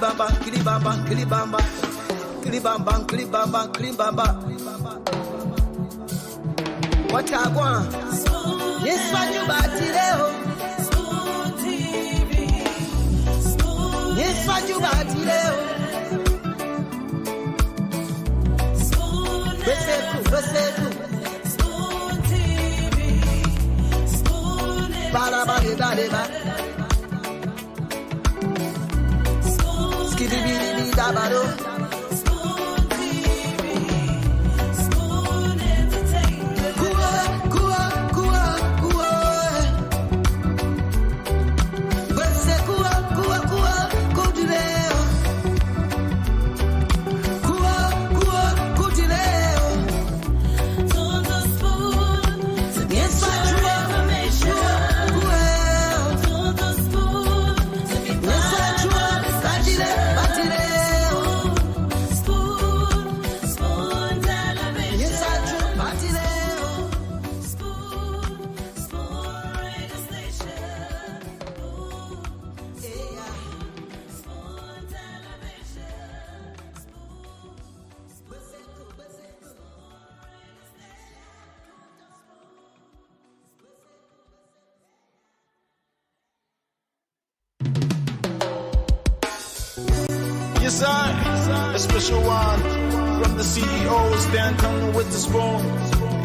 kilibamba, kilibamba, kilibamba, kilibamba, kilibamba, kilibamba. What I want? Yes, what you got today? Yes, what you got today? Beseku. Bada. Skidibidi dabado. Yes, I, a special one from the CEO, stand coming with the spoon.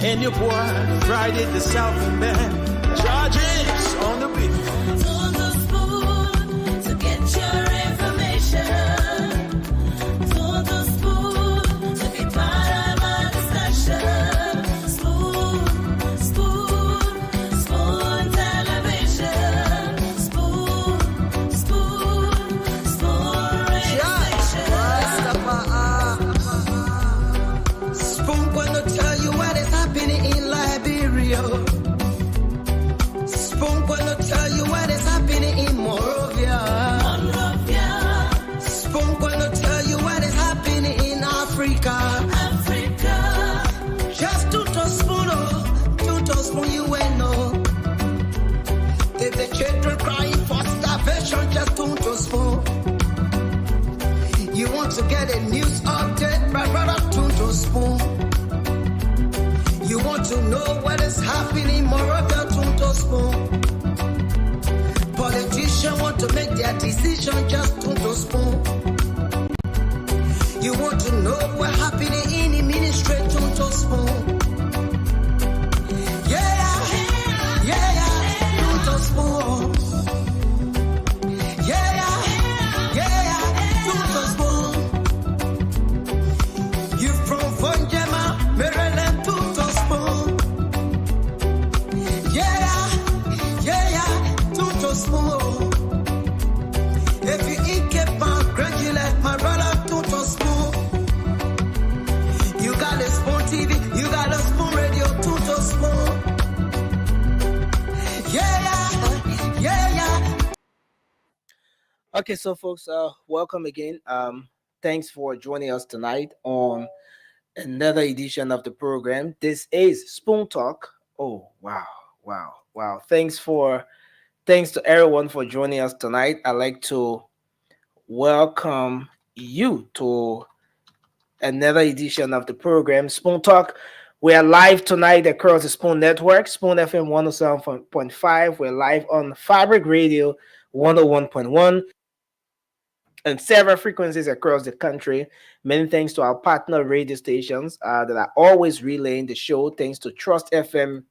And your boy, Friday the Southern Band, charges on the beat. On the spoon to get your information. On the spoon to be part of our discussion. Spoon television. Spoon radio station. Spoon gonna tell you what is happening in Liberia. Spoon gonna tell you what is happening in Monrovia. Spoon gonna tell you what is happening in Africa. Just to spoon you will know. If the children crying for starvation, just to spoon. You want to get a news update, my brother, to spoon. You want to know what is happening, Moravia, to spoon. Politicians want to make their decision, just to spoon. You want to know what happening in the ministry, to spoon. Yeah, to spoon. To spoon. You from Fonjema, Maryland, to spoon. To spoon. If you eat kepa, congratulate my brother, to spoon. You got a spoon TV, you got a spoon radio, to spoon. Okay, so folks, welcome again. Thanks for joining us tonight on another edition of the program. This is Spoon Talk. Oh, wow. Thanks to everyone for joining us tonight. I'd like to welcome you to another edition of the program, Spoon Talk. We are live tonight across the Spoon Network, Spoon FM 107.5. We're live on Fabric Radio 101.1 and several frequencies across the country. Many thanks to our partner radio stations that are always relaying the show. Thanks to Trust FM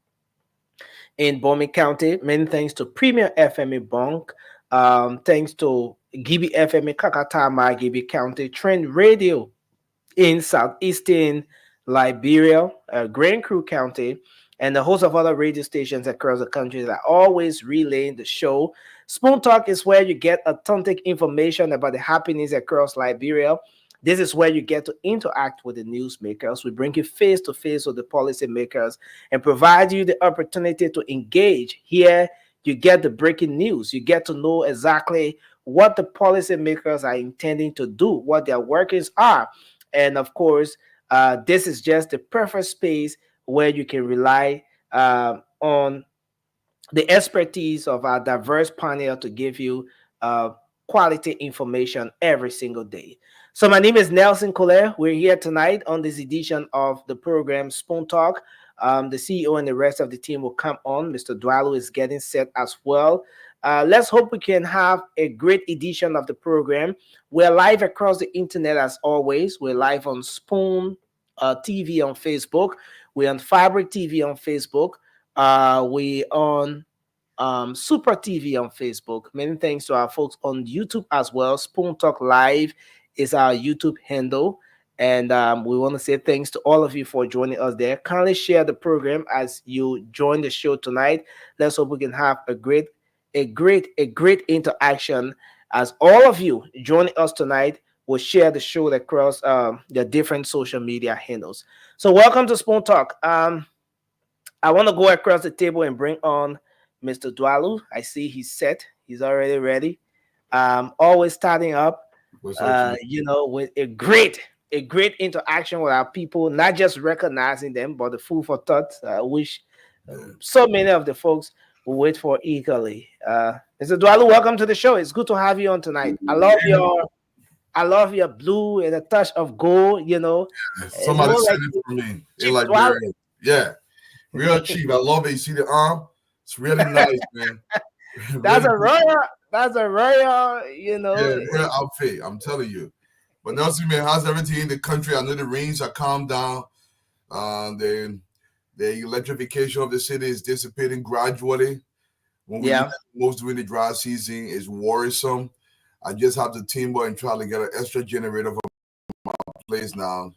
in Bomi County. Many thanks to Premier FM in Bonk. Thanks to Gibi FM in Kakatama, Gibi County. Trend Radio in southeastern Liberia, Grand Crew County, and a host of other radio stations across the country that are always relaying the show. Spoon Talk is where you get authentic information about the happenings across Liberia. This is where you get to interact with the newsmakers. We bring you face to face with the policymakers and provide you the opportunity to engage. Here, you get the breaking news. You get to know exactly what the policymakers are intending to do, what their workings are. And of course, this is just the perfect space where you can rely on the expertise of our diverse panel to give you quality information every single day. So my name is Nelson Collier. We're here tonight on this edition of the program Spoon Talk. The CEO and the rest of the team will come on. Mr. Dwalo is getting set as well. Let's hope we can have a great edition of the program. We're live across the internet as always. We're live on Spoon TV on Facebook. We're on Fabric TV on Facebook. We on Super TV on Facebook. Many thanks to our folks on YouTube as well. Spoon Talk Live is our YouTube handle. And we want to say thanks to all of you for joining us there. Kindly share the program as you join the show tonight. Let's hope we can have a great interaction as all of you joining us tonight will share the show across the different social media handles. So welcome to Spoon Talk. I want to go across the table and bring on Mr. Dwalo. I see he's set. He's already ready. Always starting up, with a great interaction with our people, not just recognizing them, but the food for thought, which so many of the folks will wait for eagerly. Mr. Dwalo, welcome to the show. It's good to have you on tonight. I love your blue and a touch of gold. Somebody said it for me. In Liberian. Yeah, real cheap. I love it. You see the arm? It's really nice, man. That's a royal. Real outfit. I'm telling you. But Nelson, man, how's everything in the country? I know the rains are calmed down. The electrification of the city is dissipating gradually. When we most during the dry season is worrisome. I just have to team up and try to get an extra generator for my place now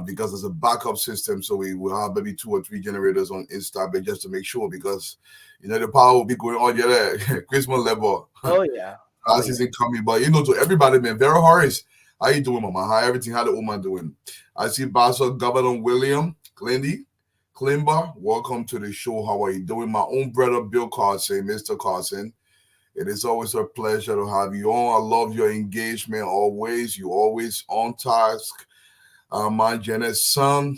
because it's a backup system. So we will have maybe 2 or 3 generators on install just to make sure because the power will be going on Christmas level. Oh yeah. Season coming, but to everybody, man, Vera Harris. How you doing, Mama? How the woman doing? I see Basel Governor William Klimba. Welcome to the show. How are you doing? My own brother, Bill Carson, Mr. Carson. It is always a pleasure to have you on. I love your engagement always. You always on task. My Janet's son,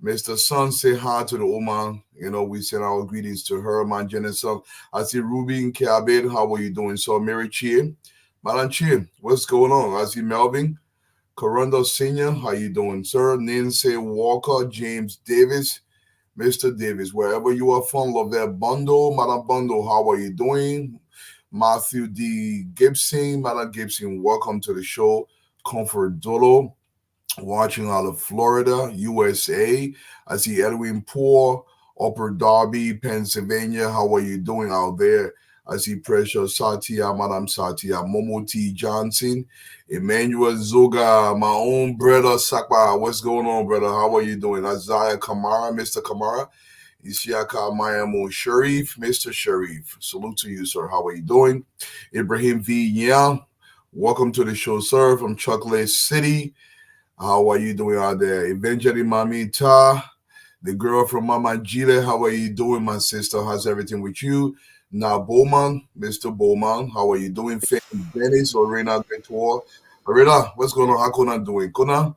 Mr. Son, say hi to the woman. We send our greetings to her, my Janet's son. I see Ruby Cabin. How are you doing? So Mary Chia. Madam Chia, what's going on? I see Melvin. Corando Senior, how you doing, sir? Nancy Walker, James Davis, Mr. Davis, wherever you are from, love that bundle. Madam Bundle, how are you doing? Matthew D. Gibson, Madam Gibson, welcome to the show. Comfort Dolo, watching out of Florida, USA. I see Edwin Poor, Upper Darby, Pennsylvania. How are you doing out there? I see Precious Satya, Madam Satya, Momo T. Johnson, Emmanuel Zoga, my own brother Sakba. What's going on, brother? How are you doing? Isaiah Kamara, Mr. Kamara, Isiaka Mayamo Sharif, Mr. Sharif. Salute to you, sir. How are you doing? Ibrahim V. Yang, welcome to the show, sir, from Chocolate City. How are you doing out there? Evangeline Mamita, the girl from Mama Jile. How are you doing, my sister? How's everything with you? Now, Bowman, Mr. Bowman, how are you doing? Dennis or Reina Ventura? Arena, what's going on? How Kona doing? Kona,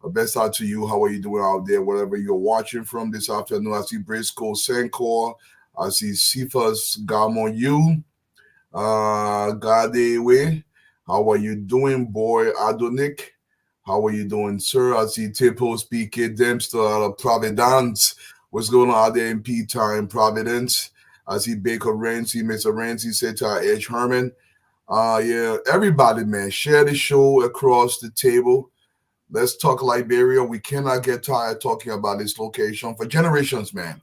best out to you. How are you doing out there? Wherever you're watching from this afternoon, I see Briscoe Sencor. I see Cephas Gamon Yu. Gadewe, how are you doing, boy? Adonik, how are you doing, sir? I see Tipo Speaker Dempster out of Providence. What's going on out there in P-Time, Providence? I see Baker Ramsey, Mr. Ramsey, said to Edge Herman. Everybody, man, share the show across the table. Let's talk Liberia. We cannot get tired talking about this location for generations, man.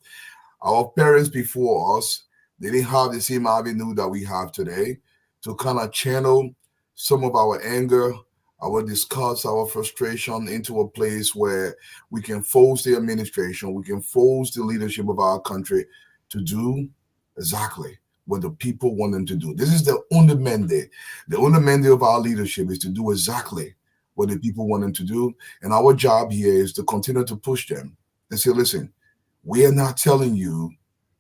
Our parents before us, they didn't have the same avenue that we have today to kind of channel some of our anger, our disgust, our frustration into a place where we can force the administration, we can force the leadership of our country to do exactly what the people want them to do. This is the only mandate. The only mandate of our leadership is to do exactly what the people want them to do. And our job here is to continue to push them and say, listen, we are not telling you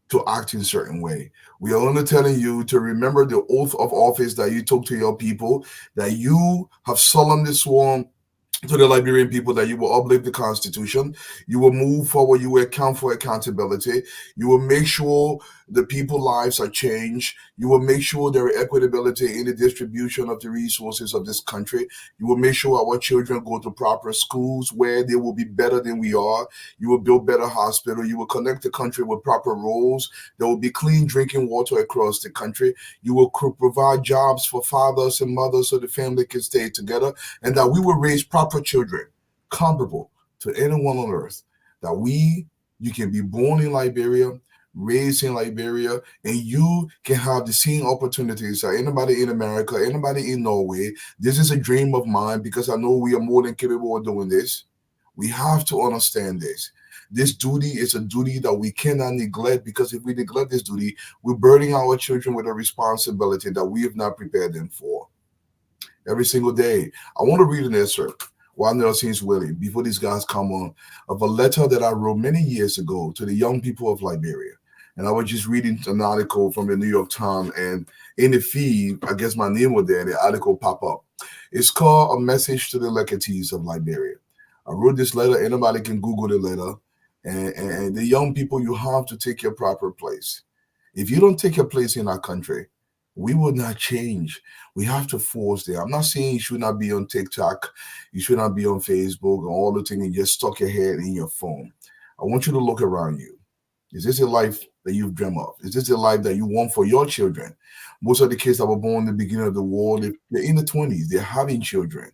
to act in a certain way. We are only telling you to remember the oath of office that you took to your people, that you have solemnly sworn to the Liberian people that you will uplift the Constitution, you will move forward, you will account for accountability, you will make sure the people's lives are changed. You will make sure there is equitability in the distribution of the resources of this country. You will make sure our children go to proper schools where they will be better than we are. You will build better hospitals. You will connect the country with proper roads. There will be clean drinking water across the country. You will provide jobs for fathers and mothers so the family can stay together, and that we will raise proper children comparable to anyone on earth. That you can be born in Liberia, raised in Liberia, and you can have the same opportunities that anybody in America, anybody in Norway. This is a dream of mine because I know we are more than capable of doing this. We have to understand this. This duty is a duty that we cannot neglect, because if we neglect this duty, we're burdening our children with a responsibility that we have not prepared them for. Every single day. I want to read an excerpt while Nelson's Willie, before these guys come on, of a letter that I wrote many years ago to the young people of Liberia. And I was just reading an article from the New York Times, and in the feed, I guess my name was there, and the article pop up. It's called A Message to the Legatees of Liberia. I wrote this letter. Anybody can Google the letter. And the young people, you have to take your proper place. If you don't take your place in our country, we will not change. We have to force there. I'm not saying you should not be on TikTok, you should not be on Facebook and all the things, and just stuck your head in your phone. I want you to look around you. Is this a life that you've dreamt of? Is this a life that you want for your children? Most of the kids that were born in the beginning of the war, they're in the 20s, they're having children.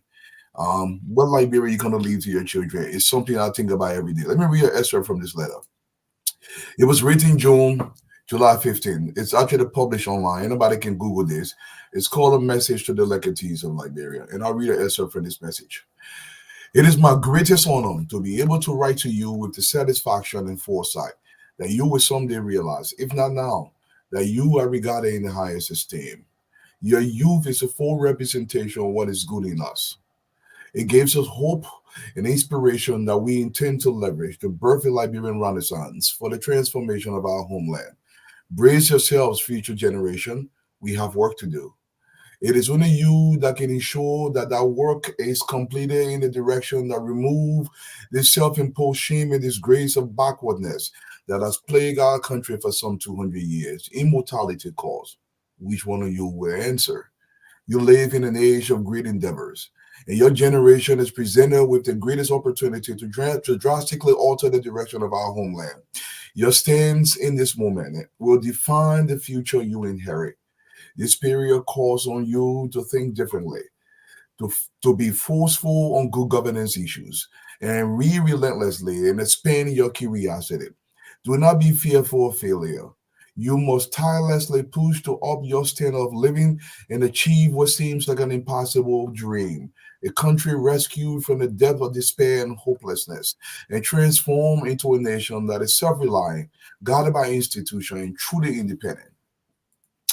What Liberia you're going to leave to your children is something I think about every day. Let me read an excerpt from this letter. It was written July 15. It's actually published online. Anybody can Google this. It's called A Message to the Legatees of Liberia. And I'll read an excerpt from this message. It is my greatest honor to be able to write to you with the satisfaction and foresight that you will someday realize, if not now, that you are regarded in the highest esteem. Your youth is a full representation of what is good in us. It gives us hope and inspiration that we intend to leverage to birth a Liberian Renaissance for the transformation of our homeland. Brace yourselves, future generation. We have work to do. It is only you that can ensure that that work is completed in the direction that remove the self-imposed shame and disgrace of backwardness that has plagued our country for some 200 years. Immortality calls. Which one of you will answer? You live in an age of great endeavors, and your generation is presented with the greatest opportunity to drastically alter the direction of our homeland. Your stance in this moment will define the future you inherit. This period calls on you to think differently, to be forceful on good governance issues, and read relentlessly and expand your curiosity. Do not be fearful of failure. You must tirelessly push to up your standard of living and achieve what seems like an impossible dream. A country rescued from the depth of despair and hopelessness, and transformed into a nation that is self-reliant, guided by institution, and truly independent.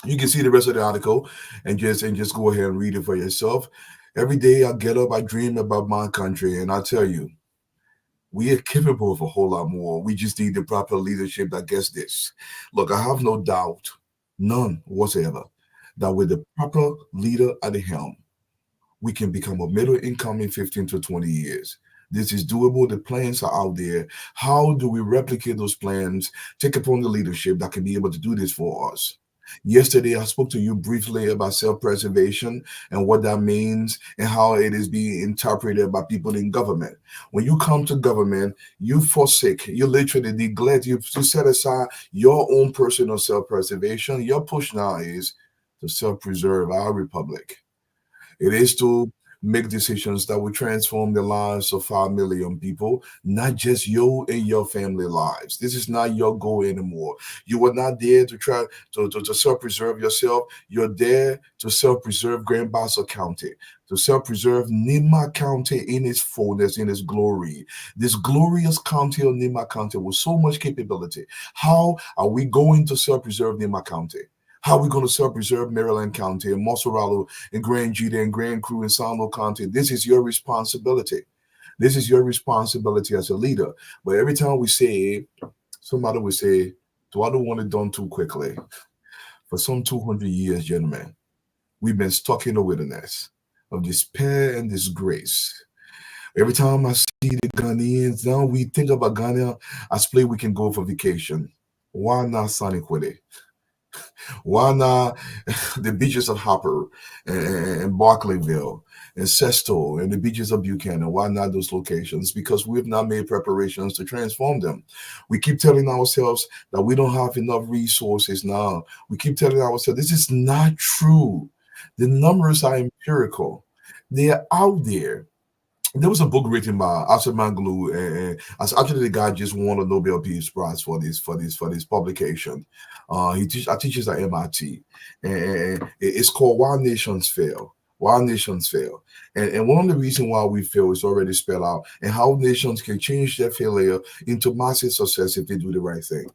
You can see the rest of the article and just go ahead and read it for yourself. Every day I get up, I dream about my country, and I tell you, we are capable of a whole lot more. We just need the proper leadership that gets this. Look, I have no doubt, none whatsoever, that with the proper leader at the helm, we can become a middle income in 15 to 20 years. This is doable. The plans are out there. How do we replicate those plans, take upon the leadership that can be able to do this for us? Yesterday, I spoke to you briefly about self-preservation and what that means and how it is being interpreted by people in government. When you come to government, you forsake, you literally neglect, you set aside your own personal self-preservation. Your push now is to self-preserve our republic. It is to make decisions that will transform the lives of 5 million people, not just you and your family lives. This is not your goal anymore. You are not there to try to self-preserve yourself. You're there to self-preserve Grand Bassa County, to self-preserve Nima County in its fullness, in its glory. This glorious county of Nima County with so much capability. How are we going to self-preserve Nima County? How are we going to self-preserve Maryland County and Mosoralo and Grand Juda and Grand Cru and Sano County? This is your responsibility. This is your responsibility as a leader. But every time we say, somebody will say, I don't want it done too quickly. For some 200 years, gentlemen, we've been stuck in the wilderness of despair and disgrace. Every time I see the Ghanaians, now we think about Ghana as place we can go for vacation. Why not Sonic? Why not the beaches of Hopper and Barclayville and Sesto and the beaches of Buchanan? Why not those locations? Because we've not made preparations to transform them. We keep telling ourselves that we don't have enough resources now. We keep telling ourselves this is not true. The numbers are empirical. They are out there. There was a book written by Asa Manglu, and actually the guy just won a Nobel Peace Prize for this publication. I teaches at MIT, and it's called "Why Nations Fail." Why nations fail, and one of the reasons why we fail is already spelled out, and how nations can change their failure into massive success if they do the right thing.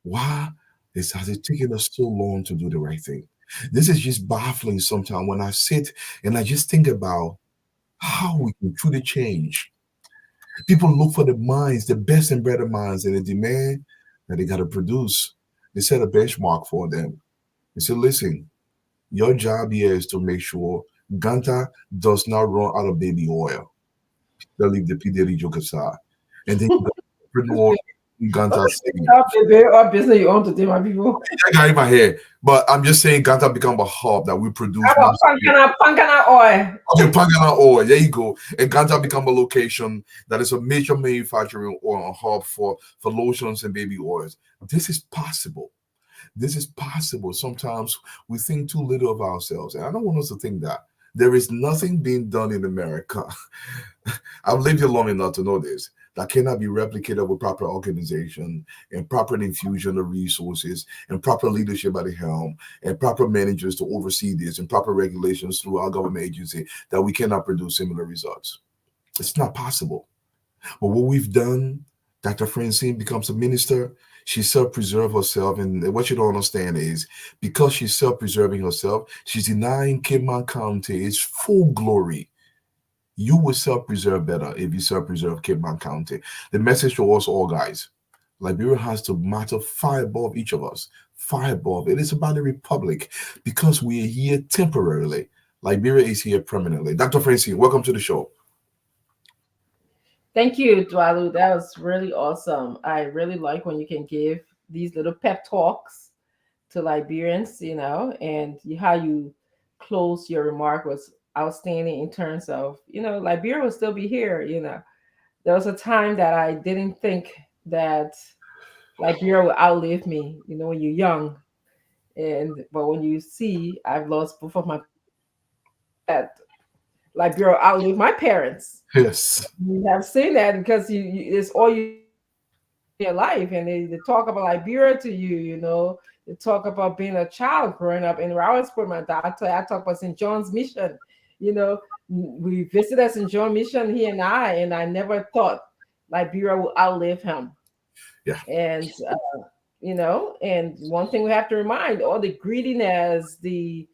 Why has it taken us so long to do the right thing? This is just baffling sometimes when I sit and I just think about how we can truly change. People look for the minds, the best and better minds, and they demand that they got to produce. They set a benchmark for them. They say, listen, your job here is to make sure Ganta does not run out of baby oil. They'll leave the PDD joke aside. And then you got to more Ganta saving. What business you own today, my people? I got in my head, but I'm just saying Ganta become a hub that we produce. How about Pankana oil? Okay, Pangana oil. There you go. And Ganta become a location that is a major manufacturing oil hub for lotions and baby oils. This is possible. This is possible. Sometimes we think too little of ourselves. And I don't want us to think that. There is nothing being done in America. I've lived here long enough to know this. That cannot be replicated with proper organization and proper infusion of resources and proper leadership at the helm and proper managers to oversee this and proper regulations through our government agency, that we cannot produce similar results. It's not possible. But what we've done, Dr. Francine becomes a minister. She self-preserved herself, and what you don't understand is because she's self-preserving herself, she's denying Kidman County its full glory. You will self-preserve better if you self-preserve Kidman County. The message to us all, guys, Liberia has to matter far above each of us, far above. It is about the republic because we are here temporarily. Liberia is here permanently. Dr. Francine, welcome to the show. Thank you, Dwalu. That was really awesome. I really like when you can give these little pep talks to Liberians, and how you close your remark was outstanding in terms of, Liberia will still be here. There was a time that I didn't think that Liberia will outlive me, when you're young. But when you see, I've lost both of my that Liberia outlive my parents. Yes. You have seen that because it's all you in your life, and they talk about Liberia to you, they talk about being a child growing up. And when I was with my doctor, I talk about St. John's Mission. We visited St. John's Mission, he and I never thought Liberia would outlive him. Yeah. And and one thing we have to remind, all the greediness, the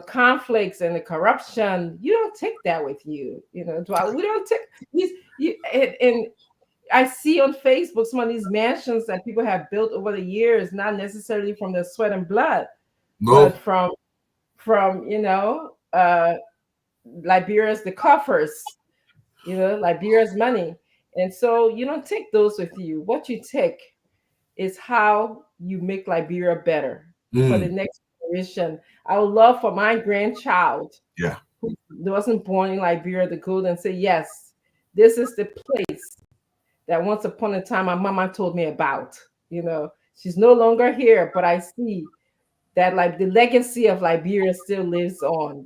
conflicts and the corruption, you don't take that with you. We don't take these. And I see on Facebook some of these mansions that people have built over the years, not necessarily from their sweat and blood, but from Liberia's the coffers, Liberia's money. And so you don't take those with you. What you take is how you make Liberia better for the next generation. I would love for my grandchild, who wasn't born in Liberia, to go and say, yes, this is the place that once upon a time my mama told me about. She's no longer here, but I see that the legacy of Liberia still lives on,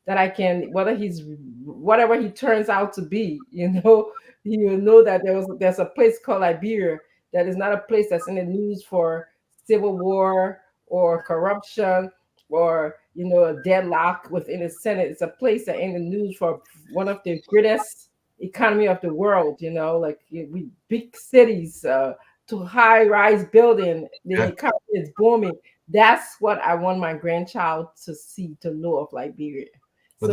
that I can, whatever he turns out to be, he will know that there's a place called Liberia that is not a place that's in the news for civil war or corruption or, a deadlock within the Senate. It's a place that in the news for one of the greatest economy of the world, we big cities, to high-rise building, the economy is booming. That's what I want my grandchild to see, to know of Liberia. But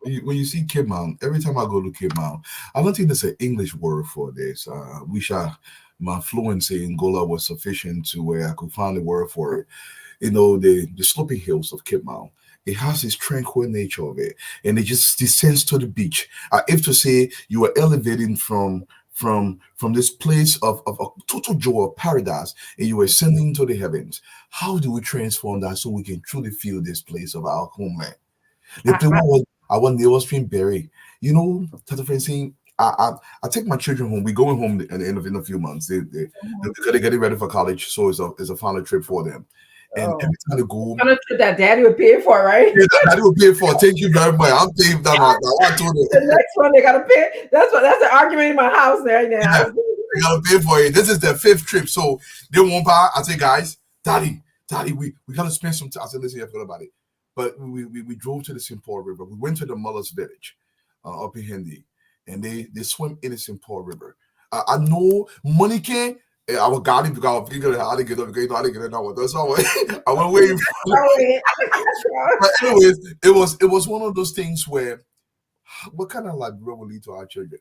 when you see Kidman, every time I go to Kidman, I don't think there's an English word for this. My fluency in Gola was sufficient to where I could find a word for it. The sloping hills of Kidman. It has this tranquil nature of it, and it just descends to the beach. If to say you are elevating from from this place of total joy of paradise, and you were ascending to the heavens. How do we transform that so we can truly feel this place of our homeland? The place was our neighbor stream berry. You know, Tata Francine, I take my children home. We're going home in a few months. They're getting ready for college, so it's a final trip for them. And every time they go, that daddy would pay for, right? Yeah, daddy will pay for. Thank you very much. I'm paying that. I told them. The next one they gotta pay. That's the argument in my house right now. Yeah, they gotta pay for it. This is their 5th trip, so they won't buy. I say, guys, daddy, we gotta spend some time. I said, listen, I forgot about it. But we drove to the St. Paul River. We went to the Mullers Village up in Hindi, and they swim in the St. Paul River. I know money can't. I was got because I was figuring out how to get up. How to get it now. That's all. I went waiting for it. But anyways, it was one of those things where what kind of Liberia will lead to our children?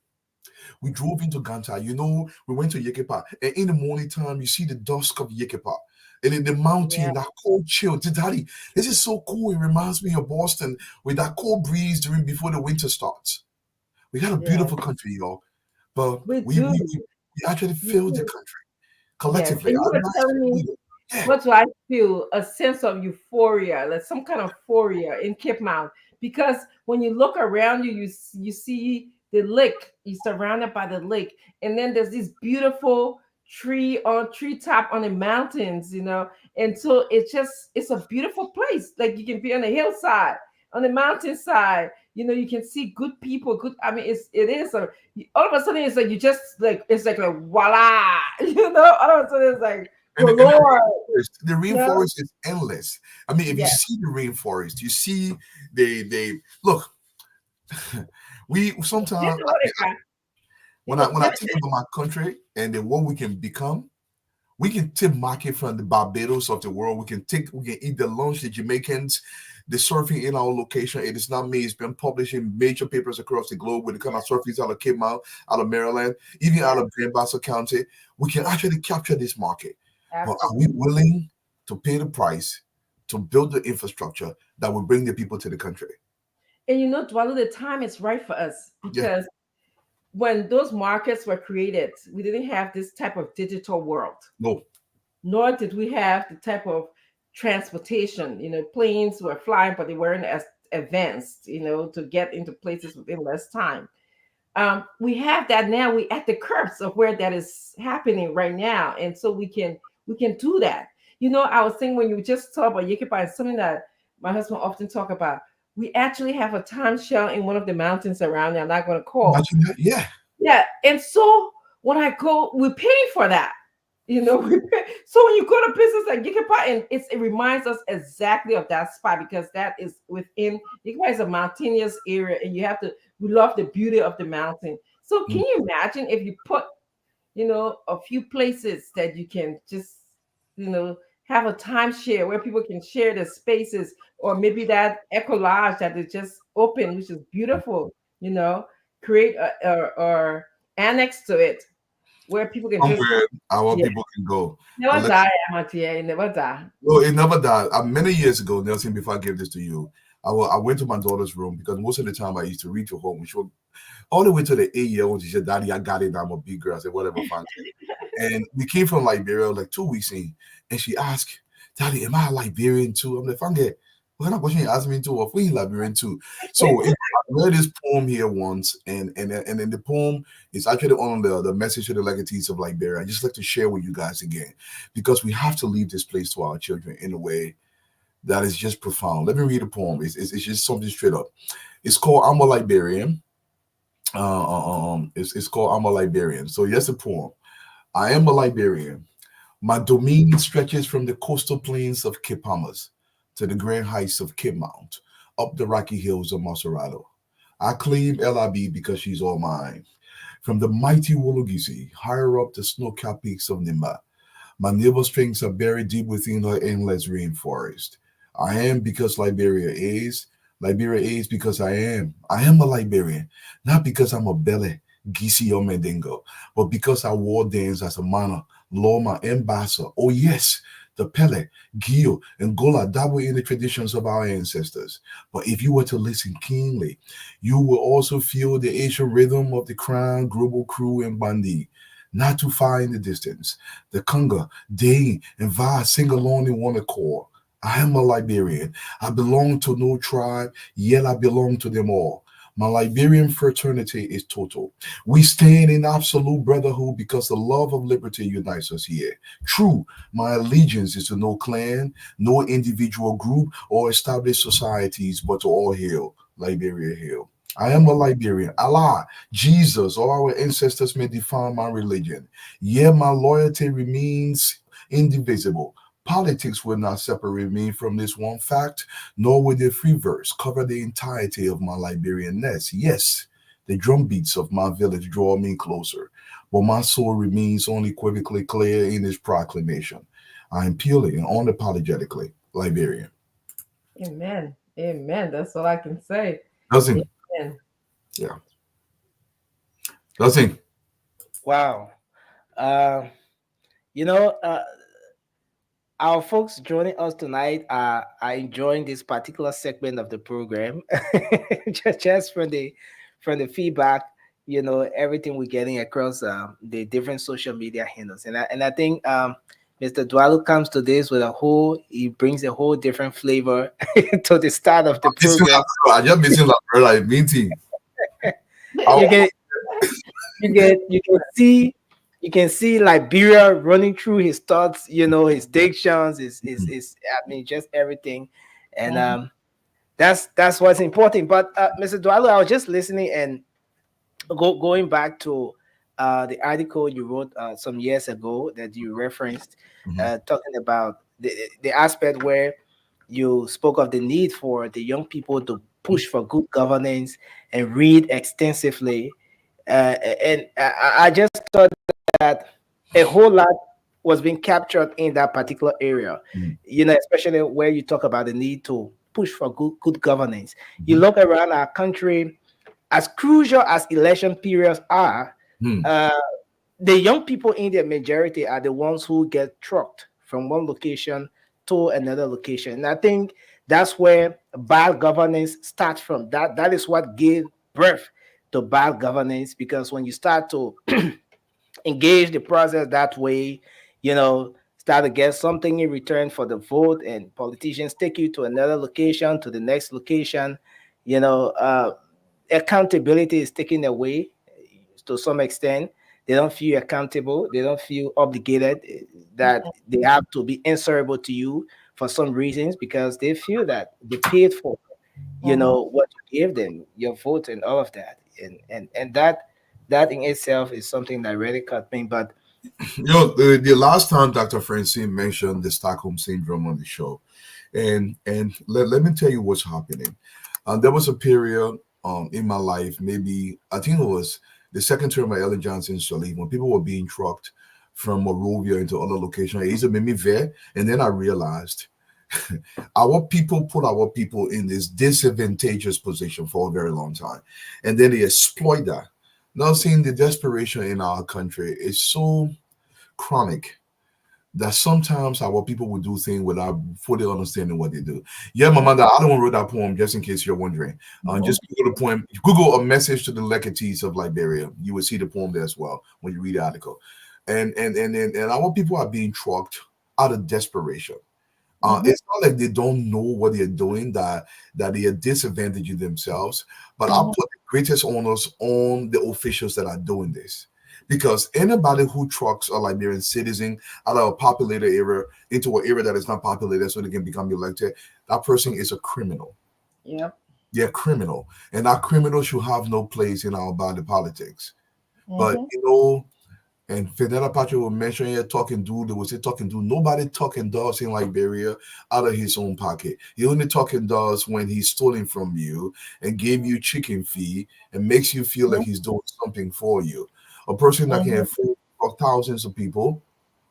We drove into Ganta. You know, we went to Yekepa, and in the morning time, you see the dusk of Yekepa. And in the mountain, that cold chill. Daddy, this is so cool. It reminds me of Boston with that cold breeze before the winter starts. We got a beautiful country, y'all. But we actually feel the country collectively. Yes. And you were telling me what do I feel? A sense of euphoria, like some kind of euphoria in Cape Mount. Because when you look around you, you see the lake. You're surrounded by the lake. And then there's this beautiful treetop on the mountains, you know. And so it's a beautiful place. Like you can be on the hillside, on the mountainside. You know, you can see good people. All of a sudden it's like you just like it's like a voila, you know. All of a sudden it's like the rainforest is endless. I mean, if you see the rainforest, you see they look. We sometimes when I think about my country and what we can become, we can take market from the Barbados of the world. We can eat the lunch, the Jamaicans, the surfing in our location. It is not me. It's been published in major papers across the globe with the kind of surfing out of Cape Mount, out of Maryland, even out of Grand Bassa County. We can actually capture this market. Absolutely. But are we willing to pay the price to build the infrastructure that will bring the people to the country? And you know, Dwalo, the time is right for us because when those markets were created, we didn't have this type of digital world. No. Nor did we have the type of transportation. You know, planes were flying, but they weren't as advanced, you know, to get into places within less time. We have that now. We at the curbs of where that is happening right now. And so we can do that. You know, I was saying when you just talk about Yekepa, it's something that my husband often talk about. We actually have a timeshare in one of the mountains around there. I'm not going to call. Yeah. Yeah. And so when I go, we pay for that. You know, so when you go to places like Yekepa, and it reminds us exactly of that spot because that is within Yekepa is a mountainous area, and we love the beauty of the mountain. So can you imagine if you put, you know, a few places that you can just, you know, have a timeshare where people can share the spaces, or maybe that eco lodge that is just open, which is beautiful, you know, create or annex to it where people can people can go. Never die, Amatia. It never die. No, it never died. Many years ago, Nelson, before I gave this to you, I went to my daughter's room because most of the time I used to read to home. She would, all the way to the 8-year-old, she said, "Daddy, I got it. I'm a big girl." I said, "Whatever, fine." And we came from Liberia like 2 weeks in, and she asked, "Daddy, am I a Liberian too?" I'm like, "Fine, well, not question you asked me to, or we Liberian too." So I read this poem here once, and then the poem is actually on the message to the legatees of Liberia. I just like to share with you guys again, because we have to leave this place to our children in a way that is just profound. Let me read the poem. It's just something straight up. It's called "I'm a Liberian." It's called "I'm a Liberian." So here's the poem. I am a Liberian. My domain stretches from the coastal plains of Cape Palmas to the grand heights of Cape Mount, up the rocky hills of Maserado. I claim LRB because she's all mine. From the mighty Wologisi, higher up the snow-capped peaks of Nimba, my navel strings are buried deep within her endless rainforest. I am because Liberia is. Liberia is because I am. I am a Liberian, not because I'm a Bele, Gisi, or Mendingo, but because I war dance as a mana, Loma, and Bassa. Oh yes, the Pele, Gio, and Gola, that were in the traditions of our ancestors. But if you were to listen keenly, you will also feel the Asian rhythm of the Crown, Global Crew, and Bandi. Not too far in the distance, the Kunga, Dane, and Va sing along in one accord. I am a Liberian. I belong to no tribe, yet I belong to them all. My Liberian fraternity is total. We stand in absolute brotherhood because the love of liberty unites us here. True, my allegiance is to no clan, no individual group, or established societies, but to all hail, Liberia hail. I am a Liberian. Allah, Jesus, or our ancestors may define my religion. Yet my loyalty remains indivisible. Politics will not separate me from this one fact, nor will the free verse cover the entirety of my Liberianness. Yes, the drum beats of my village draw me closer, but my soul remains unequivocally clear in its proclamation. I am purely and unapologetically Liberian. Amen. Amen. That's all I can say. Nothing. Amen. Yeah. Nothing. Wow. Uh, you know, our folks joining us tonight are enjoying this particular segment of the program. just from the feedback, everything we're getting across the different social media handles. And I think Mr. Dwalu comes to this with he brings a whole different flavor to the start of the program. I just missing like meeting. You can see Liberia running through his thoughts, his dictions, his just everything. And that's what's important. But Mr. Dwalu, I was just listening and going back to the article you wrote some years ago that you referenced, talking about the aspect where you spoke of the need for the young people to push for good governance and read extensively. And I just thought that a whole lot was being captured in that particular area, especially where you talk about the need to push for good governance. You look around our country, as crucial as election periods are, the young people in their majority are the ones who get trucked from one location to another location. And I think that's where bad governance starts from. That is what gave birth to bad governance, because when you start to engage the process that way, start to get something in return for the vote, and politicians take you to another location, to the next location, accountability is taken away to some extent. They don't feel accountable. They don't feel obligated, that they have to be answerable to you for some reasons, because they feel that they paid for, what you gave them, your vote and all of that. And that in itself is something that really cut me. But the last time Dr. Francine mentioned the Stockholm syndrome on the show, and let me tell you what's happening. There was a period in my life, maybe I think it was the second term of Ellen Johnson's Shalif, when people were being trucked from Morovia into other locations. It used to make me very, and then I realized our people put our people in this disadvantageous position for a very long time, and then they exploit that. Now, seeing the desperation in our country is so chronic that sometimes our people will do things without fully understanding what they do. Yeah, Mama, I don't want to read that poem just in case you're wondering. Just Google the poem. Google A Message to the Legatees of Liberia. You will see the poem there as well when you read the article. And our people are being trucked out of desperation. It's not like they don't know what they're doing, that they are disadvantaging themselves. But I'll put the greatest onus on the officials that are doing this. Because anybody who trucks a Liberian citizen out of a populated area into an area that is not populated so they can become elected, that person is a criminal. Yeah. They're a criminal. And that criminal should have no place in our body politics. But, and Fidel Patrick will mention here talking dude, they will say talking dude. Nobody talking does in Liberia out of his own pocket. He only talking does when he's stealing from you and gave you chicken feed and makes you feel like he's doing something for you. A person that can afford thousands of people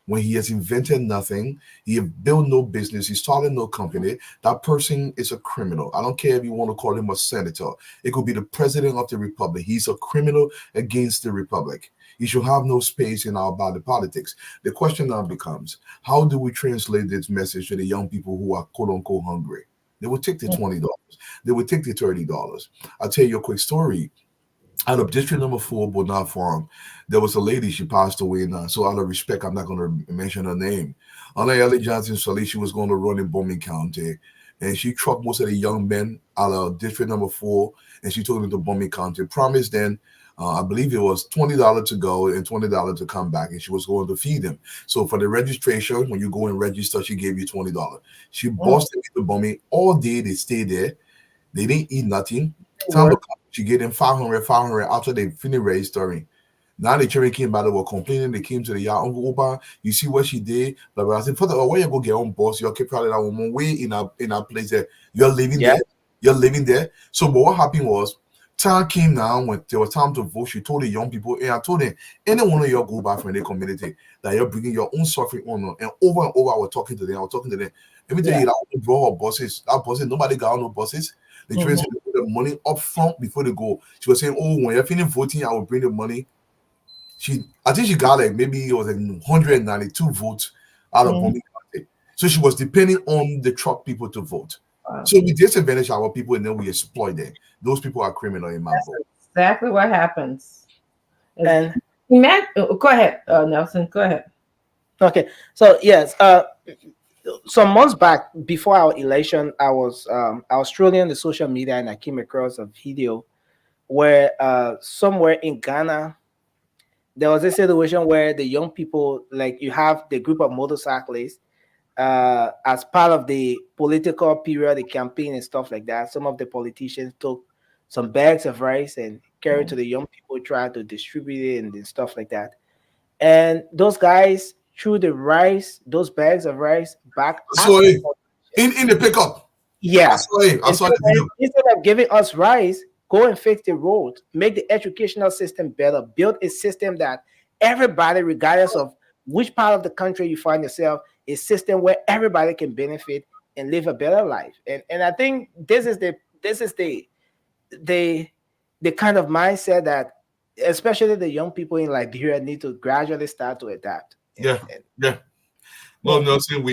when he has invented nothing, he have built no business, he started no company, that person is a criminal. I don't care if you want to call him a senator. It could be the president of the republic. He's a criminal against the republic. He should have no space in our body politics. The question now becomes, how do we translate this message to the young people who are quote unquote hungry? They will take the $20. They will take the $30. I'll tell you a quick story. Out of district number 4, Bonard Farm, there was a lady, she passed away now. So out of respect, I'm not going to mention her name. Anna Ellie Johnson Sully, she was going to run in Bowman County. And she trucked most of the young men out of district number 4, and she took them to Bowman County. Promised then, I believe it was $20 to go and $20 to come back, and she was going to feed them. So for the registration, when you go and register, she gave you $20. She bossed them to Bowman all day. They stayed there. They didn't eat nothing. She gave them 500 after they finished registering. Now the children came back, they were complaining. They came to the yard. Uncle Oba, you see what she did? But I said, where you go get on boss? You're keep probably that woman way in our place there. You're living there. You're living there. So but what happened was, time came now when there was time to vote. She told the young people, and I told them, any one of you go back from the community that you're bringing your own suffering on. And over, I was talking to them. Let me tell you, that woman brought her buses. That buses, nobody got no buses. The children said they put the money up front before they go. She was saying, oh, when you're finished voting, I will bring the money. I think she got like maybe it was like 192 votes out of Bowman County. So she was depending on the truck people to vote. Wow. So we disadvantage our people and then we exploit them. Those people are criminal in my vote. Exactly what happens. And go ahead, Nelson. Go ahead. Okay. So yes, some months back before our election, I was strolling the social media and I came across a video where somewhere in Ghana there was a situation where the young people, like you have the group of motorcyclists, as part of the political period, the campaign and stuff like that. Some of the politicians took some bags of rice and carried to the young people, tried to distribute it and stuff like that. And those guys threw the rice, those bags of rice back. Sorry, in the pickup. Yeah. I saw the video. Instead of giving us rice, go and fix the road, make the educational system better, build a system that everybody, regardless of which part of the country you find yourself, a system where everybody can benefit and live a better life. And I think this is the kind of mindset that especially the young people in Liberia need to gradually start to adapt. Yeah. Well, Nelson,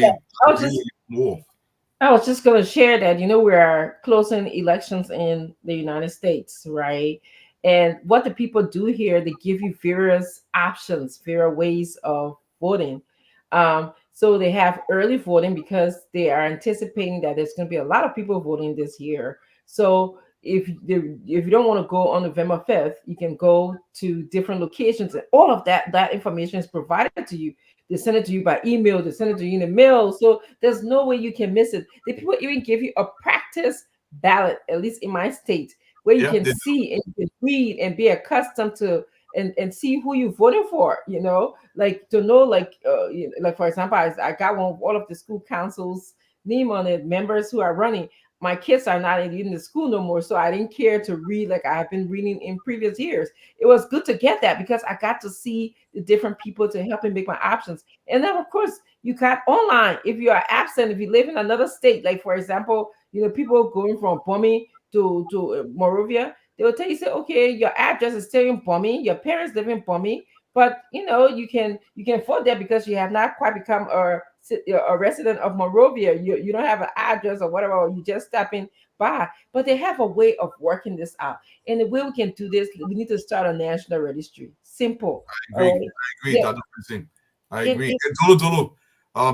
I was just going to share that, we are closing elections in the United States, right? And what the people do here, they give you various options, various ways of voting. So they have early voting because they are anticipating that there's going to be a lot of people voting this year. So if you don't want to go on November 5th, you can go to different locations, and all of that information is provided to you. They send it to you by email, they send it to you in the mail. So there's no way you can miss it. The people even give you a practice ballot, at least in my state, where you can see and you can read and be accustomed to and see who you're voting for, like to know, like for example, I got one of all of the school councils name on it, members who are running. My kids are not in the school no more, so I didn't care to read like I have been reading in previous years. It was good to get that because I got to see the different people to help me make my options. And then, of course, you got online. If you are absent, if you live in another state, like for example, people going from Bomi to Morovia, they will tell you, say, okay, your address is still in Bomi, your parents live in Bomi, but you can vote there because you have not quite become a resident of Morovia. You don't have an address or whatever, or you just stepping by. But they have a way of working this out. And the way we can do this, we need to start a national registry. Simple. I agree. Yeah. I agree. Dolo,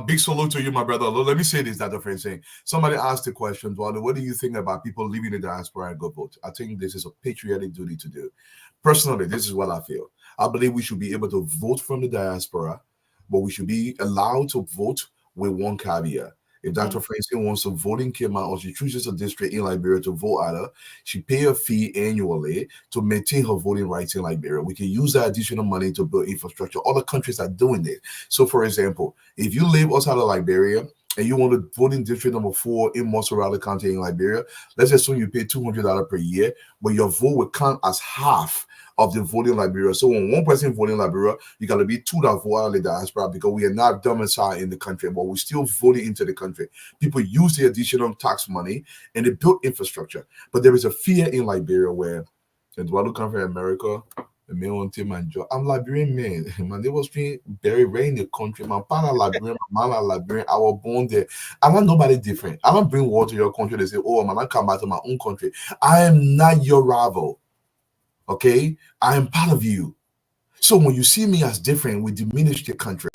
big salute to you, my brother. Let me say this, Dr. Francine. Somebody asked the question, what do you think about people leaving the diaspora and go vote? I think this is a patriotic duty to do. Personally, this is what I feel. I believe we should be able to vote from the diaspora, but we should be allowed to vote with one caveat. If Dr. Francine wants to vote in Kema or she chooses a district in Liberia to vote at her, she pay a fee annually to maintain her voting rights in Liberia. We can use that additional money to build infrastructure. Other countries are doing it. So, for example, if you live outside of Liberia and you want to vote in district number 4 in Montserrat County in Liberia, let's assume you pay $200 per year, but your vote will count as half of the voting in Liberia. So when one person voting in Liberia, you got to be 2 that vote out of the diaspora because we are not domiciled in the country, but we're still voting into the country. People use the additional tax money and they build infrastructure. But there is a fear in Liberia where Eduardo come from America, the man on team and job. I'm Liberian man. Man, they was being very rare in the country. My father Liberian, my mama Liberian. I was born there. I want nobody different. I don't bring war to your country. They say, oh man, I come back to my own country. I am not your rival. Okay? I am part of you. So when you see me as different, we diminish the country.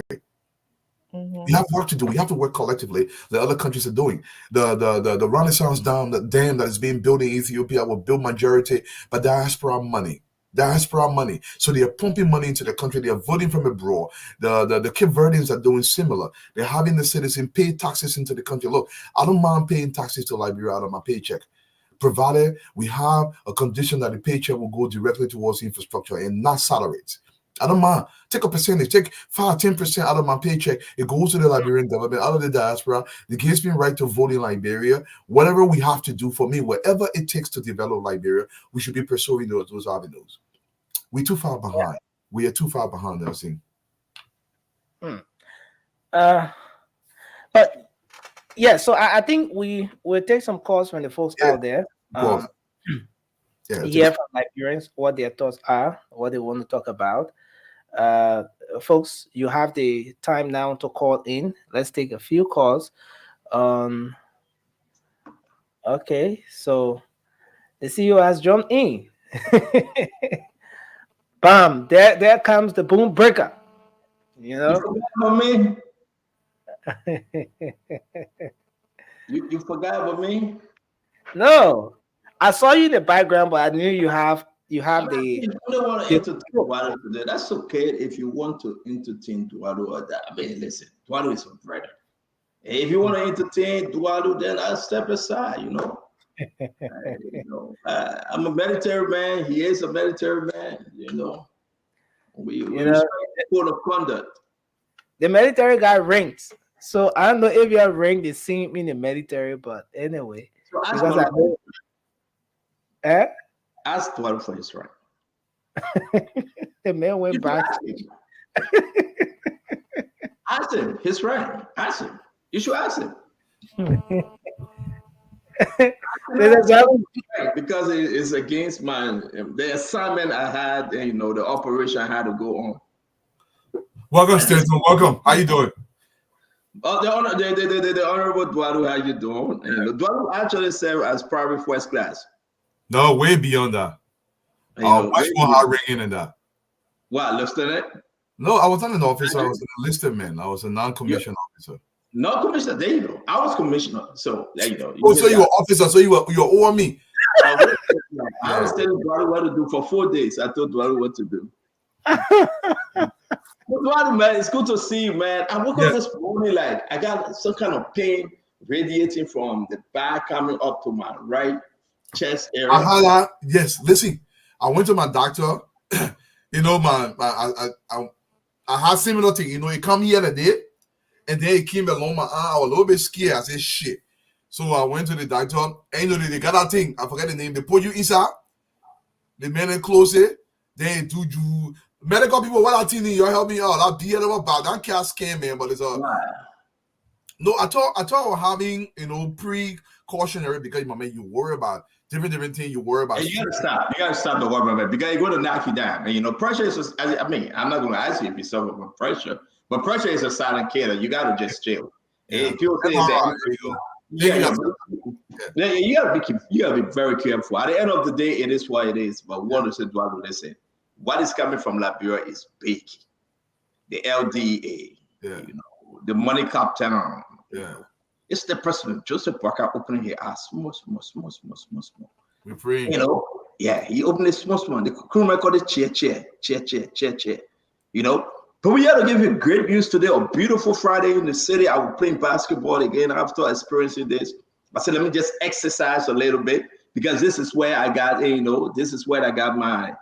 We have work to do. We have to work collectively. The other countries are doing. The Renaissance Dam, the dam that is being built in Ethiopia will build majority by diaspora money. Diaspora money. So they are pumping money into the country. They are voting from abroad. The Cape Verdeans are doing similar. They're having the citizens pay taxes into the country. Look, I don't mind paying taxes to Liberia out of my paycheck, provided we have a condition that the paycheck will go directly towards infrastructure and not salaries. I don't mind. Take a percentage. Take 5-10% out of my paycheck. It goes to the Liberian government, out of the diaspora. It gives me right to vote in Liberia. Whatever we have to do for me, whatever it takes to develop Liberia, we should be pursuing those avenues. We're too far behind. Yeah. We are too far behind, I think. But yeah, so I think we'll take some calls from the folks out there. Hear from Liberians what their thoughts are, what they want to talk about. Folks, you have the time now to call in. Let's take a few calls. Okay, so the CEO has jumped in. Bam! There comes the boom breaker. You know, you forgot about me. No, I saw you in the background, but I knew you have the. You don't want to entertain Eduardo today. That's okay if you want to entertain Eduardo or that. I mean, listen, Eduardo is a brother. If you want to entertain Eduardo, then I'll step aside. You know. I'm a military man. He is a military man. You know, we code of conduct. The military guy ranks. So I don't know if you have ranked the same in the military, but anyway. So because I know. Ask Eduardo for his rank. The man went back. Ask him his rank. Ask him. You should ask him. Because it is against the assignment I had, and the operation I had to go on. Welcome, Stanton. Welcome. How you doing? The honorable Eduardo, how you doing? Eduardo actually served as private first class. No, way beyond that. Much more high ranking than that. What, lieutenant? No, I was not an officer. I was an enlisted man. I was a non-commissioned officer. No commissioner. There you go. I was commissioner. So there you go. So you were officer. So you were over me. I was telling Eduardo what to do for 4 days. I told Eduardo what to do. Eduardo, man, it's good to see you, man. I woke up this morning like I got some kind of pain radiating from the back coming up to my right chest area. Yes, listen. I went to my doctor. I had similar thing. He come here the day, and then he came along my arm. I was a little bit scared. I said, shit. So I went to the doctor, and they got that thing. I forget the name. They put you inside. They made it close it. Then do you medical people? What I think you help me out. I'll be about that can't scam, man. But it's no. I thought I was having precautionary because my man, you worry about different things. You worry about. And you gotta stop. You gotta stop the worry about it because it's going to knock you down. And pressure is. I mean, I'm not going to ask you if you suffer from pressure, but pressure is a silent killer. You got to just chill. Yeah. If you say that. You gotta be very careful. At the end of the day, it is what it is. But what is Eduardo? Listen, what is coming from Liberia is big. The LDA, the money captain. It's the president Joseph Parker opening his eyes, small. We pray. He opened it small. The crew record is chair. But we had to give you great news today. A beautiful Friday in the city. I was playing basketball again after experiencing this. I said, let me just exercise a little bit because this is where I got, this is where I got my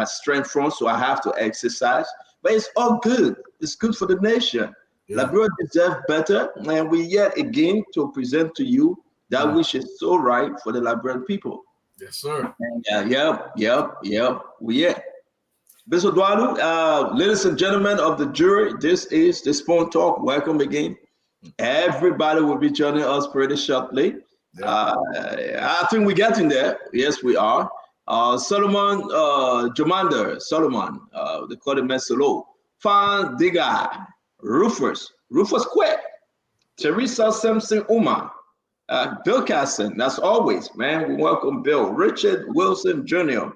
strength from. So I have to exercise. But it's all good. It's good for the nation. Yeah. Liberia deserves better, and we yet again to present to you that which is so right for the Liberian people. Yes, sir. Yep. We are. Mr. Dwalu, ladies and gentlemen of the jury, this is the Spoon Talk. Welcome again. Everybody will be joining us pretty shortly. Yeah. I think we're getting there. Yes, we are. Solomon Solomon, they call him Mesolo. Fan Diga, Rufus Quick, Teresa Simpson Uma, Bill Casson, that's always, man. We welcome Bill, Richard Wilson Jr.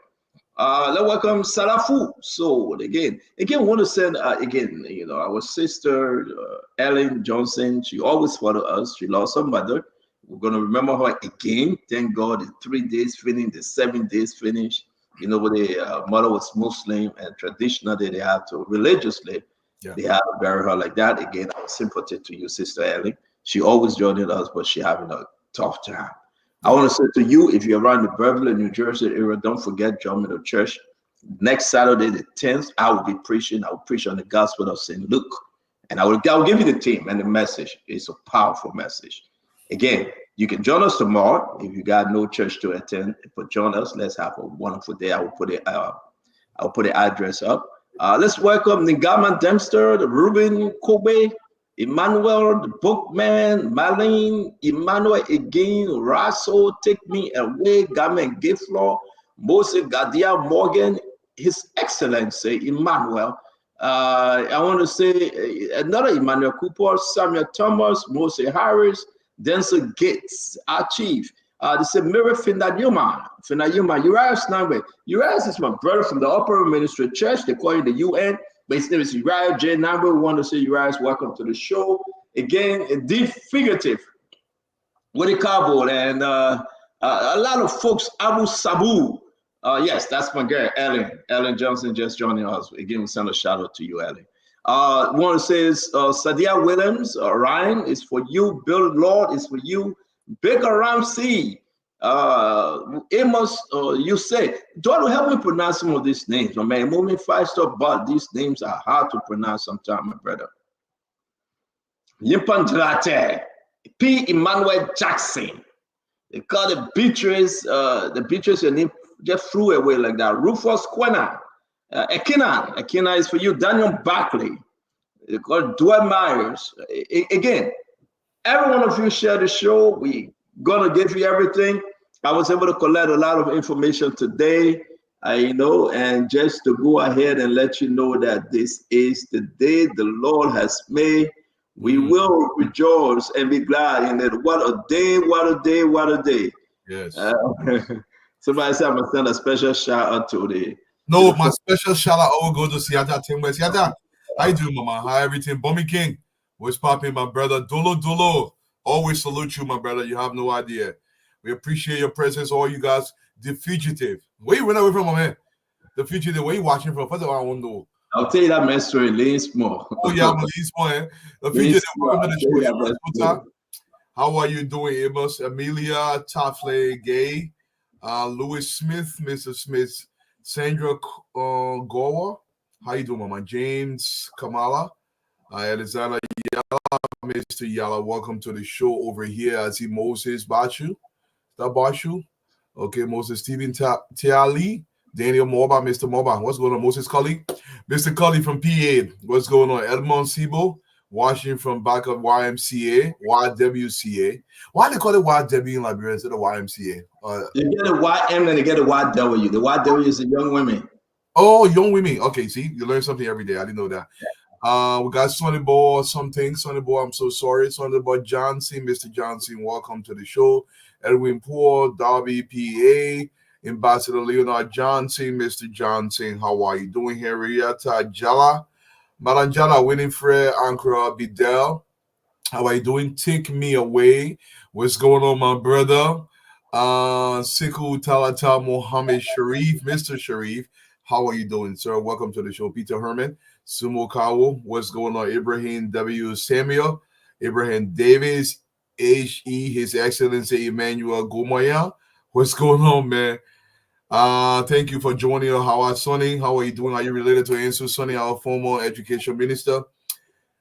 Let's welcome Salafu. So again, want to send our sister Ellen Johnson. She always followed us. She lost her mother. We're gonna remember her again. Thank God, the 3 days finished, the 7 days finished. You know, the mother was Muslim, and traditionally they have to religiously, they have to bury her like that. Again, our sympathy to you, Sister Ellen. She always joining us, but she having a tough time. I want to say to you, if you're around the Beverly, New Jersey area, don't forget join me to church. Next Saturday, the 10th, I will be preaching. I will preach on the Gospel of St. Luke. And I will give you the theme and the message. It's a powerful message. Again, you can join us tomorrow if you got no church to attend. But join us. Let's have a wonderful day. I will put the address up. Let's welcome Ngama Dempster, the Ruben Kobe, Emmanuel, the Bookman, Marlene, Emmanuel again, Rasso, Take Me Away, Gamen Giflaw, Moses Gadia Morgan, His Excellency Emmanuel. I want to say another Emmanuel Cooper, Samuel Thomas, Moses Harris, Denzel Gates, our chief. They said Mary Finayuma, Uriah's number. Uriah is my brother from the Upper Ministry Church. They call him the UN. But his name is Uriah J. Number. We want to say Uriah, welcome to the show. Again, indeed figurative with a cardboard and a lot of folks, Abu Sabu. Yes, that's my girl, Ellen. Ellen Johnson just joining us. Again, we send a shout out to you, Ellen. We want to say Sadia Williams, Ryan is for you. Bill Lord is for you. Baker Ramsey. Amos, you say, don't help me pronounce some of these names, my man. Moving fast up, but these names are hard to pronounce sometimes, my brother. Yimpandrate, P. Emmanuel Jackson. They call it Beatrice. The Beatrice, your name just flew away like that. Rufus Quena, Ekina is for you. Daniel Barkley. They call it Dwight Myers. Again, every one of you share the show. We gonna give you everything. I was able to collect a lot of information today, and just to go ahead and let you know that this is the day the Lord has made. We will rejoice and be glad in it. What a day, what a day, what a day. Yes. Somebody said I'm going to send a special shout out to the... No, my special shout out will go to Siata Timber. Siata, how you doing, mama? How everything? Bummy King, what's popping, my brother? Dolo. Always salute you, my brother. You have no idea. We appreciate your presence, all you guys. The Fugitive. Where you went away from, my man? The Fugitive, where you watching from? First of all, I want to know. I'll tell you that man story, Lane Small. Oh, yeah, I'm Lane Small, eh? The Fugitive, welcome to the show. How are you doing, Amos? Amelia, Tafle, Gay, Louis Smith, Mr. Smith, Sandra Gowa. How you doing, mama? James Kamala, Alexander Yala, Mr. Yala. Welcome to the show over here. I see Moses Bachu. Is that Bachu? Okay, Moses Stephen Tiali, Daniel Moba, Mr. Moba. What's going on, Moses Cully? Mr. Cully from PA. What's going on? Edmond Sibo, Washington from back of YMCA. Why they call it YW in Liberia instead of YMCA? You get a YM and they get a YW. The YW is the young women. Oh, young women. Okay, see, you learn something every day. I didn't know that. We got Sonny Boy, Sonny Boy, I'm so sorry. Sonny Boy Johnson, Mr. Johnson, welcome to the show. Edwin Poor, Darby PA, Ambassador Leonard Johnson, Mr. Johnson, how are you doing? Henrietta Jala, Maranjala Winifred, Ankara Bidel, how are you doing? Take Me Away. What's going on, my brother? Siku Talata Mohammed Sharif, Mr. Sharif, how are you doing, sir? Welcome to the show. Peter Herman, Sumo Kawo, what's going on? Ibrahim W. Samuel, Ibrahim Davis, H.E., His Excellency Emmanuel Gomaya. What's going on, man? Thank you for joining us. How are Sonny? How are you doing? Are you related to Ensu Sonny, our former education minister?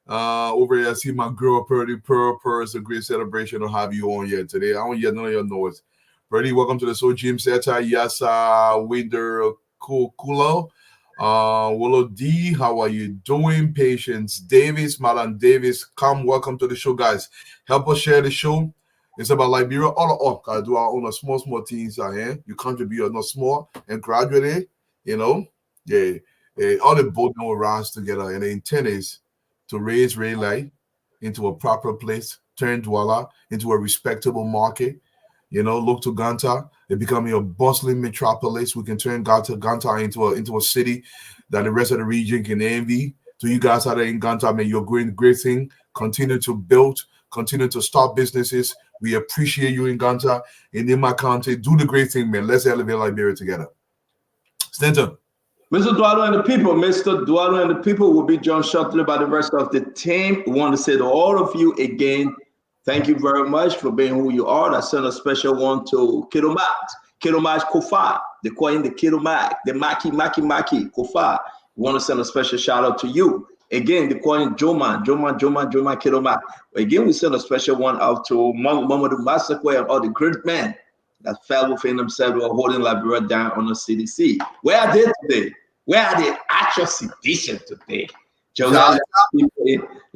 Over here, I see my girl Purdy Pearl. It's a great celebration to have you on here today. I don't hear none of your noise. Purdy, welcome to the Soul Gym Center. Yasa Winder Kulo. Willow D, how are you doing? Patience Davis, Madam Davis, welcome to the show, guys. Help us share the show. It's about Liberia. All do our own small things here. You contribute, not small, and gradually, all the both know rise together, and the intent is to raise Rayleigh into a proper place, turn Douala into a respectable market. Look to Ganta, it becoming a bustling metropolis. We can turn Ganta into a city that the rest of the region can envy. To you guys out there in Ganta, man, you're doing great thing. Continue to build, continue to start businesses. We appreciate you in Ganta, in Nima County. Do the great thing, man. Let's elevate Liberia together. Stanton. Mr. Duado and the people will be joined shortly by the rest of the team. We want to say to all of you again, thank you very much for being who you are. I send a special one to Kidomat Kofa. They call him the Kidomat, the Maki Kofa. We want to send a special shout out to you. Again, they call him Joma Kidomat. Again, we send a special one out to Mamadou Masakwe and all the great men that fell within themselves who are holding Liberia down on the CDC. Where are they today? Where are they actual sedition today? Jaja,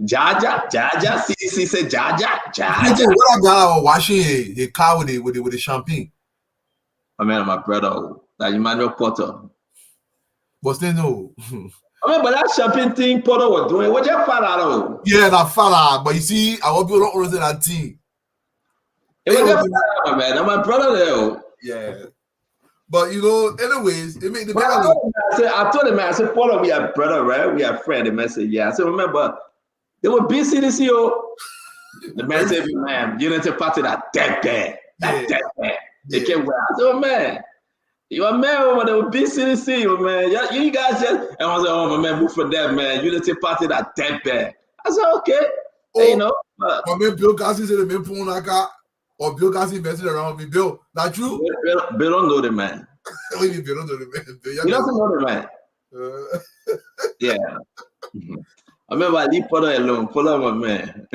CDC said Jaja. What about washing a car with the champagne? I mean, my brother, that Emmanuel Potter. But they know. I mean, but that champagne thing Potter was doing, what you father? Yeah, that father. But you see, I want people not always that thing. It was your father, man. I'm my brother there. Yeah. But anyways, it made the I told him, man, I said, Paul, we are brother, right? We are friend. The man said, yeah. I said, remember, they were BCDC. The man said, man, Unity Party that dead bad. That dead bad. They came well. I said, oh, man, you are man, they were BCDC, man. You guys just, and I was like, oh, my man, move for that, man. Unity Party that dead bad. I said, okay. My man, Bill Gassi said, the man, Punaka. Or Bill Gassi invested around me. Bill, not true? Bill don't know the man. Bill don't know the man. He doesn't know the man. Yeah. I remember I leave Potter alone. Potter, my man.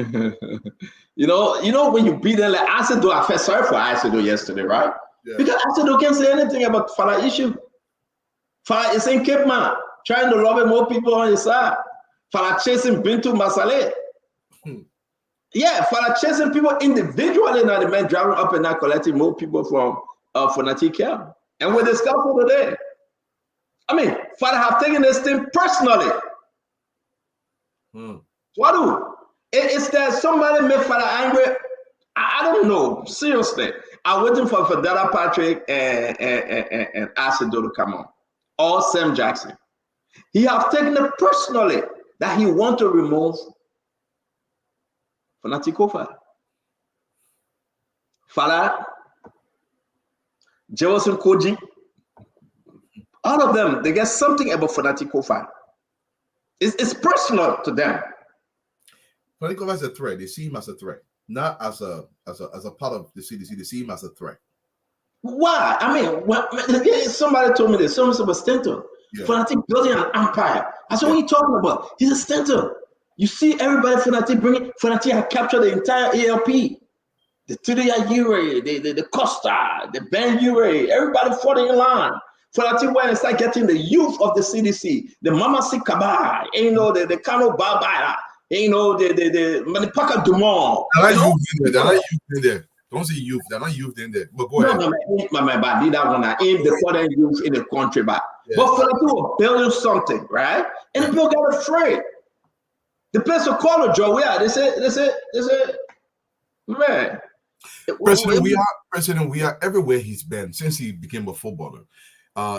you know when you beat them like Acedo, I felt sorry for Acedo yesterday, right? Yeah. Because Acedo can't say anything about Fala issue. Fala is in Cape Man, trying to lobby more people on his side. Fala chasing Bintu Masale. Yeah, for chasing people individually, now the men driving up and down collecting more people from Fonati Care. And we discussed over there. I mean, Father have taken this thing personally. What do? It's that somebody made Father angry. I don't know. Seriously. I'm waiting for Federa Patrick and Acedo to come on. Or Sam Jackson. He have taken it personally that he want to remove Fonati Kofa. Fala, Jefferson Koji, all of them, they get something about Fonati Kofa. It's personal to them. Fonati Kofa is a threat. They see him as a threat, not as a part of the CDC. They see him as a threat. Why? I mean, somebody told me this. Someone was Stentor. Yeah. Fonati building an empire. I said, what are you talking about? He's a Stentor. You see everybody Fonati had captured the entire ALP. The Tudia Ure, the Costa, the Ben Ure, everybody fought in line. Fonati went and started getting the youth of the CDC, the Mama Sikaba, the Kano Babara, the Manipaka Dumont. They're not youth in there. Don't say youth. They're not youth in there. But go ahead. I did that one. I aimed the foreign youth in the country back. Yeah. But Fonati was building something, right? And the people got afraid. The person called a Joe. Yeah, they said, man. President, we are everywhere he's been since he became a footballer,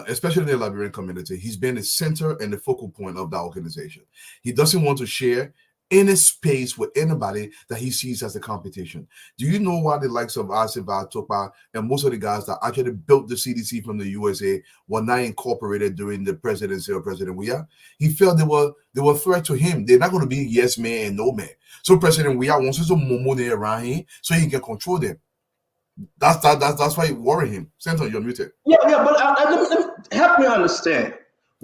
especially in the Liberian community. He's been the center and the focal point of that organization. He doesn't want to share any space with anybody that he sees as a competition. Do you know why the likes of Asif Topa and most of the guys that actually built the CDC from the USA were not incorporated during the presidency of President Weah? He felt they were a threat to him. They're not going to be yes man and no man. So President Weah wants some money around him so he can control them. That's why it worried him. Senator, you're muted. Yeah, but let me help me understand.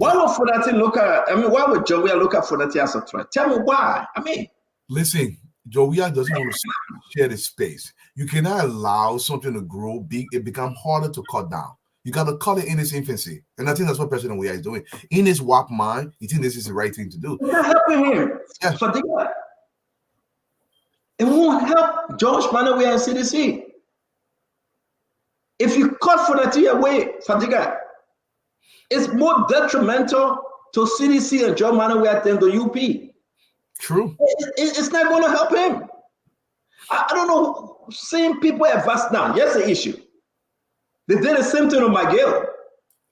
Why would Fonati look at? I mean, why would Joey look at Fonati as a threat? Tell me why. I mean, listen, Joey doesn't want to share the space. You cannot allow something to grow big; it becomes harder to cut down. You got to cut it in its infancy, and I think that's what President Weah is doing. In his WAP mind, he thinks this is the right thing to do. It's not helping him. Yeah. Fadiga. It won't help George Manawe and CDC. If you cut Fonati away, Fadiga, it's more detrimental to CDC and John Manawe than the UP. True. It's not going to help him. I don't know. Seeing people advance now, here's the issue. They did the same thing with Miguel.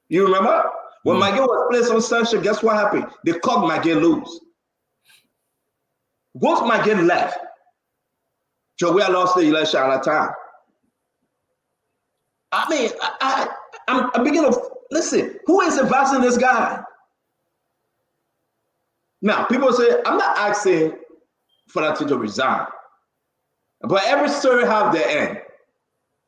You remember? When Miguel was placed on sanction, guess what happened? They cut Miguel loose. Once Miguel left, Joey lost the election at a time. I mean, I'm beginning to listen. Who is advising this guy? Now, people say, I'm not asking for that to resign. But every story have their end.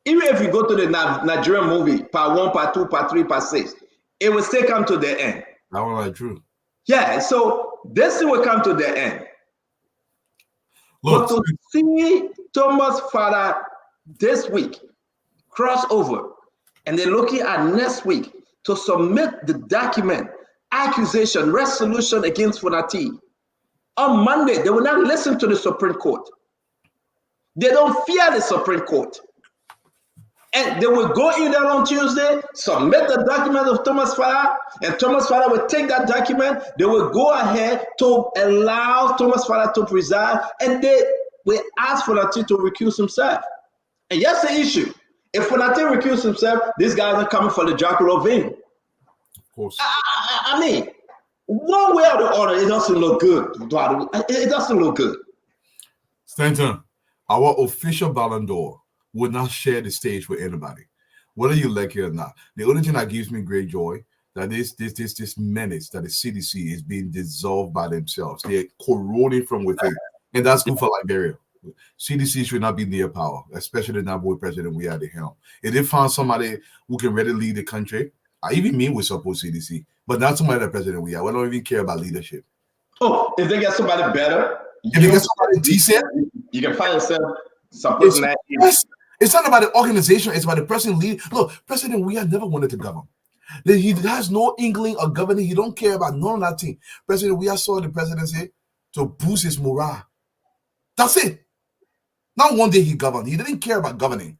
Even if you go to the Nigerian movie, part 1, part 2, part 3, part 6, it will still come to the end. That one is true. Yeah, so this thing will come to the end. Look, but to see Thomas' father this week cross over, and they're looking at next week to submit the document, accusation, resolution against Fonati. On Monday, they will not listen to the Supreme Court. They don't fear the Supreme Court. And they will go in there on Tuesday, submit the document of Thomas Farah, and Thomas Farah will take that document. They will go ahead to allow Thomas Farah to resign, and they will ask Fonati to recuse himself. And here's the issue. If Fonati recuses himself, these guys are coming for the Jackalope vein. Of course. I mean, one way or the other, it doesn't look good. It doesn't look good. Stanton, our official Ballon d'Or would not share the stage with anybody, whether you like it or not. The only thing that gives me great joy that this menace that the CDC is being dissolved by themselves. They're corroding from within, and that's good for Liberia. CDC should not be near power, especially not with President Weah at the helm. If they found somebody who can really lead the country, even me would support CDC, but not somebody like President Weah. We don't even care about leadership. Oh, if they get somebody better, if they get somebody decent, you can find yourself supporting that. It's not about the organization, it's about the person lead. Look, President Weah never wanted to govern. He has no inkling of governing. He don't care about none of that thing. President Weah saw the presidency to boost his morale. That's it. Not one day he governed. He didn't care about governing.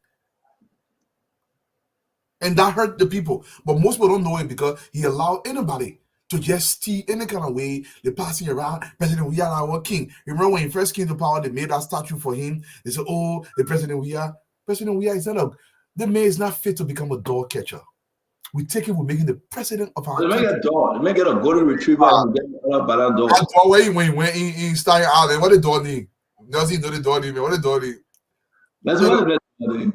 And that hurt the people. But most people don't know it because he allowed anybody to just steal any kind of way. They're passing around. President Weah, our king. Remember when he first came to power, they made that statue for him. They said, oh, the President Weah is not the man is not fit to become a dog catcher. We take him, we're making the president of our country. They make a dog. They make it a golden retriever. That dog when he went in Staten Island. What the dog need? Does he know the dog need? What the dog need? That's what the dog need.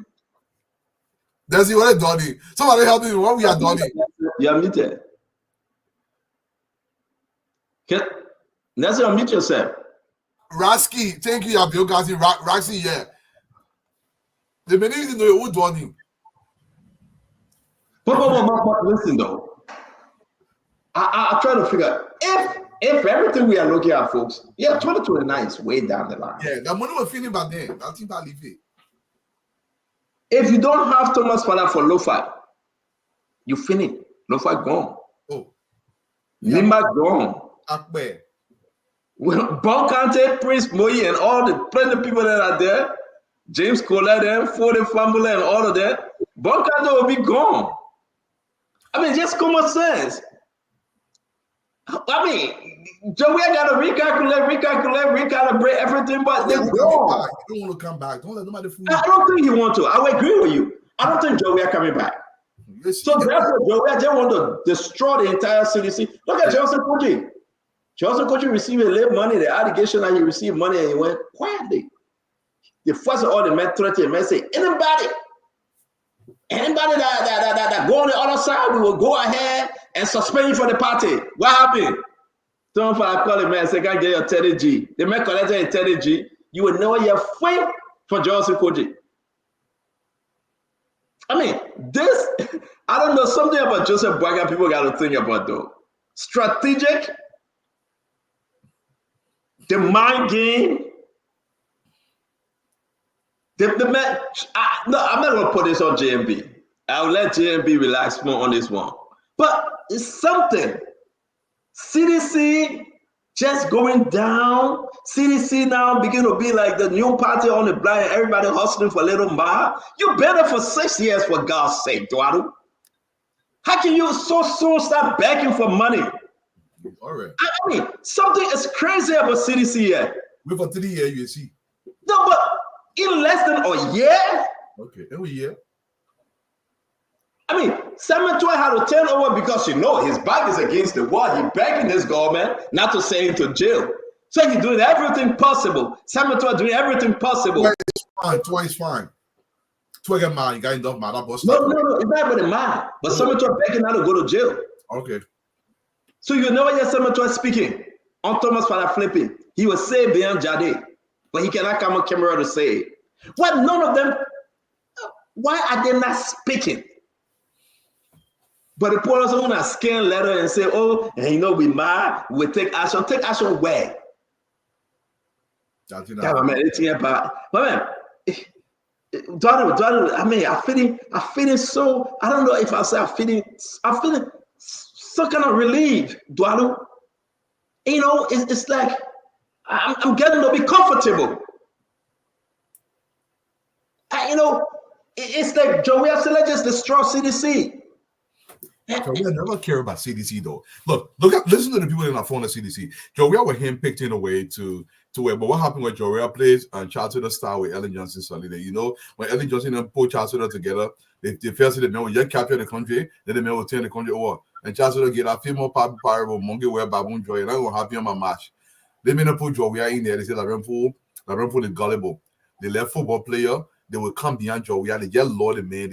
Does he what the dog need? Somebody help me. What we are dog need? You're muted. Let's unmute yourself. Rasky, thank you, Abiogazi. Rasky, yeah. The many didn't know who dog need. But listen though, I try to figure out if everything we are looking at, folks, 2029 is way down the line. Yeah, that money we're feeling back then. I think I'll leave it. If you don't have Thomas Farah for Lo-Fi, you finish. Lo-Fi gone. Oh. Limba gone. Akbe. Well, Bonkante, Prince Moyi, and all the plenty of people that are there, James Colette, and Fode Fambula, and all of that, Bonkante will be gone. I mean, just common sense. I mean, Joey got to recalibrate everything, but they're gone. You don't want to come back. Don't let nobody fool you. I don't think he want to. I will agree with you. I don't think Joey are coming back. So therefore, Joey just want to destroy the entire CDC. Look at Johnson Koji. Johnson Koji received a little money. The allegation that he received money and he went quietly. The first of all, the men threatened him and say, anybody that go on the other side, we will go ahead and suspend you for the party. What happened? Someone call him and say, "Can't get your 30G." The man collected a 30G. You will know you're fighting for Johnson Koji. I mean, this, I don't know, something about Joseph Boaga people got to think about though. strategic, the mind game. No, I'm not going to put this on JMB. I'll let JMB relax more on this one. But it's something. CDC just going down. CDC now begin to be like the new party on the block, and everybody hustling for a little more. You better for 6 years, for God's sake, Eduardo. How can you so soon start begging for money? All right. I mean, something is crazy about CDC here. Wait for 3 years, you see. No, but in less than a year. Okay, every year. I mean, Samuel Toy had to turn over because his back is against the wall. He's begging this government not to send him to jail. So he's doing everything possible. Samuel Toy doing everything possible. Twice fine. Twice get mad. You got enough mad. No, it's not about the man. But Samuel Toy begging not to go to jail. Okay. So you never hear Samuel Toy speaking on Thomas Father flipping. He will say beyond Jade, but he cannot come on camera to say it. What none of them? Why are they not speaking? But the police want to scan letter and say, "Oh, and we mad. We take action. Take action where?" That's man, it's about. But man, Donald, I mean, I'm feeling so. I don't know if I say I'm feeling so kind of relieved, Donald. It's like I'm getting to be comfortable. It's like Joey said, let's just destroy CDC. So we never care about CDC though. Listen to the people in our phone at CDC. Joey were handpicked in a way to where, but what happened when Joey plays and Charles Sutter star with Ellen Johnson Sunday? When Ellen Johnson and Paul Charles Sutter together, they first the man will just capture the country, then the man will turn the country over. And Charles Sutter get a few more parable, Monge where Baboon Joy, and I'm gonna have him on my match. They may not put Joey in there. They say Larenfo is gullible. The left football player, they will come behind Joey. They get loaded man,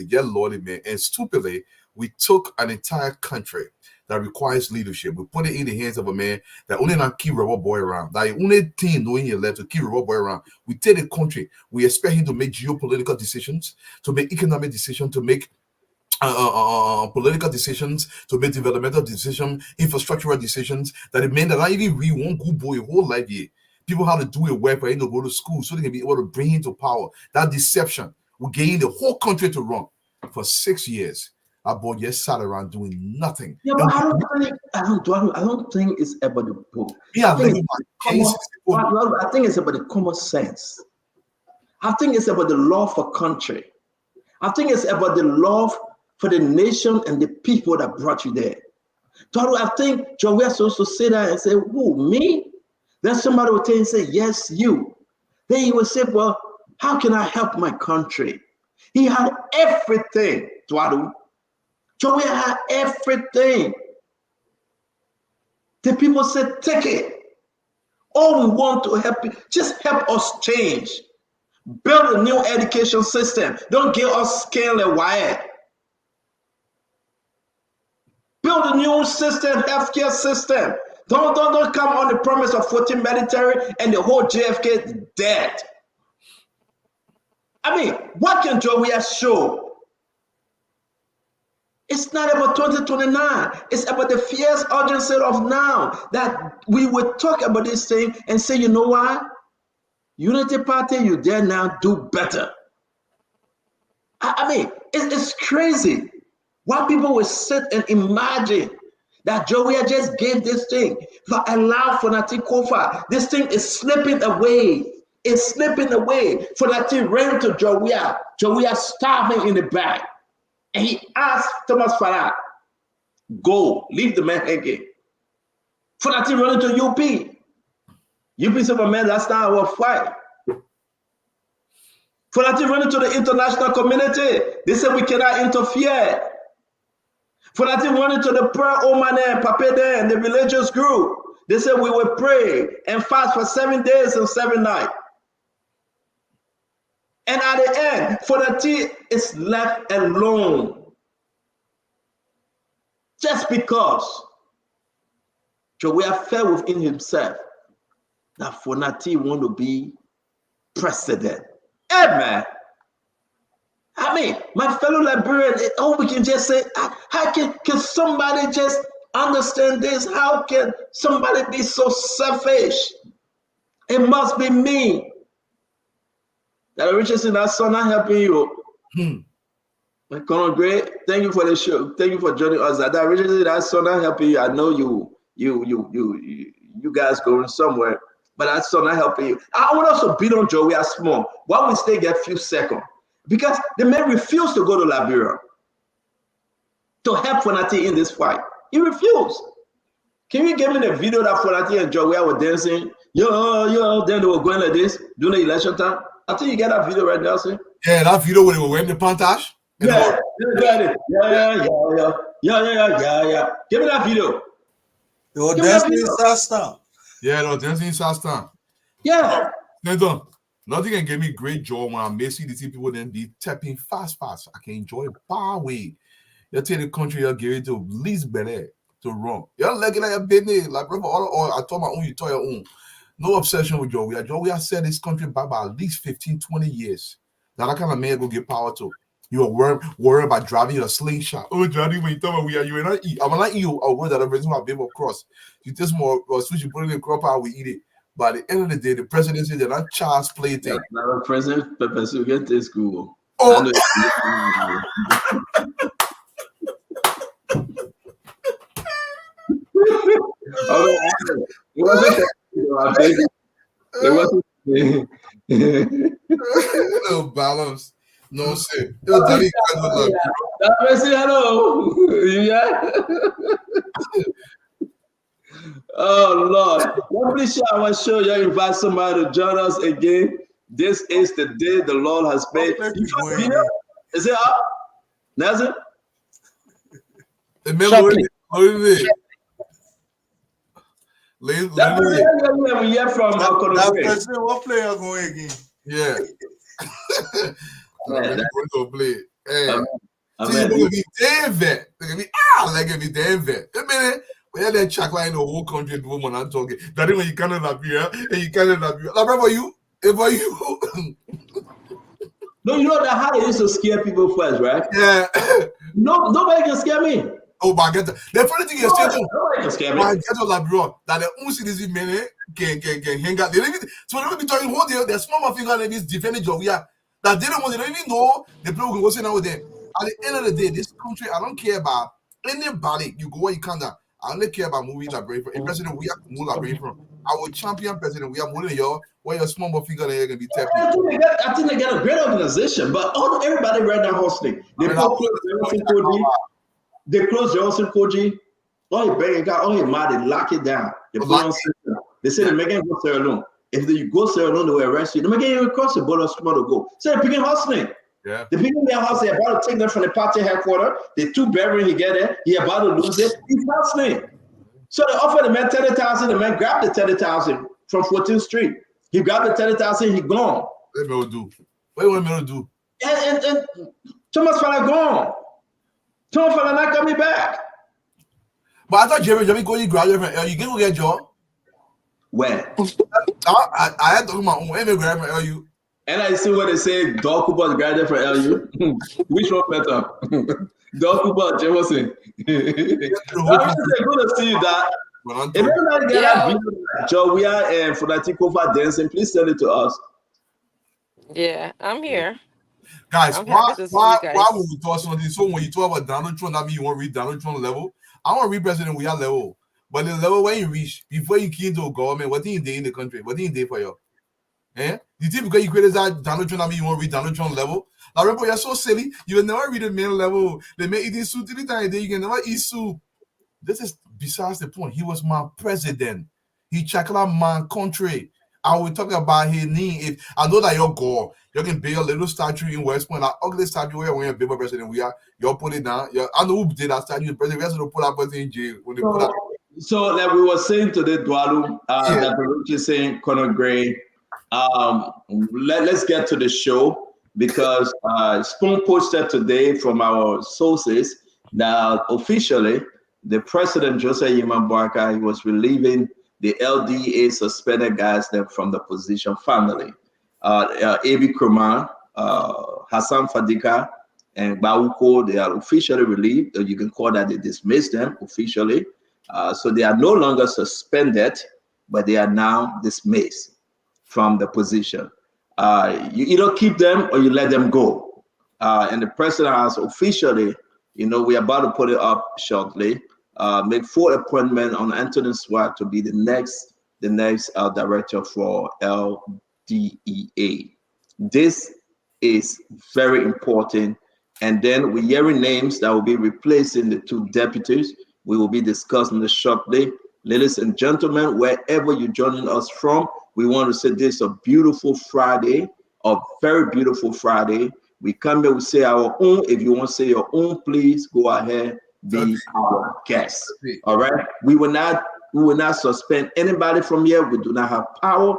and stupidly, we took an entire country that requires leadership. We put it in the hands of a man that only not keep rubber boy around. That only thing knowing your left to keep rubber boy around. We take the country. We expect him to make geopolitical decisions, to make economic decisions, to make political decisions, to make developmental decisions, infrastructural decisions. That it meant that I even read one good boy a whole life here. People have to do a work for him to go to school so they can be able to bring him to power. That deception will gain the whole country to run for 6 years. Our boy just sat around doing nothing. Yeah, but I don't think it's about the book. Yeah, I think it's about the common sense. I think it's about the love for country. I think it's about the love for the nation and the people that brought you there. I think John, we are supposed to sit there and say, "Who, me?" Then somebody will tell you and say, "Yes, you." Then he will say, "Well, how can I help my country?" He had everything, Joey had everything. The people said, "Take it. All we want to help you, just help us change. Build a new education system. Don't get us scale and wired. Build a new system, healthcare system. Don't come on the promise of 14 military and the whole JFK is dead." I mean, what can Joey show? It's not about 2029. It's about the fierce urgency of now that we would talk about this thing and say, you know what? Unity Party, you dare now do better. I mean, it's crazy. Why people will sit and imagine that Joey just gave this thing, allow for Nati Kofa. This thing is slipping away. It's slipping away. For Nati ran to Joey. Joey starving in the back. And he asked Thomas Farah, "Go, leave the man hanging." For that, he running to UP. UP said, "Man, that's not our fight." For that, he running to the international community. They said, "We cannot interfere." For that, he running to the prayer Oman and Papede and the religious group. They said, "We will pray and fast for 7 days and 7 nights." And at the end, Fonati is left alone. Just because Joey felt within himself that Fonati want to be president. Hey, man. I mean, my fellow Liberian, we can just say, how can somebody just understand this. How can somebody be so selfish? It must be me. That Richardson, that son not helping you. Conor Gray, thank you for the show. Thank you for joining us. That Richardson, that son not helping you. I know you guys going somewhere, but that son not helping you. I would also beat on Joey as small. Why we still get few seconds? Because the man refused to go to Liberia to help Fonati in this fight. He refused. Can you give me the video that Fonati and Joey were dancing? Yo, then they were going like this during the election time. I think you get that video right now, sir. Yeah, that video where they were wearing the pantage. Yeah. Give me that video. They were dancing in Sastan. Yeah, they were dancing in Sastan. Yeah. Nothing can give me great joy when I see these people then be tapping fast. I can enjoy it far away. You take the country, you give it to least better to run. You're like a business, like all I told my own, you told your own. No obsession with Joe. We have said this country back by at least 15, 20 years. That kind of man go get power to. You are worried about driving a slingshot. Oh, Johnny, when you tell me you are not eat. I'm not eat you a word that I'm ready to have baby cross. You just more switch, you put it in the crop out, we eat it. But at the end of the day, the presidency, they're not child's play thing. Now, President Pepper, so get this Google. Oh. No balance. No say. Hello. Yeah. Oh Lord. Please share our show. You invite somebody to join us again. This is the day the Lord has made. Is it up? Nazir? The middle we hear from what player going again? Yeah. Going to play. Hey. They're gonna be damn vet. They're gonna be like gonna be damn vet. I mean, we had that chocolate in the whole country. The woman I'm talking. That is when you can't Liberia and you can't Liberia. Like, for you, for you. No, you know that how they used to scare people first, right? Yeah. No, nobody can scare me. Oh, but I get that. The funny thing is, nobody can scare me. I get to Liberia that the only citizen men can hang out. They don't even, so they don't be talking whole day. They're small finger and this defending job. Yeah, that they don't even know the people can go sit down with them. At the end of the day, this country, I don't care about anybody. You go where you can. I only care about moving Liberia. In President, we have to move Liberia from. Our champion president, we are moving y'all. Where your small figure they're gonna be tapping. I think they got a great organization, but everybody right now hosting. They close Johnson Koji. All your bank account, all your money, they lock it down. They put on system. They say they're making go Sierra Leone. If you go Sierra Leone, they will arrest you. They're making you cross the border tomorrow to go. So they're picking hustling. Yeah. The people in their house, they're about to take them from the party headquarters. The 2 bedroom he get there, he about to lose it. He's hustling. So they offer the man 30,000. The man grabbed the 30,000 from 14th Street. He grabbed the 30,000. He gone. What will do? What you want me to do? And Thomas Fala gone. Thomas Fala not coming back. But I thought Jerry go you graduate from you can get a job. Where? I had to do my own immigrant from LU. And I see what they say, Dog Cooper graduated from LU. Which one better? Dog Cooper, Jefferson. I'm going to see that. If everybody get that video, Joey and Fonati dancing, please send it to us. Yeah, I'm here. Guys, why would we talk something? So when you talk about Donald Trump, that means you want to read Donald Trump level. I want to read President we are level. But the level where you reach, before you came to a government, what did you do in the country? What did you do for you? Eh? You think because you criticize Donald Trump, that means you want to read Donald Trump level? Like, remember, you're so silly. You will never read the main level. They may eat soup 3 times a day. You can never eat soup. This is besides the point. He was my president. He checked out my country. I will talk about his name. If I know that you're God, you can build a little statue in West Point, an ugly statue where when you're a president, you'll put it down. I know who did that statue. The president, we have to put that person in jail when they put that. So, like we were saying today, Dwalu, that Baruch is saying, Conor Gray. Let's get to the show because Spoon posted today from our sources that officially the president Joseph Yima Barker, he was relieving the LDA suspended guys from the position finally. Abi Kurman, Hassan Fadika, and Bauko, they are officially relieved. You can call that they dismissed them officially. So they are no longer suspended, but they are now dismissed from the position. You either keep them or you let them go. And the president has officially, we're about to put it up shortly, make full appointment on Anthony Swart to be the next director for LDEA. This is very important. And then we're hearing names that will be replacing the 2 deputies. We will be discussing this shortly. Ladies and gentlemen, wherever you're joining us from, we want to say this is a beautiful Friday, a very beautiful Friday. We come here, we say our own. If you want to say your own, please go ahead, be our guest. All right. We will not suspend anybody from here. We do not have power.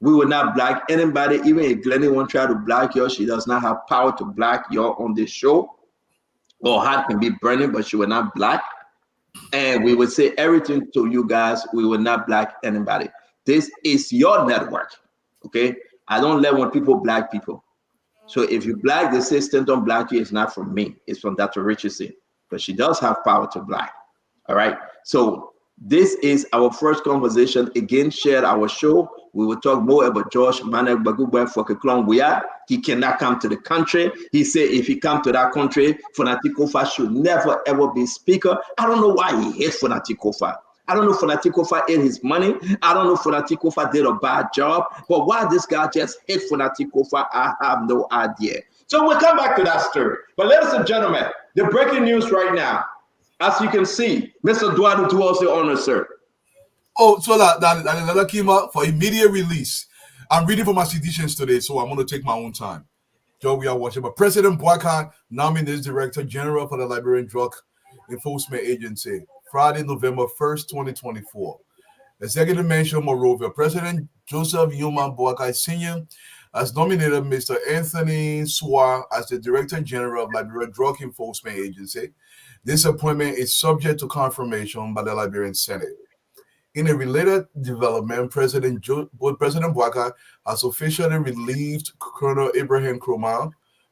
We will not block anybody. Even if Glennie won't try to block you, she does not have power to block you on this show. Her heart can be burning, but she will not block. And we will say everything to you guys. We will not block anybody. This is your network. Okay. I don't let when people block people. So if you block the system, don't block you. It's not from me. It's from Dr. Richardson. But she does have power to block. All right. So this is our first conversation. Again, share our show. We will talk more about George Manek Bagubwe for Keklong. He cannot come to the country. He said if he come to that country, Fonatikofa should never ever be speaker. I don't know why he hates Fonatikofa. I don't know if Fonatikofa ate his money. I don't know if Fonatikofa did a bad job. But why this guy just hate Fonatikofa, I have no idea. So we'll come back to that story. But ladies and gentlemen, the breaking news right now. As you can see, Mr. Eduardo Duarte honor, sir. Oh, so that came out for immediate release. I'm reading from my citations today, so I'm going to take my own time. Joe, we are watching. But President Boakai nominated Director General for the Liberian Drug Enforcement Agency, Friday, November 1st, 2024. Executive mention, moreover, President Joseph Yuma Boakai Sr. has nominated Mr. Anthony Swart as the Director General of Liberian Drug Enforcement Agency. This appointment is subject to confirmation by the Liberian Senate. In a related development, President Boakai has officially relieved Colonel Ibrahim Kroma,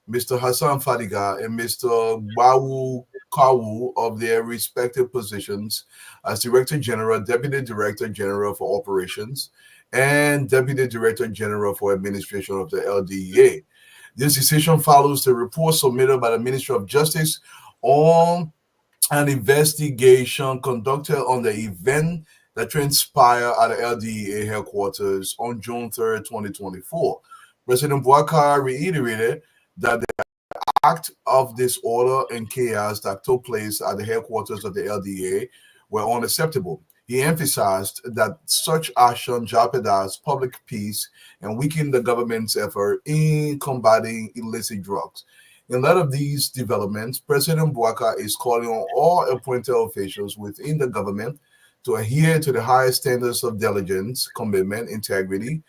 Mr. Hassan Fadiga, and Mr. Bawu Kawu of their respective positions as Director General, Deputy Director General for Operations, and Deputy Director General for Administration of the LDEA. This decision follows the report submitted by the Ministry of Justice on an investigation conducted on the event that transpired at the LDEA headquarters on June 3rd, 2024. President Boakai reiterated that the act of disorder and chaos that took place at the headquarters of the LDEA were unacceptable. He emphasized that such action jeopardized public peace and weakened the government's effort in combating illicit drugs. In light of these developments, President Boakai is calling on all appointed officials within the government to adhere to the highest standards of diligence, commitment, integrity,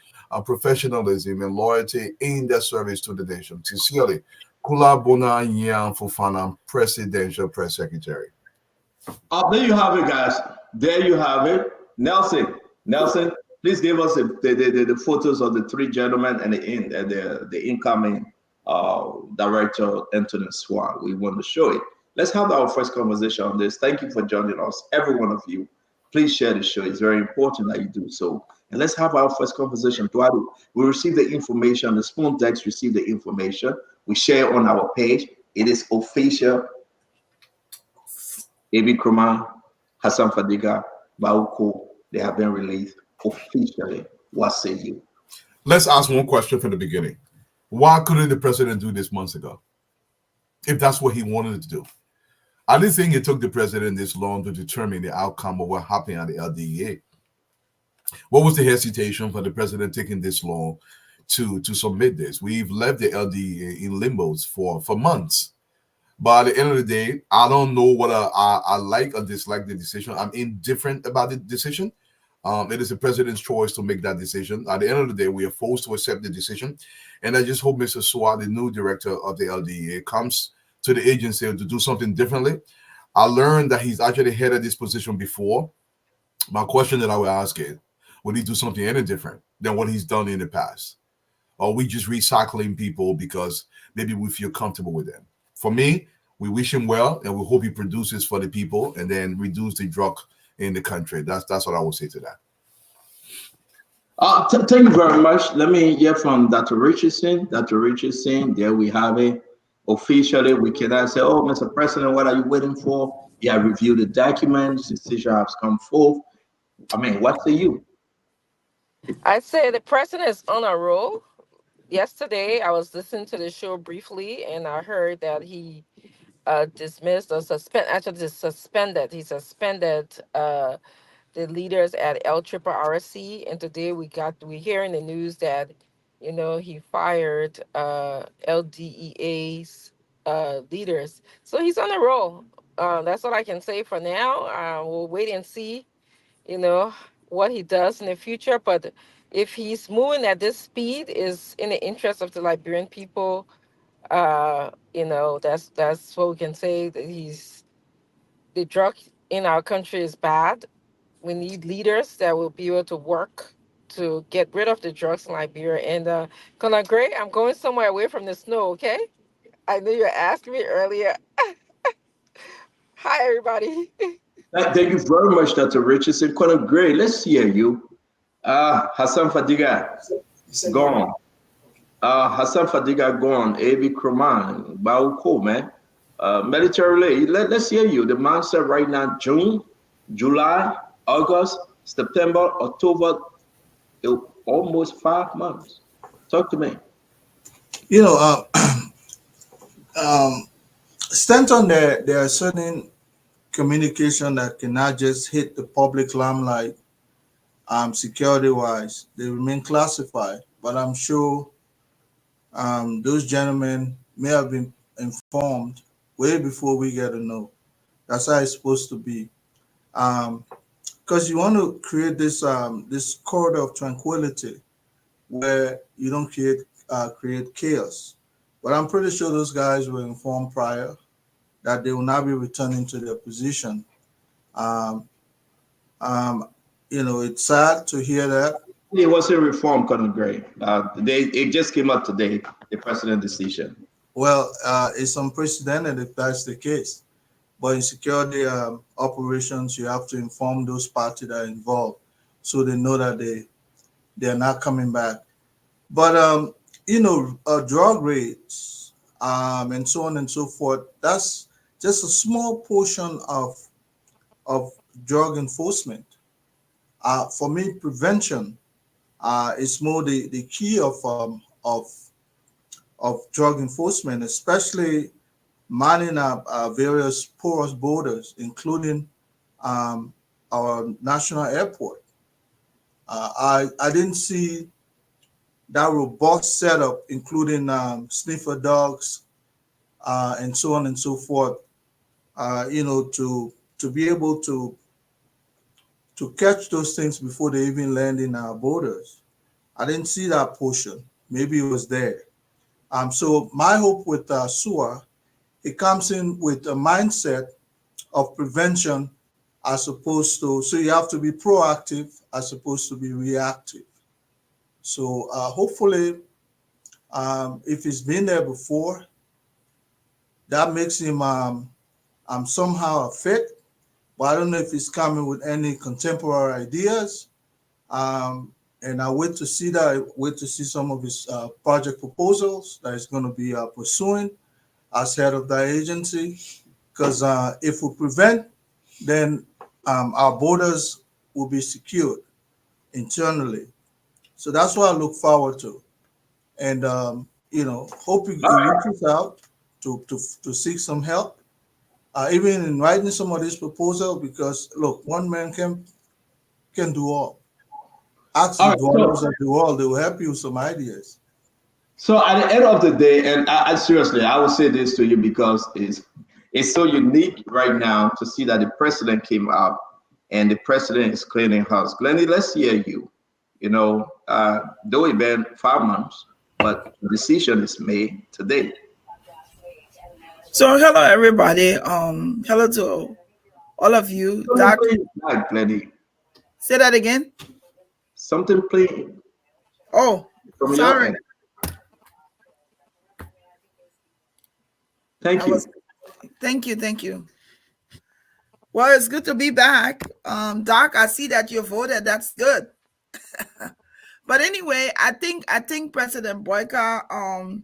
professionalism, and loyalty in their service to the nation. Sincerely, Kula Bona Yang Fufana, Presidential Press Secretary. There you have it, guys. There you have it. Nelson, please give us the photos of the 3 gentlemen and the incoming director, Anthony Swart. We want to show it. Let's have our first conversation on this. Thank you for joining us, every one of you. Please share the show. It's very important that you do so. And let's have our first conversation. We receive the information. The Spoon Decks receive the information. We share on our page. It is official. Abi Kroma, Hassan Fadiga, Bauko, they have been released officially. What say you? Let's ask one question from the beginning. Why couldn't the president do this months ago? If that's what he wanted to do. I didn't think it took the president this long to determine the outcome of what happened at the LDEA. What was the hesitation for the president taking this long to submit this? We've left the LDEA in limbos for months. But at the end of the day, I don't know what I like or dislike the decision. I'm indifferent about the decision. It is the president's choice to make that decision. At the end of the day, we are forced to accept the decision. And I just hope Mr. Swart, the new director of the LDEA, comes to the agency to do something differently. I learned that he's actually headed this position before. My question that I would ask is, would he do something any different than what he's done in the past? Or are we just recycling people because maybe we feel comfortable with them? For me, we wish him well and we hope he produces for the people and then reduce the drug in the country. That's what I would say to that. Thank you very much. Let me hear from Dr. Richardson. Dr. Richardson, there we have it. Officially, we cannot say, oh, Mr. President, what are you waiting for? Yeah, review the documents, decision has come forth. I mean, what say you? I say the president is on a roll. Yesterday, I was listening to the show briefly, and I heard that he dismissed or suspended. He suspended the leaders at LRRC, and today we're hearing the news that he fired LDEA's leaders. So he's on a roll. That's all I can say for now. We'll wait and see, what he does in the future. But if he's moving at this speed, is in the interest of the Liberian people. That's what we can say. That the drug in our country is bad. We need leaders that will be able to work to get rid of the drugs in Liberia. And Colonel Gray, I'm going somewhere away from the snow, okay? I knew you asked me earlier. Hi, everybody. Thank you very much, Dr. Richardson. Colonel Gray, let's hear you. Hassan Fadiga, gone. Hassan Fadiga gone. A.B. Kroman, Bauko, man. Militarily, let's hear you. The man said right now, June, July, August, September, October, almost 5 months. Talk to me. Stanton, there are certain communication that cannot just hit the public limelight security-wise. They remain classified, but I'm sure those gentlemen may have been informed way before we get to know. That's how it's supposed to be. Because you want to create this this corridor of tranquility where you don't create chaos. But I'm pretty sure those guys were informed prior that they will not be returning to their position. It's sad to hear that. It wasn't reform, Colonel Gray. It just came up today, the president's decision. Well, it's unprecedented if that's the case. But in security operations, you have to inform those parties that are involved so they know that they're not coming back. But, drug rates and so on and so forth, that's just a small portion of drug enforcement. For me, prevention is more the key of drug enforcement, especially manning our various porous borders, including our national airport. I didn't see that robust setup, including sniffer dogs and so on and so forth, to be able to catch those things before they even land in our borders. I didn't see that portion. Maybe it was there. So my hope with SUA, it comes in with a mindset of prevention as opposed to, so you have to be proactive as opposed to be reactive. So hopefully, if he's been there before, that makes him somehow a fit. But I don't know if he's coming with any contemporary ideas. And I wait to see some of his project proposals that he's going to be pursuing as head of that agency. Because if we prevent, then our borders will be secured internally. So that's what I look forward to. And, hope he reaches out to seek some help, even in writing some of this proposal, because, look, one man can do all. Ask the dwellers of the world, they will help you with some ideas. So at the end of the day, and I seriously, I will say this to you because it's so unique right now to see that the president came out and the president is cleaning house. Glennie, let's hear you. Though it's been 5 months, but the decision is made today. So hello everybody. Hello to all of you. Glennie. Say that again. Something playing. Oh, sorry. Thank you. Thank you. Well, it's good to be back. Doc, I see that you voted. That's good. But anyway, I think President Boyka,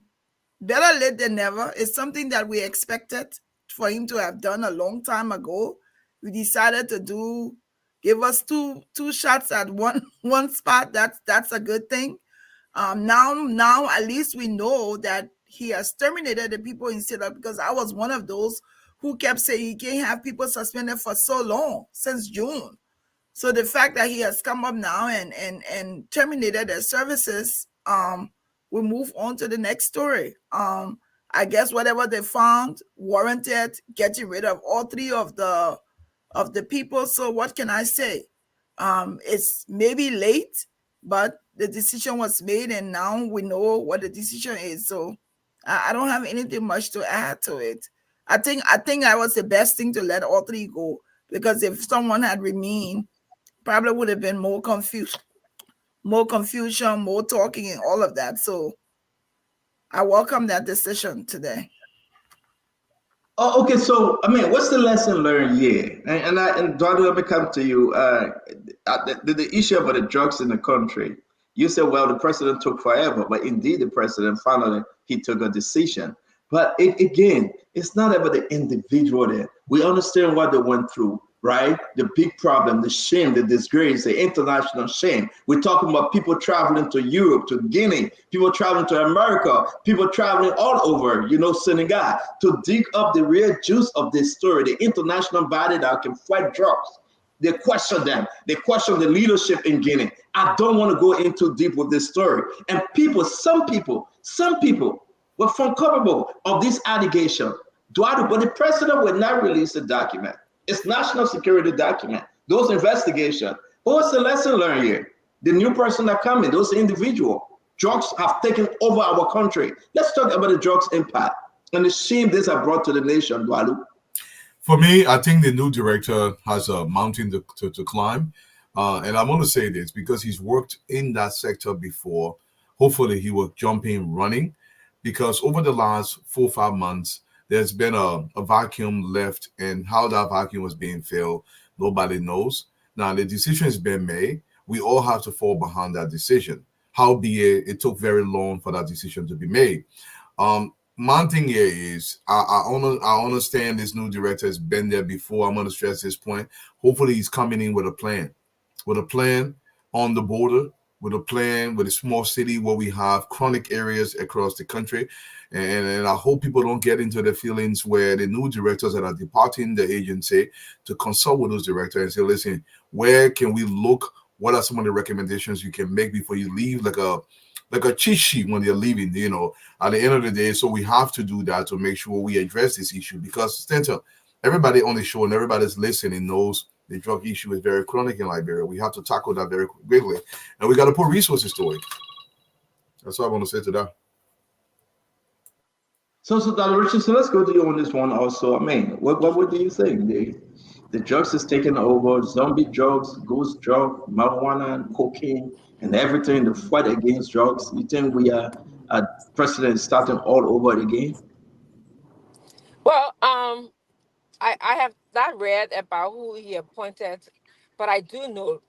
better late than never. It's something that we expected for him to have done a long time ago. We decided to give us two shots at one one spot. That's a good thing. Now at least we know that he has terminated the people instead of, because I was one of those who kept saying he can't have people suspended for so long since June. So the fact that he has come up now and terminated their services, we move on to the next story. I guess whatever they found warranted getting rid of all three of the people. So what can I say? It's maybe late, but the decision was made, and now we know what the decision is. So I don't have anything much to add to it. I think I was the best thing to let all three go, because if someone had remained, probably would have been more confusion, more talking, and all of that. So I welcome that decision today. Oh, okay. So, I mean, what's the lesson learned here? And Eduardo, let me come to you. The issue about the drugs in the country, you said, well, the president took forever, but indeed, the president finally he took a decision. But again, it's not about the individual there. We understand what they went through, right? The big problem, the shame, the disgrace, the international shame. We're talking about people traveling to Europe, to Guinea, people traveling to America, people traveling all over, Senegal, to dig up the real juice of this story, the international body that can fight drugs. They question them. They question the leadership in Guinea. I don't want to go into deep with this story. And some people were culpable of this allegation. But the president will not release the document. It's national security document. Those investigations. But what's the lesson learned here? The new person that coming, those individual drugs have taken over our country. Let's talk about the drugs impact and the shame this has brought to the nation, Gualu. For me, I think the new director has a mountain to climb. And I want to say this because he's worked in that sector before. Hopefully, he will jump in running, because over the last 4 or 5 months, there's been a vacuum left, and how that vacuum was being filled, nobody knows. Now, the decision has been made. We all have to fall behind that decision. Howbeit, it took very long for that decision to be made. My thing here is I understand this new director has been there before. I'm going to stress this point. Hopefully, he's coming in with a plan on the border, with a plan with a small city where we have chronic areas across the country. And I hope people don't get into the feelings where the new directors that are departing the agency to consult with those directors and say, listen, where can we look? What are some of the recommendations you can make before you leave? Like a cheat sheet when you're leaving, at the end of the day. So we have to do that to make sure we address this issue, because Stanton, everybody on the show and everybody's listening knows the drug issue is very chronic in Liberia. We have to tackle that very quickly, and we got to put resources to it. That's what I want to say to that. So Dr. Richardson, let's go to you on this one also. I mean, what do you think? The drugs is taking over, zombie drugs, ghost drug, marijuana, and cocaine, and everything, the fight against drugs. You think we are president starting all over again? Well, I have not read about who he appointed, but I do know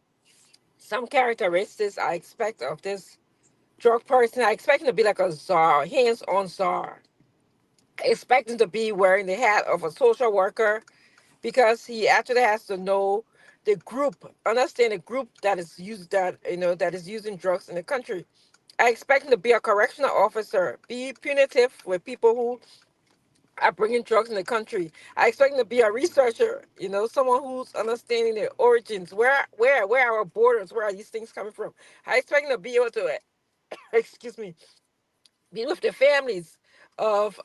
some characteristics I expect of this drug person. I expect him to be like a czar, hands-on czar. I expect him to be wearing the hat of a social worker, because he actually has to know the group, understand the group that is that is using drugs in the country. I expect him to be a correctional officer, be punitive with people who are bringing drugs in the country. I expect him to be a researcher, someone who's understanding the origins, where our borders, where are these things coming from. I expect him to be able to, excuse me, be with the families of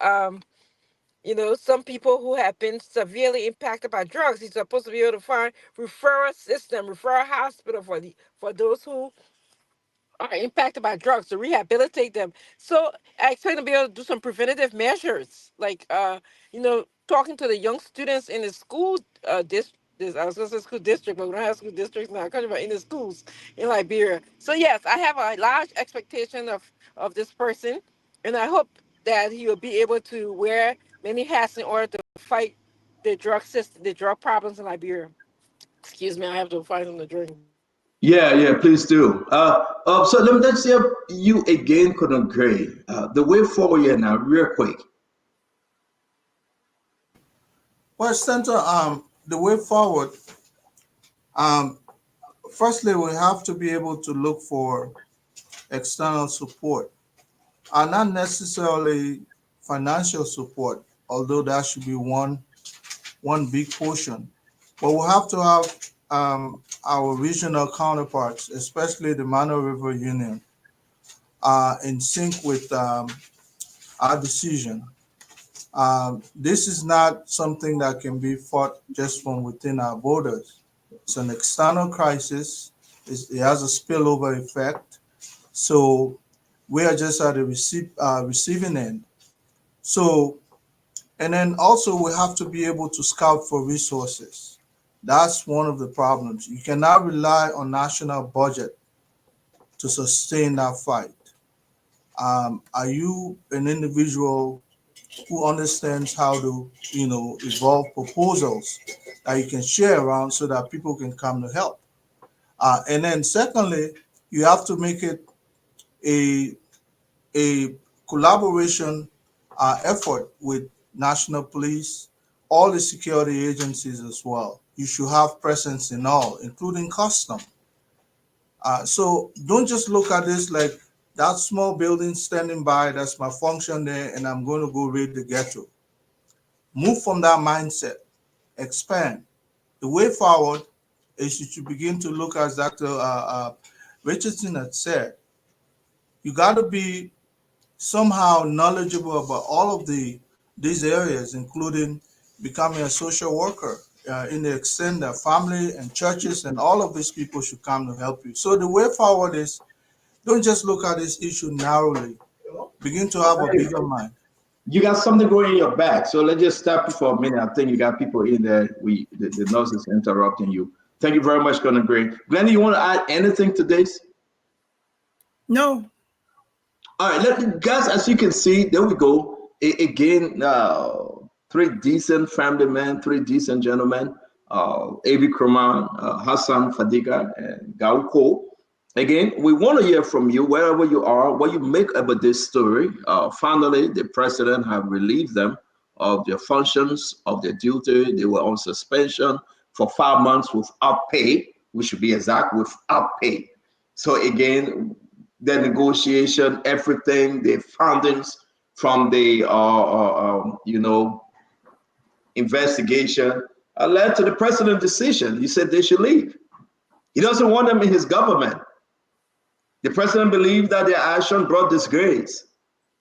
some people who have been severely impacted by drugs. He's supposed to be able to find referral hospital for those who are impacted by drugs, to rehabilitate them. So I expect to be able to do some preventative measures, like talking to the young students in the school I was going to say school district, but we don't have school districts in our country, but in the schools in Liberia. So yes, I have a large expectation of this person, and I hope that he will be able to wear many hats in order to fight the drug system, the drug problems in Liberia. Excuse me, I have to find something to drink. Yeah, please do. So let's see if you again could agree. The way forward here now, real quick. Well, Senator, the way forward, firstly, we have to be able to look for external support, and not necessarily financial support, although that should be one big portion. But we have to have our regional counterparts, especially the Mano River Union, in sync with our decision. This is not something that can be fought just from within our borders. It's an external crisis. It has a spillover effect. So we are just at the receiving end. So, and then also we have to be able to scout for resources. That's one of the problems. You cannot rely on national budget to sustain that fight. Are you an individual who understands how to, evolve proposals that you can share around so that people can come to help? And then secondly, you have to make it a collaboration effort with national police, all the security agencies as well. You should have presence in all, including custom. So don't just look at this like that small building standing by, that's my function there, and I'm going to go raid the ghetto. Move from that mindset, expand. The way forward is you should begin to look, as Dr. Richardson had said, you got to be somehow knowledgeable about all of these areas, including becoming a social worker in the extent that family and churches and all of these people should come to help you. So the way forward is, don't just look at this issue narrowly. Begin to have a bigger mind. You got something going in your back, so let's just stop you for a minute. I think you got people in there. The nurse is interrupting you. Thank you very much, Glenn Gray. Glenn, you want to add anything to this? No. All right, guys, as you can see, there we go. Again, three decent family men, three decent gentlemen, Avi Kraman, Hassan Fadiga, and Gauko. Again, we want to hear from you wherever you are, what you make about this story. Finally, the president have relieved them of their functions, of their duty. They were on suspension for 5 months without pay. We should be exact, without pay. So again, the negotiation, everything, the findings from the investigation led to the president's decision. He said they should leave. He doesn't want them in his government. The president believed that their action brought disgrace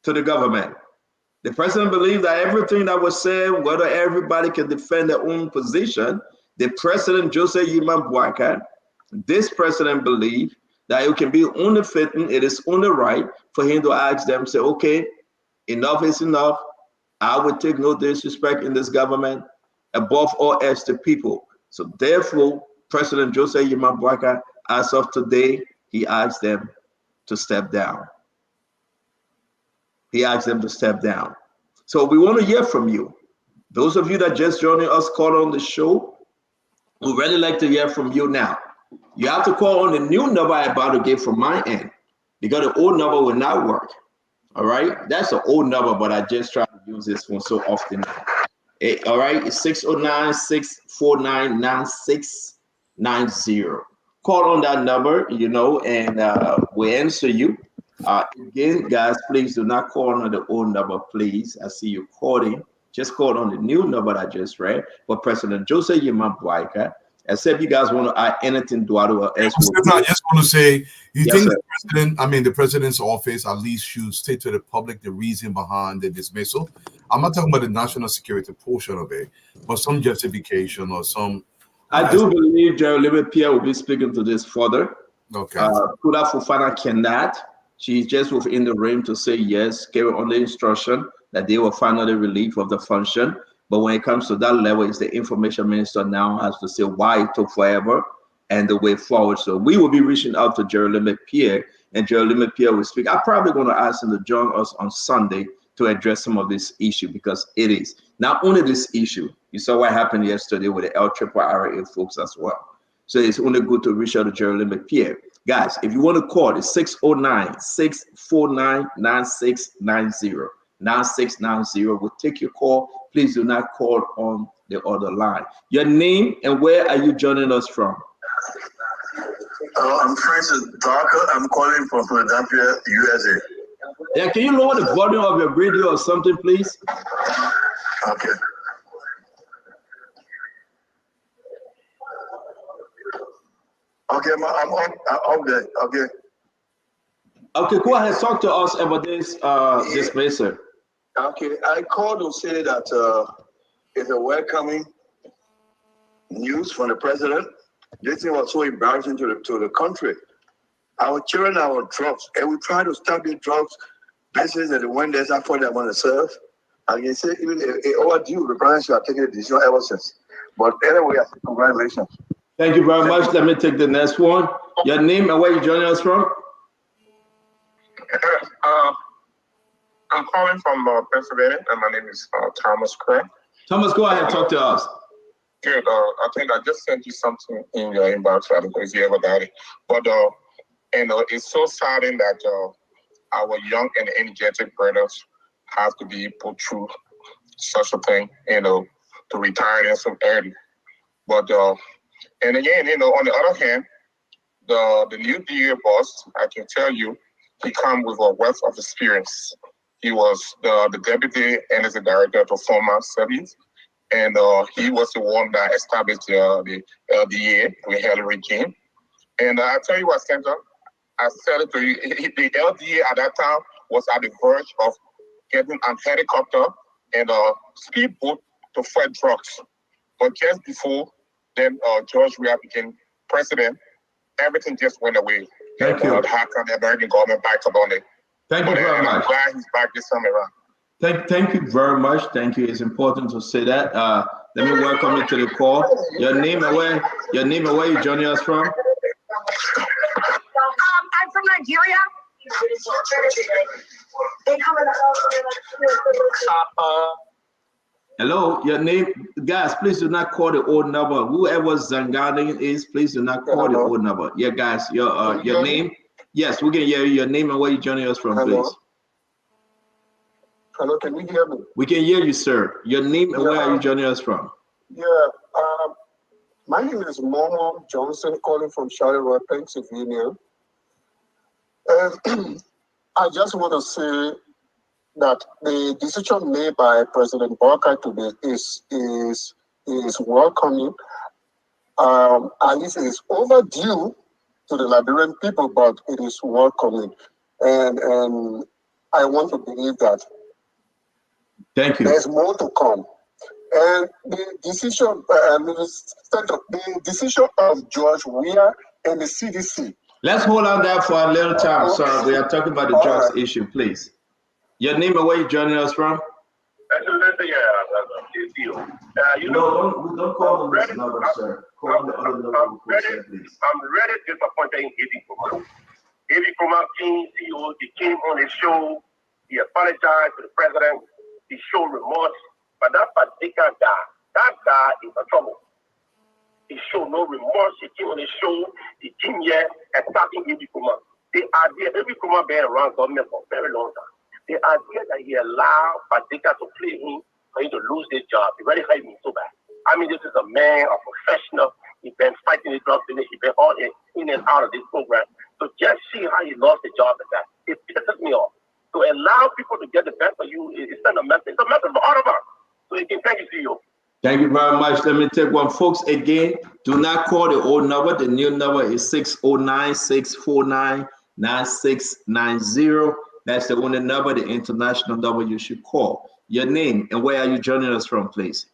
to the government. The president believed that everything that was said, whether everybody can defend their own position, the president, Joseph Yima Bouaka, this president believed that it can be only fitting, it is only right for him to ask them, say, okay, enough is enough. I would take no disrespect in this government, above all else to people. So therefore, President Joseph Yima Bouaka, as of today, he asked them to step down. He asked them to step down. So we want to hear from you. Those of you that just joining us, call on the show, we'd really like to hear from you now. You have to call on the new number I'm about to give from my end, because the old number will not work. All right, that's an old number, but I just try to use this one so often. All right, it's 609-649-9690. Call on that number, and we answer you. Again, guys, please do not call on the old number, please. I see you calling. Just call on the new number I just read for President Joseph Yima Bouaka. Except you guys want to add anything, Eduardo, or else. I just want to say, you think the president's office at least should state to the public the reason behind the dismissal? I'm not talking about the national security portion of it, but some justification or some. I do believe Jerry Pierre will be speaking to this further. Okay. Kuda Fufana cannot. She's just within the realm to say yes, carry on the instruction that they will finally relieve of the function. But when it comes to that level, it's the information minister now has to say why it took forever and the way forward. So we will be reaching out to Jerry Pierre, and Jerry Pierre will speak. I'm probably going to ask him to join us on Sunday to address some of this issue, because it is not only this issue, You saw what happened yesterday with the LRRC folks as well. So it's only good to reach out to Geraldine McPierre. Guys, if you want to call, it's 609-649-9690. 9690 will take your call. Please do not call on the other line. Your name and where are you joining us from? I'm Francis Darker. I'm calling from Philadelphia, USA. Yeah, can you lower the volume of your radio or something, please? Okay. Okay, I'm on there. Okay. Okay, go ahead. Talk to us about this dismissal. Okay, I called to say that it's a welcoming news from the president. This thing was so embarrassing to the country. Our children are on drugs, and we try to stop the drugs business and the one that's after they want to serve. I can say even overdue, the president should have taken a decision ever since. But anyway, I say congratulations. Thank you very much. Let me take the next one. Your name and where you joining us from? I'm calling from Pennsylvania, and my name is Thomas Craig. Thomas, go ahead, talk to us. Good. I think I just sent you something in your inbox. I don't know if you ever got it. But it's so saddening that our young and energetic brothers have to be put through such a thing, to retire them so early. But and again, on the other hand, the new DA boss, I can tell you, he come with a wealth of experience. He was the deputy and is the director of the former service, and he was the one that established the LDA with Hillary King. And I tell you what, Senator, I said it to you, the LDA at that time was at the verge of getting a helicopter and a speedboat to fight drugs. But just before then, George Weah became president, everything just went away. Thank you. How come the American government backed up on it? Thank you very much. I'm glad he's back this time around. Thank you very much. Thank you. It's important to say that. Let me welcome you to the call. Your name and where you joining us from? I'm from Nigeria. Hello, your name, guys. Please do not call the old number. Whoever Zanganing is, please do not call the old number. Yeah, guys, your name. Yes, we can hear you. Your name and where you joining us from, please. Hello, can you hear me? We can hear you, sir. Your name and where are you joining us from? Yeah, my name is Momo Johnson, calling from Charlotte, Pennsylvania. And I just want to say that the decision made by President Barker today is welcoming. At least it is overdue to the Liberian people, but it is welcoming. And I want to believe that. Thank you. There's more to come. And the decision of George Weah and the CDC. Let's hold on there for a little time, sir. We are talking about the drugs issue, please. Your name and where you joining us from? We don't call them this number, sir. Call the other number, please. I'm really disappointed in Eddie Kuma. Eddie Kuma came on his show. He apologized to the president. He showed remorse. But that particular guy is a trouble. He showed no remorse. He came on his show. He came here attacking Eddie Kuma. The idea, Eddie Kuma been around government for a very long time. The idea that he allowed Padika to play him for him to lose his job, it really hurt me so bad. I mean, this is a man, a professional. He's been fighting the drugs in it. He's been all in and out of this program. So just see how he lost the job at that. It pisses me off. To allow people to get the best of you, it's not a message. It's a message for all of us. So again, thank you to you. Thank you very much. Let me take one, folks. Again, do not call the old number. The new number is 609-649-9690. That's the only number, the international number you should call. Your name and where are you joining us from, please?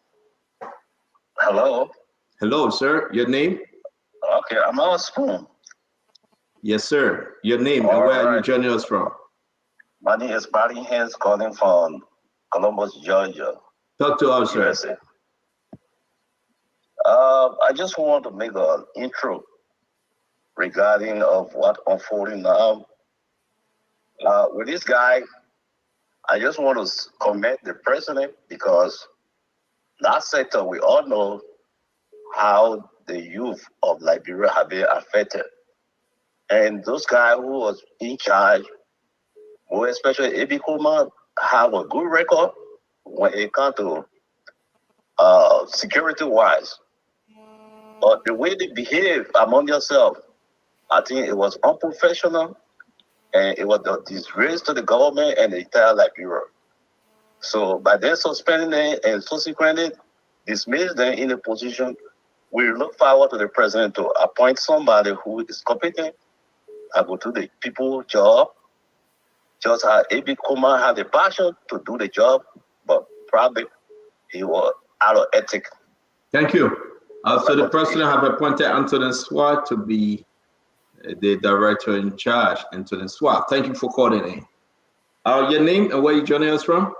Hello. Hello, sir. Your name? Okay, I'm on Spoon. Yes, sir. Your name and where are you joining us from? My name is Barry Haynes, calling from Columbus, Georgia. Talk to us, sir. USA. I just want to make an intro regarding of what unfolding now. With this guy, I just want to commend the president because that sector, we all know how the youth of Liberia have been affected. And those guys who was in charge, more especially Ebi Kuma, have a good record when it comes to security-wise. But the way they behave among themselves, I think it was unprofessional, and it was a disgrace to the government and the entire Liberia. So by then suspending them and subsequently dismiss them in a position, we look forward to the president to appoint somebody who is competent, able to do the people's job, just how Ebi Kuma had the passion to do the job, but probably he was out of ethic. Thank you. So the president have appointed Anthony Swart to be the director in charge, Anthony Swart. Thank you for calling in. Your name and where you joining us from?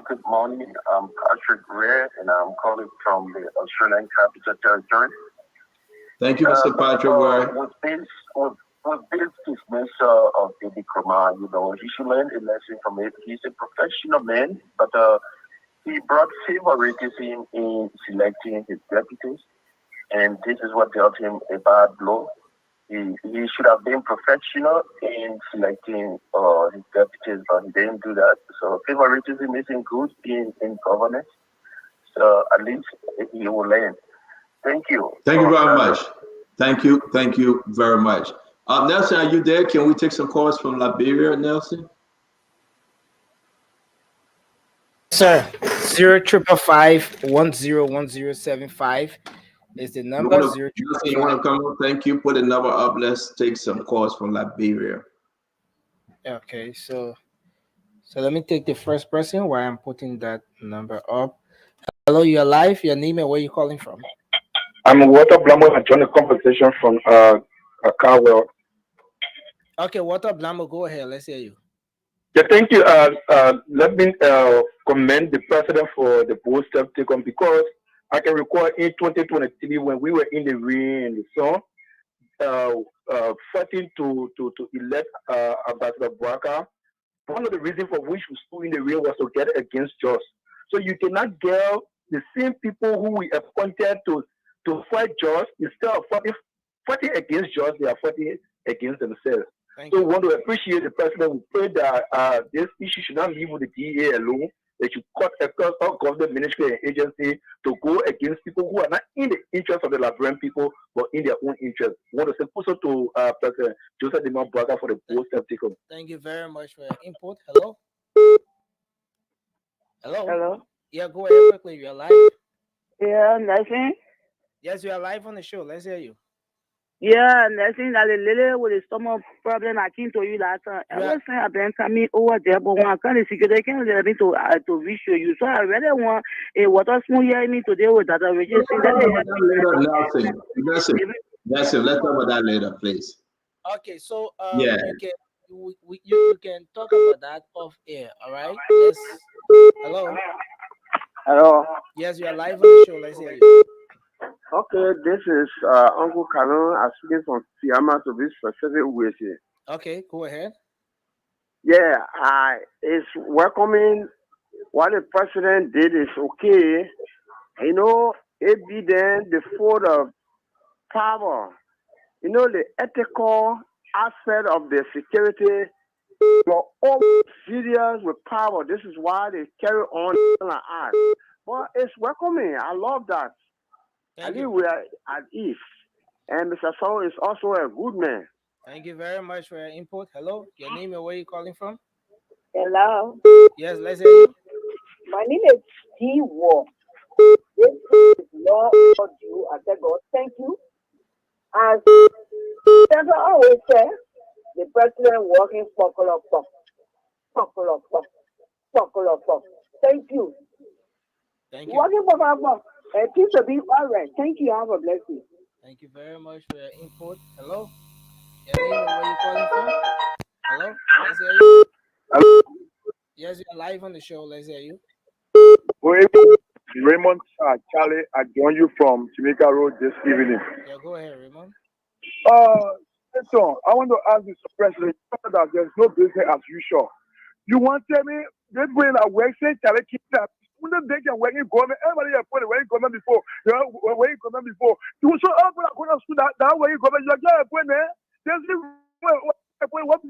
Good morning. I'm Patrick Ray, and I'm calling from the Australian Capital Territory. Thank you, Mr. Patrick Ray. With this dismissal of Ebi Kuma, he should learn a lesson from it. He's a professional man, but he brought favoritism in selecting his deputies, and this is what dealt him a bad blow. He should have been professional in selecting his deputies, but he didn't do that. So favoritism isn't good in governance. So at least he will learn. Thank you. Thank you very much. Thank you. Thank you very much. Nelson, are you there? Can we take some calls from Liberia, Nelson? Sir, 0555-101075 is the number. You want to come up? Thank you. Put the number up. Let's take some calls from Liberia. Okay, so let me take the first person while I'm putting that number up. Hello, you're live. Your name and where you calling from? I'm Walter Blambo. I joined the conversation from Carwell. Okay, Walter Blambo, go ahead. Let's hear you. Yeah, thank you. Let me commend the president for the bold step taken, because I can recall in 2023 when we were in the rain and the sun, fighting to elect Ambassador Bouaka. One of the reasons for which we stood in the rain was to get against Jos. So you cannot get the same people who we appointed to fight Jos, instead of fighting against Jos, they are fighting against themselves. So we want to appreciate the president. We pray that this issue should not leave with the DA alone. They should cut across all government ministry and agency to go against people who are not in the interest of the Liberian people, but in their own interest. We want to say also to President Joseph Dima Bouaka for the bold step taken. Thank you very much for your input. Hello? Hello? Hello? Yeah, go ahead quickly. You're live. Yeah, nothing. Yes, you are live on the show. Let's hear you. Yeah, nothing. That the little with the stomach problem I came to you last time. I was saying I've been coming over there, but when I can't security, can't let me to reach you. So I really want a water spoon here me today with that. Nelson, let's talk about that later, please. Okay, so yeah, you can talk about that off air. All right. Yes. Hello. Hello. Yes, you are live on the show. Let's hear you. Okay, this is Uncle Canon. I'm speaking from Fiamma to be specific with you. Okay, go ahead. Yeah, it's welcoming what the president did is okay. It be then the fold of power. The ethical aspect of the security were all serious with power. This is why they carry on like that. But it's welcoming. I love that. I think we are at ease. And Mr. Saul is also a good man. Thank you very much for your input. Hello, your name and where you calling from? Hello. Yes, let's hear you. My name is T. War. This is Lord you. I said, God, thank you. As Senator always says, the president working for pop. Thank you. Thank you. Working for pop. It seems to be all right. Thank you. Have a blessing. Thank you very much for your input. Hello. Your name and where you calling from? Hello. Let's hear you. Hello. Yes, you're live on the show. Let's hear you. Raymond Charlie, I join you from Jamaica Road this evening. Yeah, go ahead, Raymond. Listen, I want to ask Mr. President that there's no business as usual. You want to tell me this way that we're saying Charlie keep that Wouldn't they get when you government? Everybody have put when you government before. When you government before. You show up when I go to school that way you government. You are when there. There's what?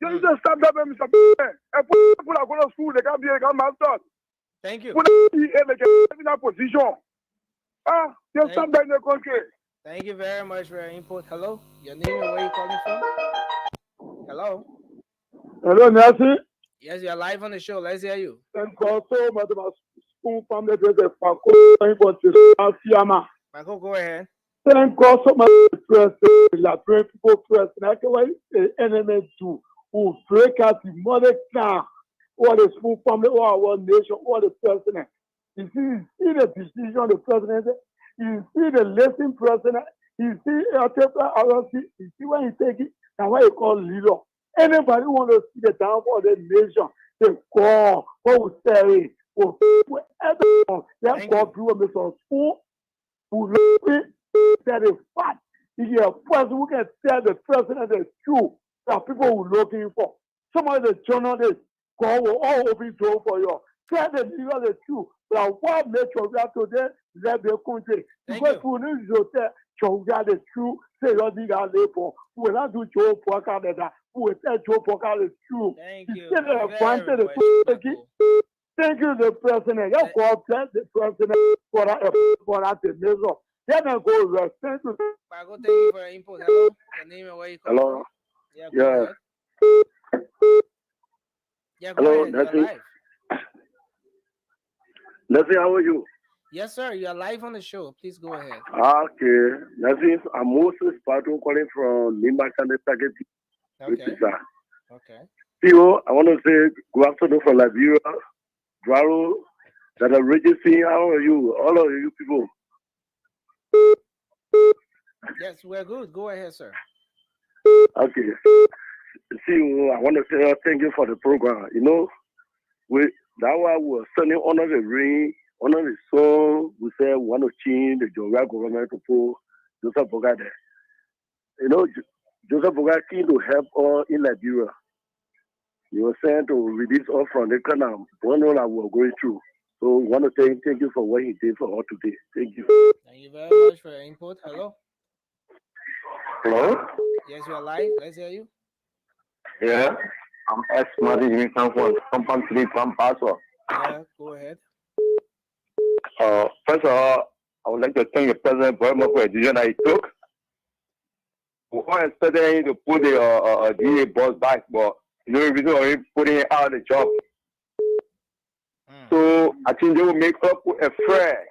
You just stop that, Mr. And people are going to school. They can't be a master. Thank you. When they get in that position, just stop that in the country. Thank you very much for your input. Hello, your name and where you calling from? Hello. Hello, Nancy. Yes, you're live on the show. Let's hear you. Thank God so much about school family. Michael, go ahead. Thank God so much. Liberian people first. And I can wait the enemy to who break out the money now. Or the school family, or our nation, or the president. You see the decision of the president. You see the lesson president. You see LRRC. You see when he take it. And what you call leader. Anybody want to see the downfall of the nation? They call. What we say? Whatever. That's called through a Mr. School. Who look that is fat. If you're a person who can tell the president the truth that people were looking for. Some of the journalists. God will all open door for you. Tell the leader the truth. But what makes you that today? Let the country. Because who needs to tell the truth? Say your leader labor. Who will not do Joe Parker that? Who will tell Joe Parker the truth? Thank you. Thank you, the president. You call the president for that measure. Then I go respect to. Michael, thank you for your input. Hello, your name and where you calling from? Yeah. Go ahead. Yeah, go Hello, ahead. You're live. Leslie, how are you? Yes, sir. You're live on the show. Please go ahead. Okay. Leslie, I'm Moses Pato calling from Limbachande Spaghetti. Okay. Okay. Theo, I want to say good afternoon from Liberia. Draro, that are registering. How are you? All of you people. Yes, we're good. Go ahead, sir. Okay. See, I want to say thank you for the program. You know, that why we were sending honor the ring, honor the song. We said we want to change the Joga government to put Joseph Boga there. You know, Joseph Boga came to help us in Liberia. He was sent to release us from the kind of bundle that we were going through. So we want to say thank you for what he did for us today. Thank you. Thank you very much for your input. Hello. Hello? Yes, you are live. Let's hear you. Yeah, I'm ex-Marty Jimmy from Compound 3 from Paso. Yeah, go ahead. First of all, I would like to thank the President very much for the decision that he took. We weren't expecting him to put the DA boss back, but you know the reason why he putting him out of the job. So I think they will make up a fair.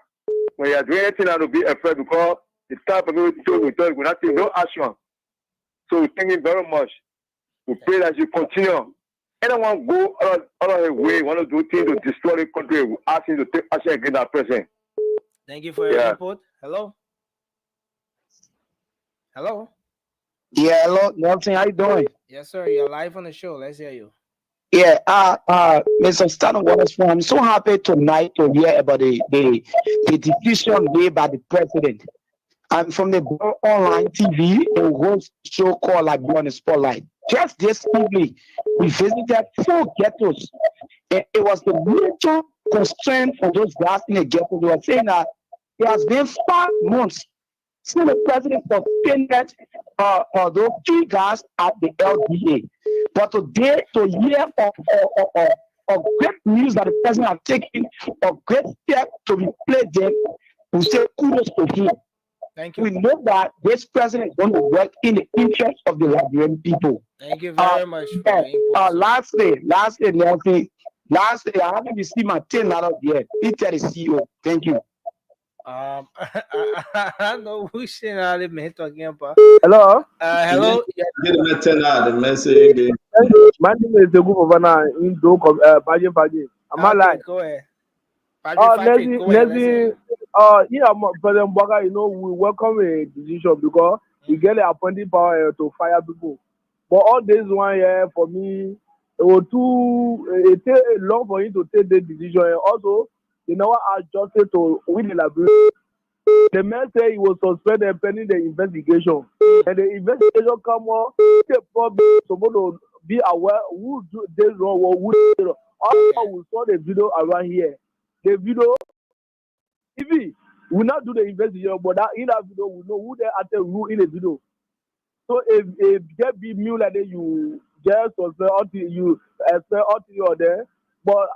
When you are doing anything, that will be a fair because the type of people we will not take no action. So we thank him very much. We pray that you continue. Anyone go out of the way, want to do things to destroy the country, we ask him to take action against that person. Thank you for your input. Hello. Hello. Yeah, hello, Nelson. How you doing? Yes, sir. You're live on the show. Let's hear you. Yeah, Mr. Stanton Watersford, I'm so happy tonight to hear about the decision made by the president. I'm from the online TV, a host show called Liberian Spotlight. Just this evening, we visited 4 ghettos. And it was the major constraint for those guys in the ghetto. They were saying that it has been 5 months since the president suspended those 3 guys at the LDA. But today, to hear of great news that the president has taken, of great steps to replace them, we say kudos to him. Thank you. We know that this president is going to work in the interest of the Liberian people. Thank you very much for your input. Lastly, Nelson, I haven't received my 10 out of yet. He tell the CEO. Thank you. I don't know who should I be talking about. Hello. Hello. Get a 10 out the message. My name is the group of in Baji. Am I live? Go ahead. President Boga, you know, we welcome a decision because we get the appointing power to fire people. But all this one here, for me, it was it take long for him to take the decision. And also, they never adjusted to win the Liberia. The man said he was suspended pending the investigation. And the investigation come on, the problem supposed to be aware who do this wrong or who did it. All we saw the video around here. The video, if we not do the investigation, but in that video, we know who they acted who in the video. So if get be new like that, you just suspect until you expect until you're there. But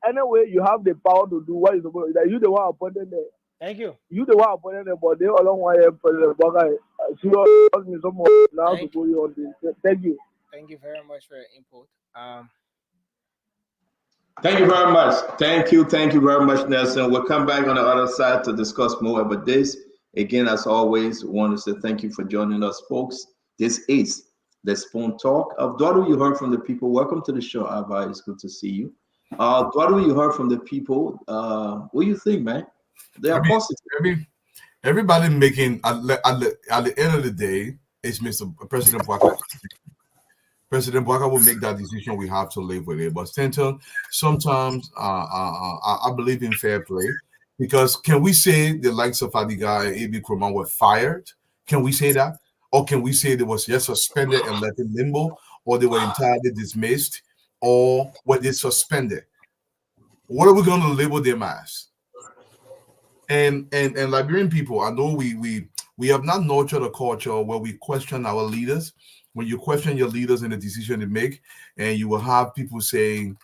anyway, you have the power to do what you're supposed to do. You the one appointed there. Thank you. You the one appointed there, but they all don't want to President Baka. Someone now to put you on this. Thank you. Thank you very much for your input. Thank you very much. Thank you very much, Nelson. We'll come back on the other side to discuss more about this. Again, as always, we want to say thank you for joining us, folks. This is the Spoon Talk. Eduardo, you heard from the people. Welcome to the show, Ava. It's good to see you. Eduardo, you heard from the people. What do you think, man? They are positive. Everybody making at the end of the day, it's Mr. President Bwaka. President Bwaka will make that decision. We have to live with it. But Stanton, sometimes I believe in fair play, because can we say the likes of Adiga and A.B. Kroman were fired? Can we say that? Or can we say they was just suspended and left in limbo, or they were entirely dismissed, or were they suspended? What are we going to label them as? And Liberian people, I know we have not nurtured a culture where we question our leaders. When you question your leaders and the decision they make, and you will have people saying,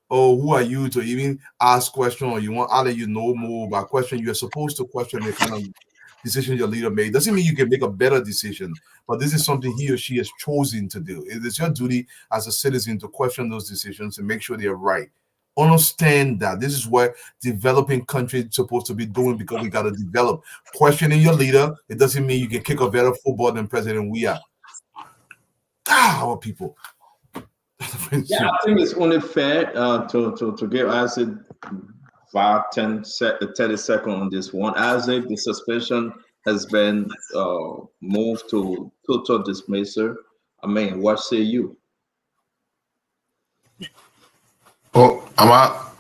"Oh, who are you to even ask question?" Or you want to let you know more about question. You're supposed to question the kind of decision your leader made. Doesn't mean you can make a better decision, but this is something he or she has chosen to do. It is your duty as a citizen to question those decisions and make sure they're right. Understand that this is what developing countries supposed to be doing, because we got to develop. Questioning your leader, it doesn't mean you can kick a better football than President we are. Our people. Yeah, I think it's only fair to give Isaac 30 seconds on this one. Isaac, the suspension has been moved to total dismissal. I mean, what say you? Oh, I'm out.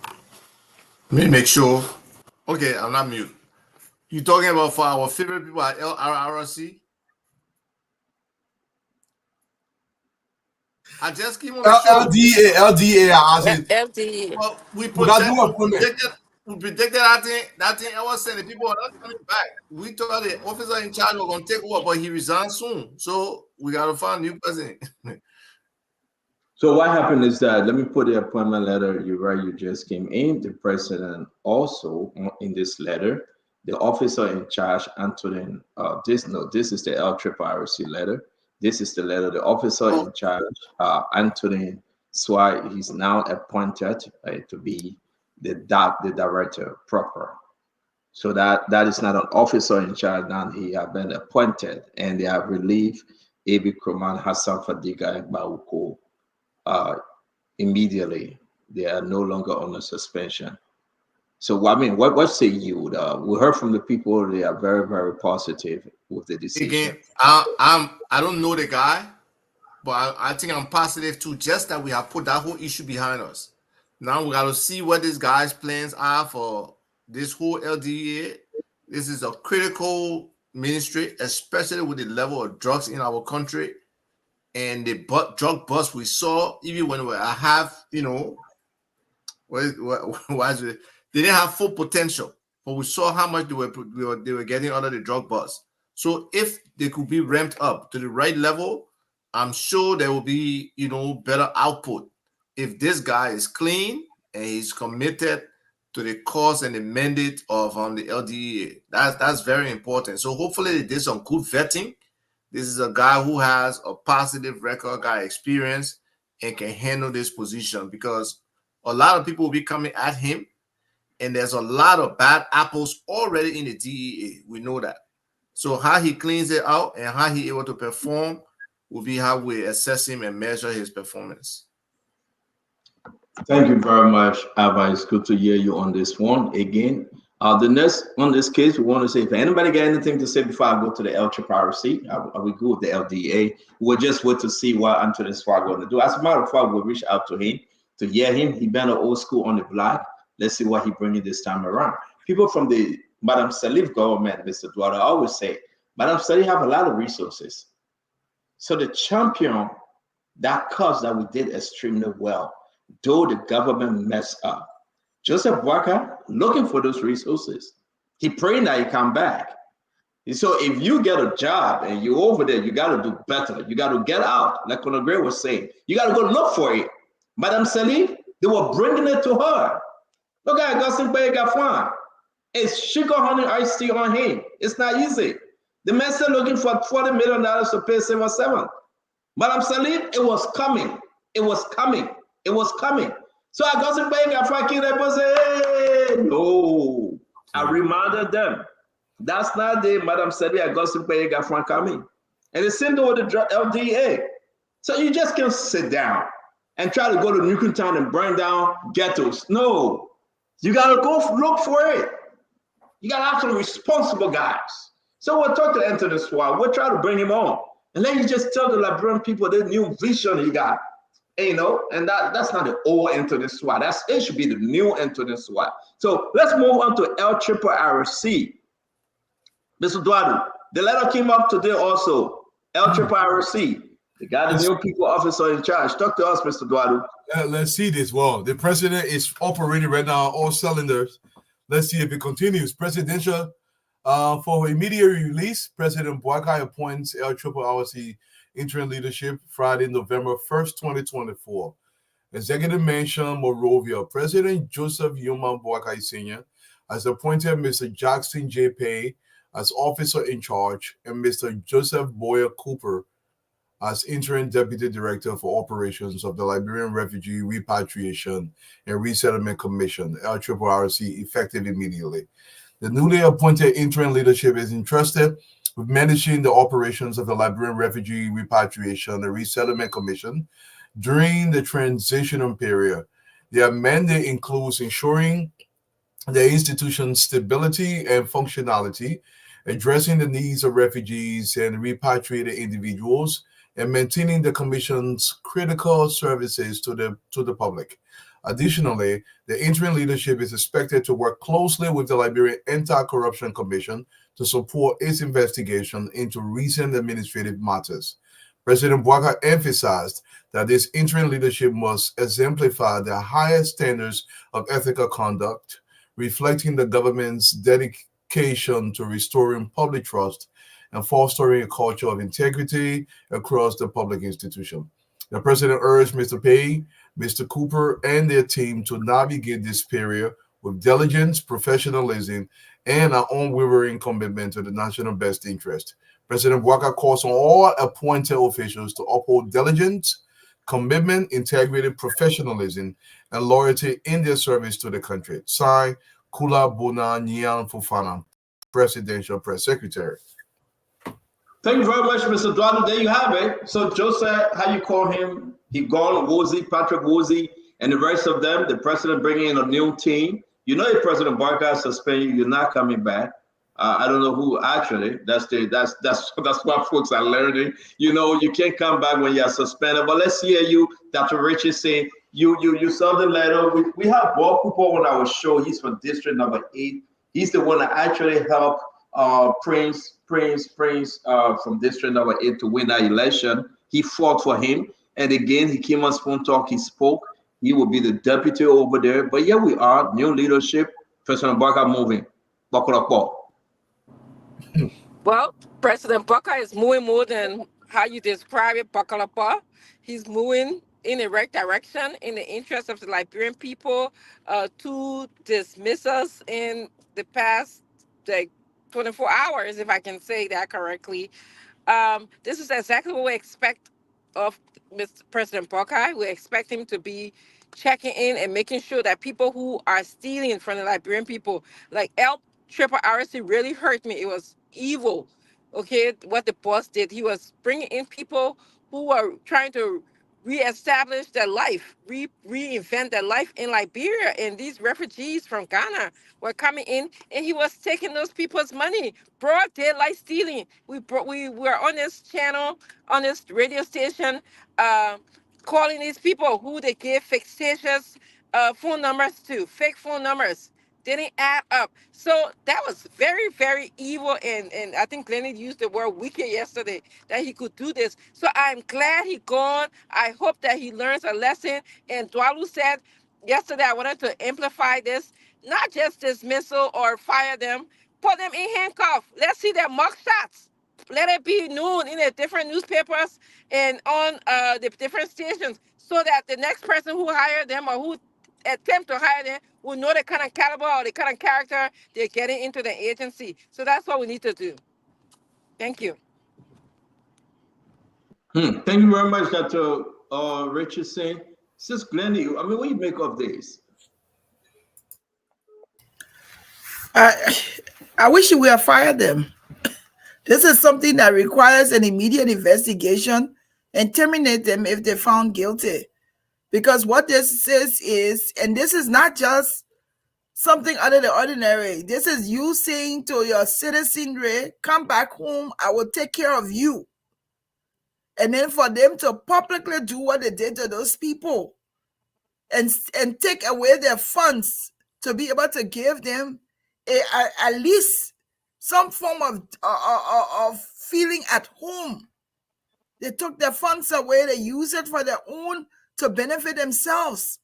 Let me make sure. Okay, I'm not mute. You talking about for our favorite people at LRRC? I just came on the show. LDA. LDA. Well, we predicted that thing. I was saying the people are not coming back. We thought the officer in charge was going to take over, but he resigned soon. So we got to find a new president. So what happened is that, let me put the appointment letter you just came in. The president also in this letter, the officer in charge, Antonin, this is the LRRC letter. This is the letter. The officer in charge, Antonin Swai, he's now appointed to be the director proper. So that is not an officer in charge now. He have been appointed, and they have relieved A.B. Kroman, Hassan Fadiga, and Bauko immediately. They are no longer on a suspension. So I mean, what say you? We heard from the people; they are very, very positive with the decision. Again, I don't know the guy, but I think I'm positive too. Just that we have put that whole issue behind us. Now we got to see what this guy's plans are for this whole LDA. This is a critical ministry, especially with the level of drugs in our country and the drug bust we saw. Even when we have, they didn't have full potential, but we saw how much they were getting under the drug bust. So if they could be ramped up to the right level, I'm sure there will be, better output. If this guy is clean and he's committed to the cause and the mandate of the LDA, that's very important. So hopefully they did some good vetting. This is a guy who has a positive record, got experience, and can handle this position, because a lot of people will be coming at him. And there's a lot of bad apples already in the DEA. We know that. So how he cleans it out and how he able to perform will be how we assess him and measure his performance. Thank you very much, Ava. It's good to hear you on this one. Again, the next on this case, we want to say, if anybody got anything to say before I go to the LRRC, are we good with the LDA? We'll just wait to see what Antonin Swag going to do. As a matter of fact, we'll reach out to him to hear him. He been an old school on the block. Let's see what he bringing this time around. People from the Madam Salif government, Mr. Duarte, I always say, Madam Salif have a lot of resources. So the champion, that cause that we did extremely well, though the government messed up. Joseph Boakai looking for those resources. He praying that he come back. And so if you get a job and you're over there, you got to do better. You got to get out, like Conor Gray was saying. You got to go look for it. Madame Celine, they were bringing it to her. Look at Augustine Baye Gafwan. It's sugar honey iced tea on him. It's not easy. The man said looking for $40 million to pay 7-7. Madame Celine, it was coming. It was coming. It was coming. So Augustine Baye Gafwan came up and said, hey, no. I reminded them. That's not the Madame Celine Augustine Baye Gafwan coming. And the same thing with the LDA. So you just can't sit down and try to go to Newtown and burn down ghettos. No. You got to go look for it. You got to have some responsible guys. So we'll talk to Anthony Swart. We'll try to bring him on. And then you just tell the Liberian people the new vision he got. And, you know, and that's not the old Anthony Swart. It should be the new Anthony Swart. So let's move on to LRRC. Mr. Duadu, the letter came up today also. LRRC. They got the new people officer in charge. Talk to us, Mr. Duadu. Let's see this. Well, the president is operating right now, all cylinders. Let's see if it continues. Presidential, for immediate release, President Boakai appoints LRRC interim leadership Friday, November 1st, 2024. Executive Mansion, Monrovia. President Joseph Yuma Boakai Sr. has appointed Mr. Jackson J. Pay as officer in charge and Mr. Joseph Boyer Cooper as interim deputy director for operations of the Liberian Refugee Repatriation and Resettlement Commission, LRRC, effective immediately. The newly appointed interim leadership is entrusted with managing the operations of the Liberian Refugee Repatriation and Resettlement Commission during the transitional period. Their mandate includes ensuring the institution's stability and functionality, addressing the needs of refugees and repatriated individuals, and maintaining the Commission's critical services to the public. Additionally, the interim leadership is expected to work closely with the Liberian Anti-Corruption Commission to support its investigation into recent administrative matters. President Boakai emphasized that this interim leadership must exemplify the highest standards of ethical conduct, reflecting the government's dedication to restoring public trust and fostering a culture of integrity across the public institution. The president urged Mr. Pay, Mr. Cooper, and their team to navigate this period with diligence, professionalism, and an unwavering commitment to the national best interest. President Boakai calls on all appointed officials to uphold diligence, commitment, integrity, professionalism, and loyalty in their service to the country. Signed, Kula Bona Nyan Fufana, Presidential Press Secretary. Thank you very much, Mr. Duadu. There you have it. So Joseph, how you call him? He gone, Woolsey, Patrick Woolsey, and the rest of them. The president bringing in a new team. You know, if President Boakai suspend you, you're not coming back. I don't know who actually. That's what folks are learning. You know, you can't come back when you're suspended. But let's hear you, Dr. Richard, say you saw the letter. We have Bob Cooper on our show. He's from District Number 8. He's the one that actually helped Prince from District Number 8 to win that election. He fought for him. And again, he came on Spoon Talk, he spoke. He will be the deputy over there. But here we are, new leadership. President Boakai moving. Buckle up. Well, President Boakai is moving more than how you describe it, buckle up. He's moving in the right direction in the interest of the Liberian people. 2 dismissals in the past 24 hours, if I can say that correctly. This is exactly what we expect of Mr. President Boakai. We expect him to be checking in and making sure that people who are stealing from the Liberian people, like LRRC really hurt me. It was evil, okay, what the boss did. He was bringing in people who were trying to reestablish their life, reinvent their life in Liberia. And these refugees from Ghana were coming in, and he was taking those people's money, broad daylight stealing. We were on this channel, on this radio station, calling these people who they gave fictitious phone numbers to, fake phone numbers. didn't add up. So that was very, very evil. And I think Glennie used the word wicked yesterday, that he could do this. So I'm glad he gone. I hope that he learns a lesson. And Dwalu said yesterday, I wanted to amplify this, not just dismissal or fire them, put them in handcuffs. Let's see their mugshots. Let it be known in the different newspapers and on the different stations, so that the next person who hired them or who attempt to hire them will know the kind of caliber or the kind of character they're getting into the agency. So that's what we need to do. Thank you. Thank you very much, Dr. Richardson. Sis Glennie, I mean, what do you make of this? I wish you would have fired them. This is something that requires an immediate investigation and terminate them if they're found guilty. Because what this says is, and this is not just something out of the ordinary, this is you saying to your citizenry, come back home, I will take care of you. And then for them to publicly do what they did to those people and take away their funds to be able to give them at least some form of feeling at home. They took their funds away, they use it for their own to benefit themselves.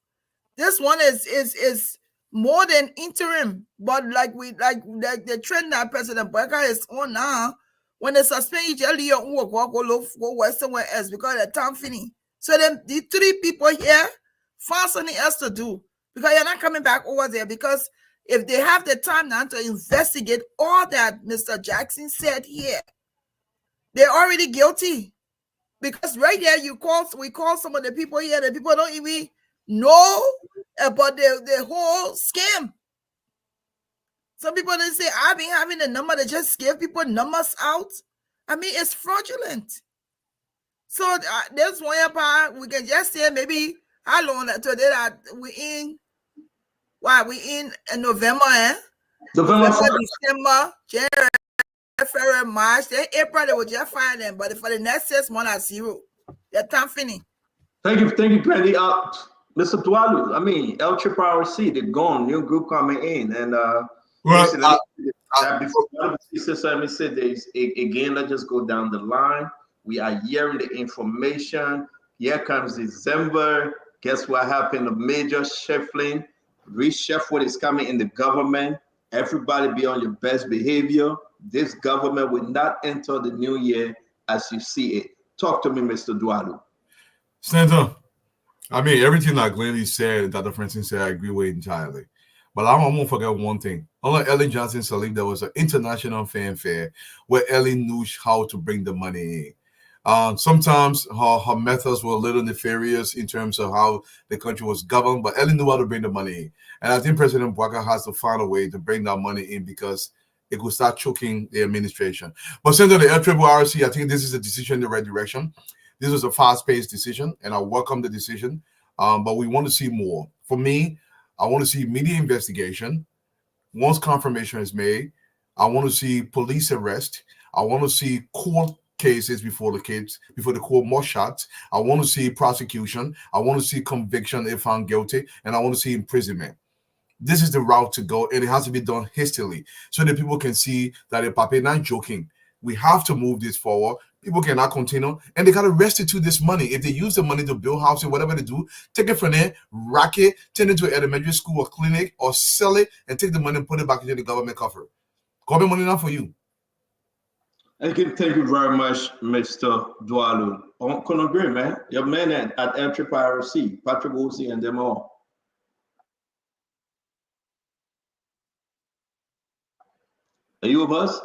This one is more than interim, but like the trend that President Boyka is on now. When they suspend each other, go somewhere else because the time finished. So then the three people here find something else to do because you're not coming back over there. Because if they have the time now to investigate all that Mr. Jackson said here, they're already guilty. Because right here, we call some of the people here, the people don't even know about the whole scam. Some people they say, I've been having the number, they just give people numbers out. I mean, it's fraudulent. So there's one part we can just say maybe how long today that we in November, November, December, January, February, March, then April they will just find them. But for the next 6 months at zero. Their time finished. Thank you, Glennie. Mr. Dwalu, I mean, LRRC, they're gone, new group coming in. And before let me say this again, let's just go down the line. We are hearing the information. Here comes December. Guess what happened? A major shuffling. Reshuffle is coming in the government. Everybody be on your best behavior. This government will not enter the new year as you see it. Talk to me, Mr. Dwalu. Senator, I mean, everything that Glennie said, Dr. Francis said, I agree with entirely. But I won't forget one thing. Unlike Ellen Johnson Sirleaf, there was an international fanfare where Ellen knew how to bring the money in. Sometimes her methods were a little nefarious in terms of how the country was governed, but Ellen knew how to bring the money in. And I think President Boyka has to find a way to bring that money in because it could start choking the administration. But Senator, the LRRC, I think this is a decision in the right direction. This was a fast-paced decision, and I welcome the decision. But we want to see more. For me, I want to see media investigation. Once confirmation is made, I want to see police arrest. I want to see court cases before the court martial. I want to see prosecution. I want to see conviction if found guilty, and I want to see imprisonment. This is the route to go, and it has to be done hastily so that people can see that the Pape not joking. We have to move this forward. People cannot continue, and they got to restitute this money. If they use the money to build housing, whatever they do, take it from there, rack it, turn it into an elementary school or clinic, or sell it and take the money and put it back into the government coffers. Government money not for you. Thank you very much, Mr. Dwalu. I can agree, man. Your man at LRRC, Patrick Woolsey, and them all. Are you with us?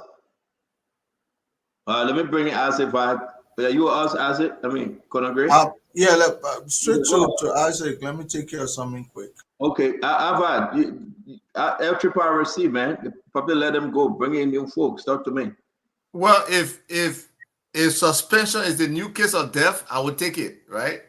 Let me bring Isaac back. Are you with us, Isaac? I mean, can I agree? Yeah, straight to Isaac. Let me take care of something quick. Okay, Avad, LRRC, man, probably let them go. Bring in new folks. Talk to me. Well, if suspension is the new case of death, I would take it, right?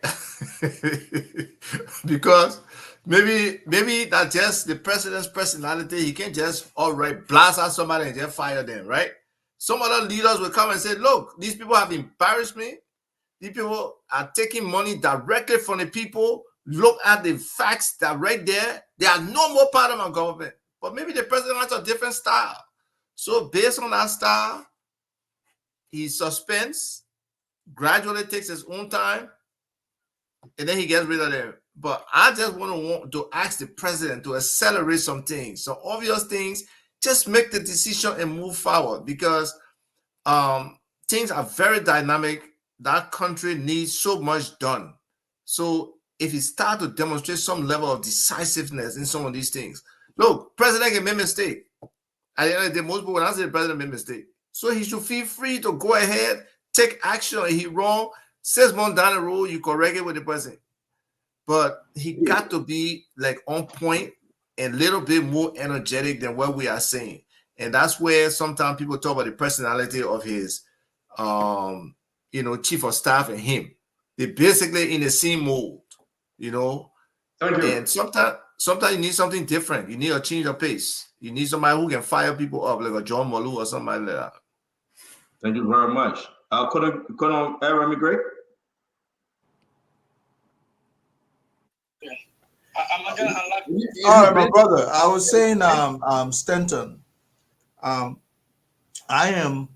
Because maybe not just the president's personality. He can't just outright blast out somebody and just fire them, right? Some other leaders will come and say, look, these people have embarrassed me. These people are taking money directly from the people. Look at the facts that right there. They are no more part of my government. but maybe the president has a different style. So based on that style, he suspends, gradually takes his own time, and then he gets rid of them. But I just want to ask the president to accelerate some things, some obvious things. Just make the decision and move forward, because things are very dynamic. That country needs so much done. So if he start to demonstrate some level of decisiveness in some of these things, look, president can make mistake. At the end of the day, most people, when I say the president made mistake, so he should feel free to go ahead, take action. If he wrong, 6 months down the road, you correct it with the president. But he got to be like on point and a little bit more energetic than what we are saying. And that's where sometimes people talk about the personality of his chief of staff and him. They're basically in the same mold, And sometimes you need something different. You need a change of pace. You need somebody who can fire people up, like a John Malou or somebody like that. Thank you very much. Colonel Aaron Gray. All right, my brother. I was saying, Stanton. I am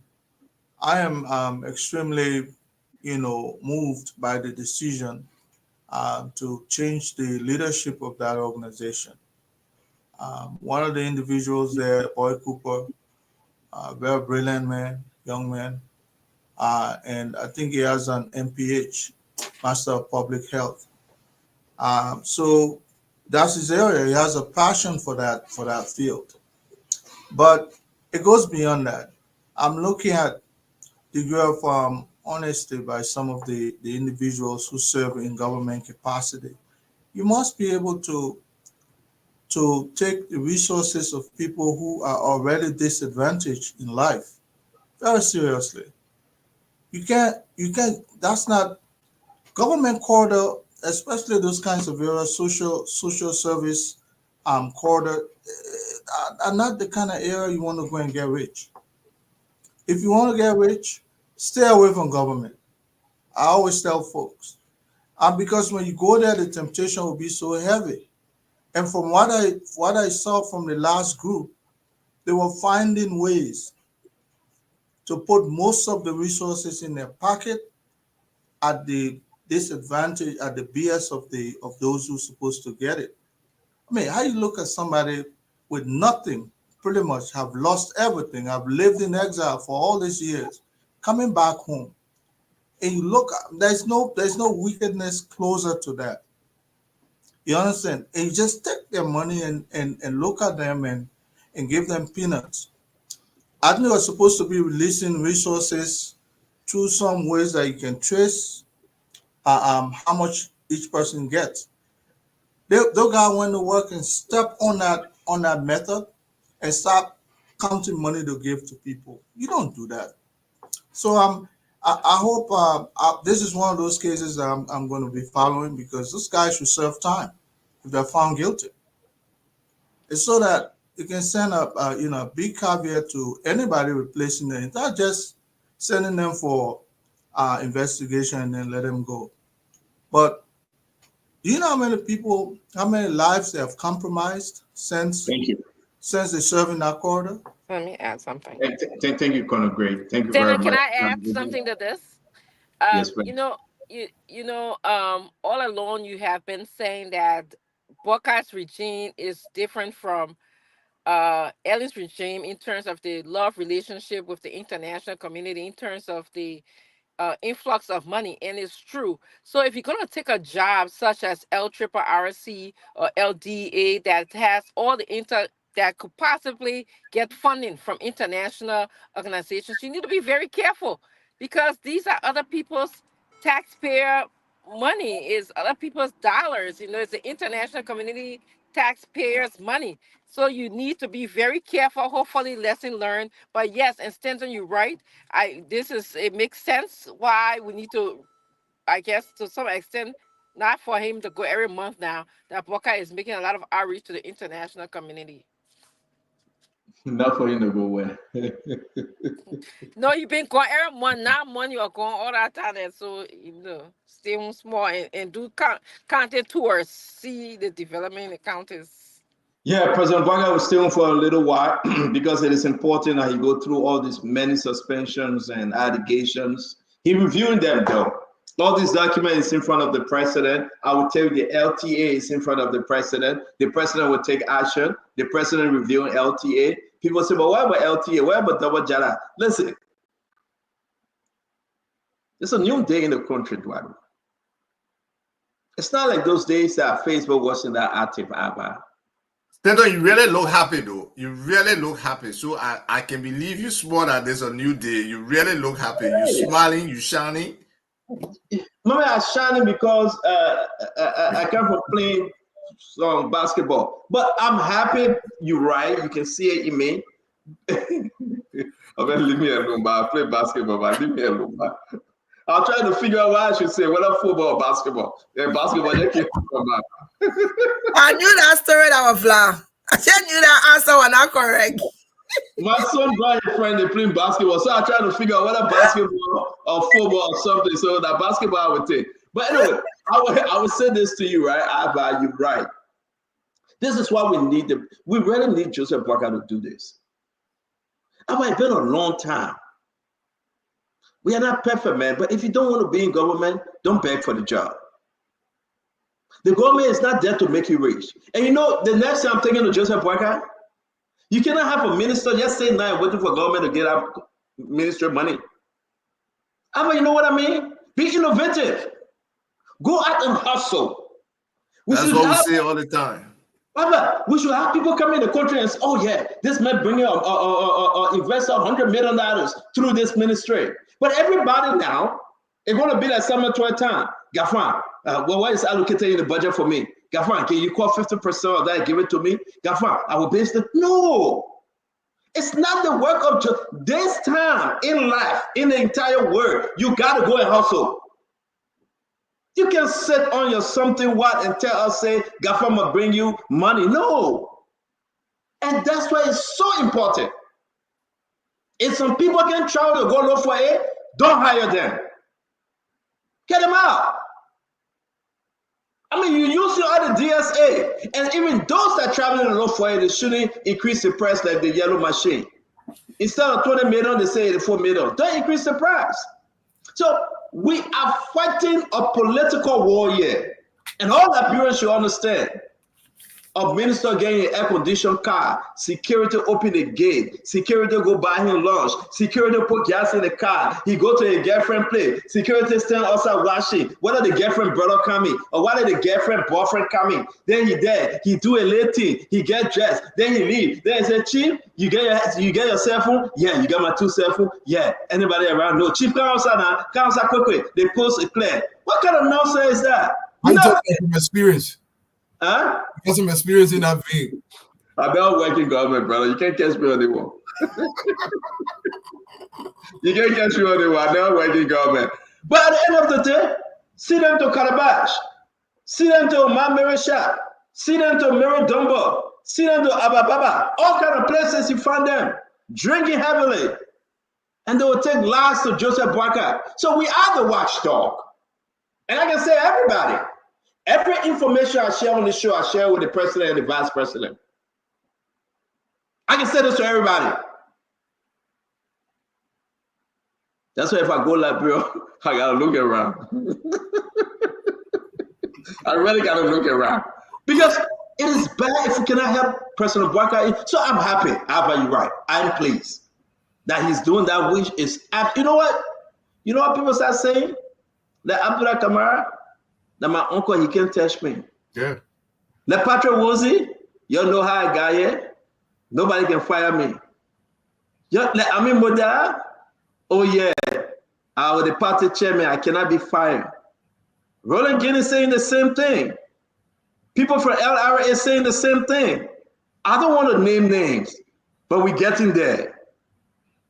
extremely, moved by the decision to change the leadership of that organization. One of the individuals there, Boy Cooper, very brilliant man, young man, and I think he has an MPH, Master of Public Health. So that's his area. He has a passion for that field. But it goes beyond that. I'm looking at the degree of honesty by some of the individuals who serve in government capacity. You must be able to take the resources of people who are already disadvantaged in life very seriously. You can't, that's not government corridor, especially those kinds of areas, social service corridor, are not the kind of area you want to go and get rich. If you want to get rich, stay away from government. I always tell folks. Because when you go there, the temptation will be so heavy. And from what I saw from the last group, they were finding ways to put most of the resources in their pocket at the disadvantage, at the BS of those who are supposed to get it. I mean, how you look at somebody with nothing, pretty much have lost everything, have lived in exile for all these years, coming back home, and you look, there's no wickedness closer to that. You understand? And you just take their money and look at them and give them peanuts. I think we're supposed to be releasing resources through some ways that you can trace how much each person gets. Those guys went to work and step on that method and start counting money to give to people. You don't do that. So I hope this is one of those cases that I'm going to be following, because this guy should serve time if they're found guilty. It's so that you can send a big caveat to anybody replacing them. It's not just sending them for investigation and then let them go. But do you know how many lives they have compromised since they serve in that corridor? Let me add something. Thank you, Colonel Gray. Thank you Taylor, very much. can I add something to this? Yes, please. All along you have been saying that Bokat's regime is different from Ellen's regime in terms of the love relationship with the international community, in terms of the influx of money, and it's true. So if you're going to take a job such as LRRC or LDA that has all the that could possibly get funding from international organizations, you need to be very careful, because these are other people's taxpayer money, is other people's dollars. It's the international community taxpayers' money. So you need to be very careful. Hopefully, lesson learned. But yes, and Stanton, you're right. It makes sense why we need to, I guess, to some extent, not for him to go every month now, that Boca is making a lot of outreach to the international community. Not for him to go where. No, you've been going every month, not money, you're going all that time. And so, stay home small and do content tours, see the development in the counties. Yeah, President Banga will stay on for a little while because it is important that he go through all these many suspensions and allegations. He reviewing them though. All these documents in front of the president. I will tell you the LTA is in front of the president. The president will take action. The president reviewing LTA. People say, but why about LTA? Why about double jala? Listen, it's a new day in the country, Eduardo. It's not like those days that Facebook wasn't that active, Abba. Stenton, you really look happy though. You really look happy. So I can believe you small that there's a new day. You really look happy. You smiling, you shining. Maybe I'm shining because I come from playing some basketball. But I'm happy. You're right. You can see it in me. Leave me alone, but I play basketball, but leave me alone. I'm trying to figure out what I should say, whether football or basketball. Yeah, basketball, they can't come back. I knew that story that was fly. I just knew that answer was not correct. My son brought a friend, they playing basketball, so I tried to figure out whether basketball or football or something, so that basketball I would take. But anyway, I would say this to you, right? Abba, you're right. This is why we need them. We really need Joseph Barker to do this. Abba, it's been a long time. We are not perfect, man, but if you don't want to be in government, don't beg for the job. The government is not there to make you rich. And you know, the next time I'm taking to Joseph Barker, you cannot have a minister just stay now waiting for government to get out ministry money. But you know what I mean? Be innovative. Go out and hustle. That's what we say all the time. We should have people come in the country and say, oh yeah, this man bring investor $100 million through this ministry. But everybody now is going to be like summer 12 time. Gafan, what is allocated in the budget for me? Gafan, can you call 50% of that and give it to me? Gafan, I will base it. No. It's not the work of just this time in life, in the entire world. You got to go and hustle. You can sit on your something what and tell us, say, Gafan will bring you money. No. And that's why it's so important. If some people can travel to go look for it, don't hire them. Get them out. I mean, you use your other DSA, and even those that travel to look for it, they shouldn't increase the price like the yellow machine. Instead of 20 million, they say 84 million. Don't increase the price. So we are fighting a political war here, and all that Liberians should understand. A minister getting an air-conditioned car, security open the gate, security go buy him lunch, security put gas in the car, he go to a girlfriend place, security stand outside watching, whether the girlfriend brother coming, or whether the girlfriend boyfriend coming, then he there, he do a little thing, he get dressed, then he leave, then he say, Chief, you get your cell phone? Yeah, you got my 2 cell phone? Yeah, anybody around? No, Chief, come outside now, come outside quickly, they post it clear. What kind of nonsense is that? I'm talking from experience. Huh? Got some experience in that vein. I've been working government, brother. You can't catch me on the wall. You can't catch me on the wall. I never work in government. But at the end of the day, see them to Calabash, see them to Mameresha, see them to Mary Dumbo, see them to Abababa, all kind of places you find them drinking heavily. And they will take lies to Joseph Barker. So we are the watchdog. And I can say everybody. Every information I share on the show, I share with the president and the vice president. I can say this to everybody. That's why if I go Liberia, I gotta look around. I really gotta look around. Because it is bad if we cannot help President Barker. So I'm happy. Abba, you're right. I'm pleased that he's doing that, which is, you know what? You know what people start saying? That Abdullah Kamara, that my uncle, he can't touch me. Yeah. The Patrick Woolsey, you know how I got here. Nobody can fire me. I mean, Moda, oh yeah, I was the party chairman. I cannot be fired. Roland Guinness saying the same thing. People from LRRC saying the same thing. I don't want to name names, but we're getting there.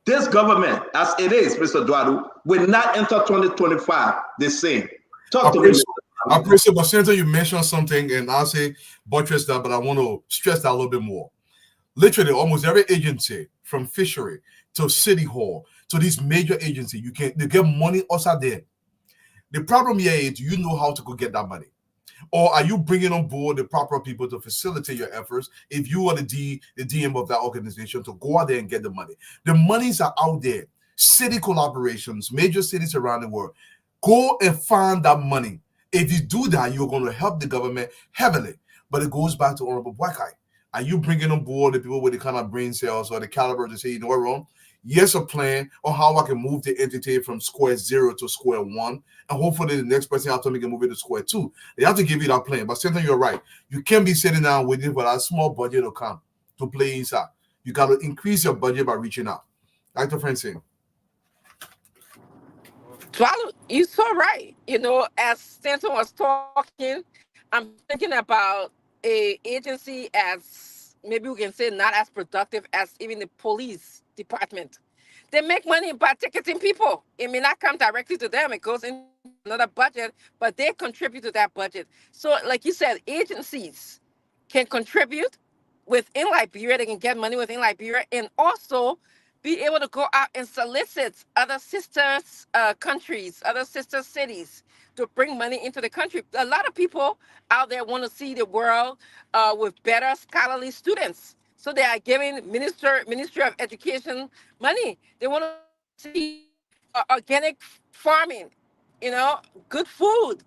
This government, as it is, Mr. Duadu, will not enter 2025 the same. Talk to me. I appreciate, but Senator, you mentioned something, and I'll say buttress that, but I want to stress that a little bit more. Literally, almost every agency, from fishery to city hall to these major agencies, they get money outside there. The problem here is you know how to go get that money. Or are you bringing on board the proper people to facilitate your efforts if you are the DM of that organization to go out there and get the money? The monies are out there. City collaborations, major cities around the world. Go and find that money. If you do that, you're going to help the government heavily. But it goes back to Honorable Boykai. Are you bringing on board the people with the kind of brain cells or the caliber to say, you know what, wrong? Yes, a plan on how I can move the entity from square 0 to square 1. And hopefully the next person after me can move it to square 2. They have to give you that plan. But sometimes you're right. You can't be sitting down waiting for that small budget to come to play inside. You got to increase your budget by reaching out. Like the friend saying. You're so right. As Stanton was talking, I'm thinking about a agency as, maybe we can say, not as productive as even the police department. They make money by ticketing people. It may not come directly to them. It goes into another budget, but they contribute to that budget. So like you said, agencies can contribute within Liberia. They can get money within Liberia, and also be able to go out and solicit other sisters countries, other sister cities to bring money into the country. A lot of people out there want to see the world with better scholarly students. So they are giving Ministry of Education money. They want to see organic farming, good food.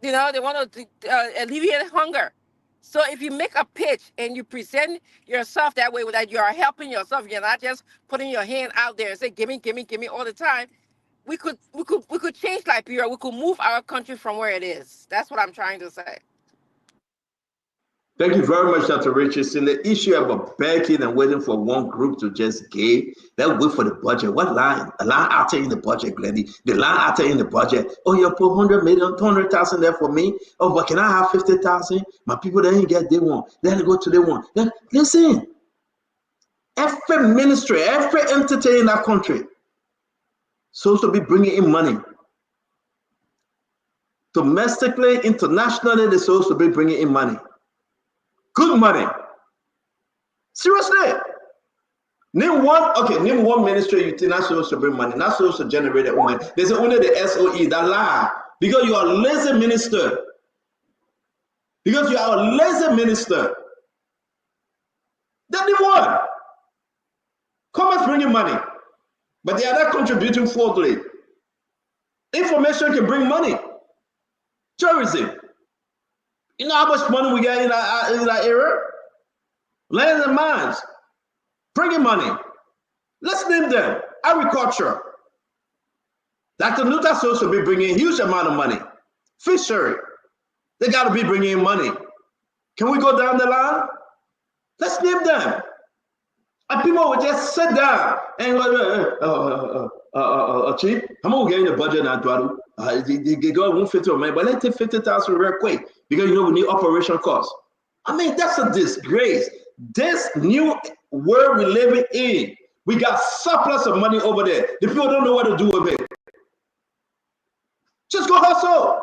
They want to alleviate hunger. So if you make a pitch and you present yourself that way, that you are helping yourself, you're not just putting your hand out there and say, give me all the time, we could change Liberia. We could move our country from where it is. That's what I'm trying to say. Thank you very much, Dr. Richardson. The issue about begging and waiting for one group to just give, they'll wait for the budget. What line? A line out there in the budget, Glendy. The line out there in the budget. Oh, you put 100 million, 200,000 there for me. Oh, but can I have 50,000? My people, they ain't get they want. Then they go to they want. Then listen, every ministry, every entity in that country supposed to be bringing in money. Domestically, internationally, they're supposed to be bringing in money. Good money. Seriously. Name one ministry you think not supposed to bring money, not supposed to generate that money. There's only the SOE that lie. Because you are a lazy minister. Because you are a lazy minister. Then name one. Commerce bringing money. But they are not contributing fully. Information can bring money. Tourism. You know how much money we get in that area? Lands and mines. Bringing money. Let's name them. Agriculture. Dr. Luther supposed to be bringing a huge amount of money. Fishery. They got to be bringing in money. Can we go down the line? Let's name them. And people will just sit down and Chief, how much we get in the budget now, Eduardo? They go 150 or but let's take 50,000 real quick because we need operation costs. I mean, that's a disgrace. This new world we living in, we got surplus of money over there. The people don't know what to do with it. Just go hustle.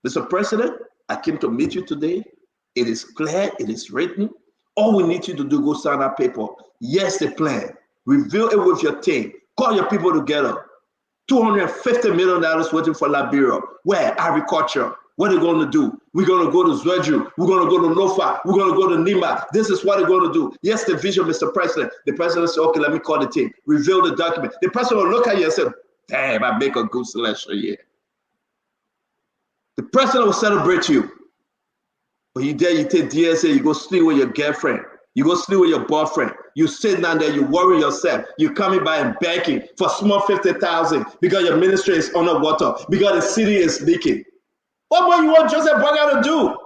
Mr. President, I came to meet you today. It is clear, it is written. All we need you to do, go sign that paper. Yes, the plan. Reveal it with your team. Call your people together. $250 million waiting for Liberia. Where? Agriculture. What are they going to do? We're going to go to Zwedru. We're going to go to Lofa. We're going to go to Nima. This is what they're going to do. Yes, the vision, Mr. President. The president said, okay, let me call the team. Reveal the document. The president will look at you and say, damn, I make a good selection here. The president will celebrate you. But you there, you take DSA, you go sleep with your girlfriend. You go sleep with your boyfriend. You sit down there, you worry yourself. You coming by and begging for small 50,000 because your ministry is underwater, because the city is leaking. What more you want Joseph Boyka to do?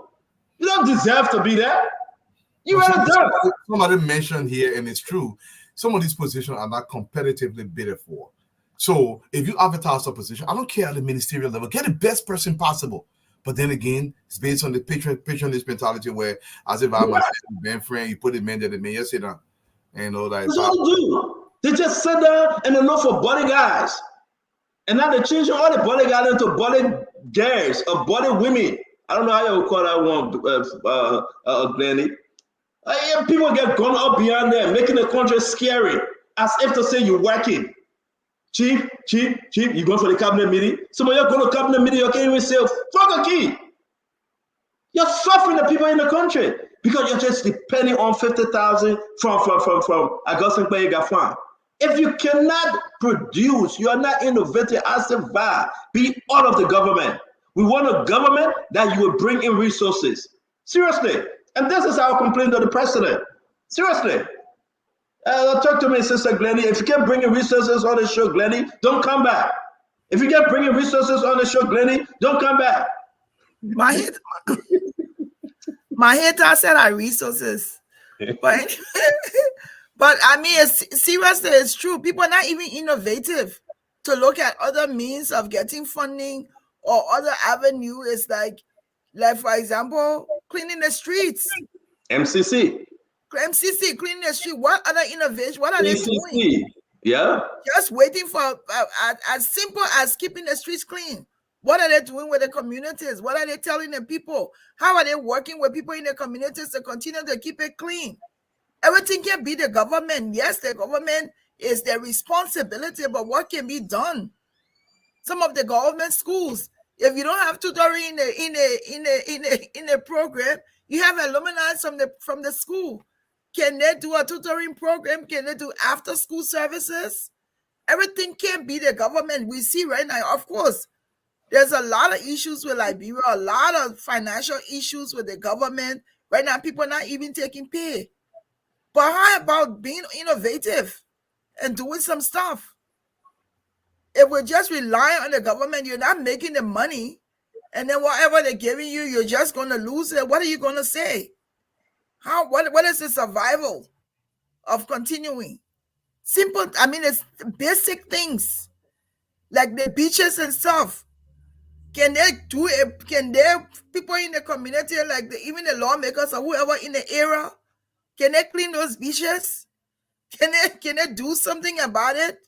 You don't deserve to be there. You already done. Somebody mentioned here, and it's true, some of these positions are not competitively bid for. So if you advertise a position, I don't care at the ministerial level, get the best person possible. But then again, it's based on the patronage mentality where, as if I'm a man friend, you put it man that the man, you sit down. And all that. That's what they do. They just sit down and they look for bodyguards. And now they're changing all the bodyguards into bodyguards or body women. I don't know how you would call that one, Glenny. People get gone up beyond there, making the country scary, as if to say you're working. Chief, you going for the cabinet meeting? Some of you go to cabinet meeting, you can't even say, fuck a key. You're suffering the people in the country because you're just depending on 50,000 from Augustin Kwaye Gafwan. If you cannot produce, you are not innovative as a VAR, be all of the government. We want a government that you will bring in resources. Seriously. And this is our complaint to the president. Seriously. Talk to me, Sister Glennie. If you can't bring in resources on the show, Glennie, don't come back. If you can't bring in resources on the show, Glennie, don't come back. My hater said our resources. But I mean, seriously, it's true. People are not even innovative to look at other means of getting funding or other avenue. It's like for example, cleaning the streets. MCC, cleaning the street. What other innovation? What are they doing? Yeah. Just waiting for as simple as keeping the streets clean. What are they doing with the communities? What are they telling the people? How are they working with people in the communities to continue to keep it clean? Everything can be the government. Yes, the government is their responsibility, but what can be done? Some of the government schools, if you don't have tutoring in the program, you have alumni from the school. Can they do a tutoring program? Can they do after school services? Everything can be the government. We see right now, of course, there's a lot of issues with Liberia, a lot of financial issues with the government. Right now, people are not even taking pay. But how about being innovative and doing some stuff? If we're just relying on the government, you're not making the money, and then whatever they're giving you, you're just going to lose it. What are you going to say? What is the survival of continuing? Simple, I mean, it's basic things like the beaches and stuff. Can they do it? Can there people in the community, like even the lawmakers or whoever in the area, can they clean those beaches? Can they do something about it?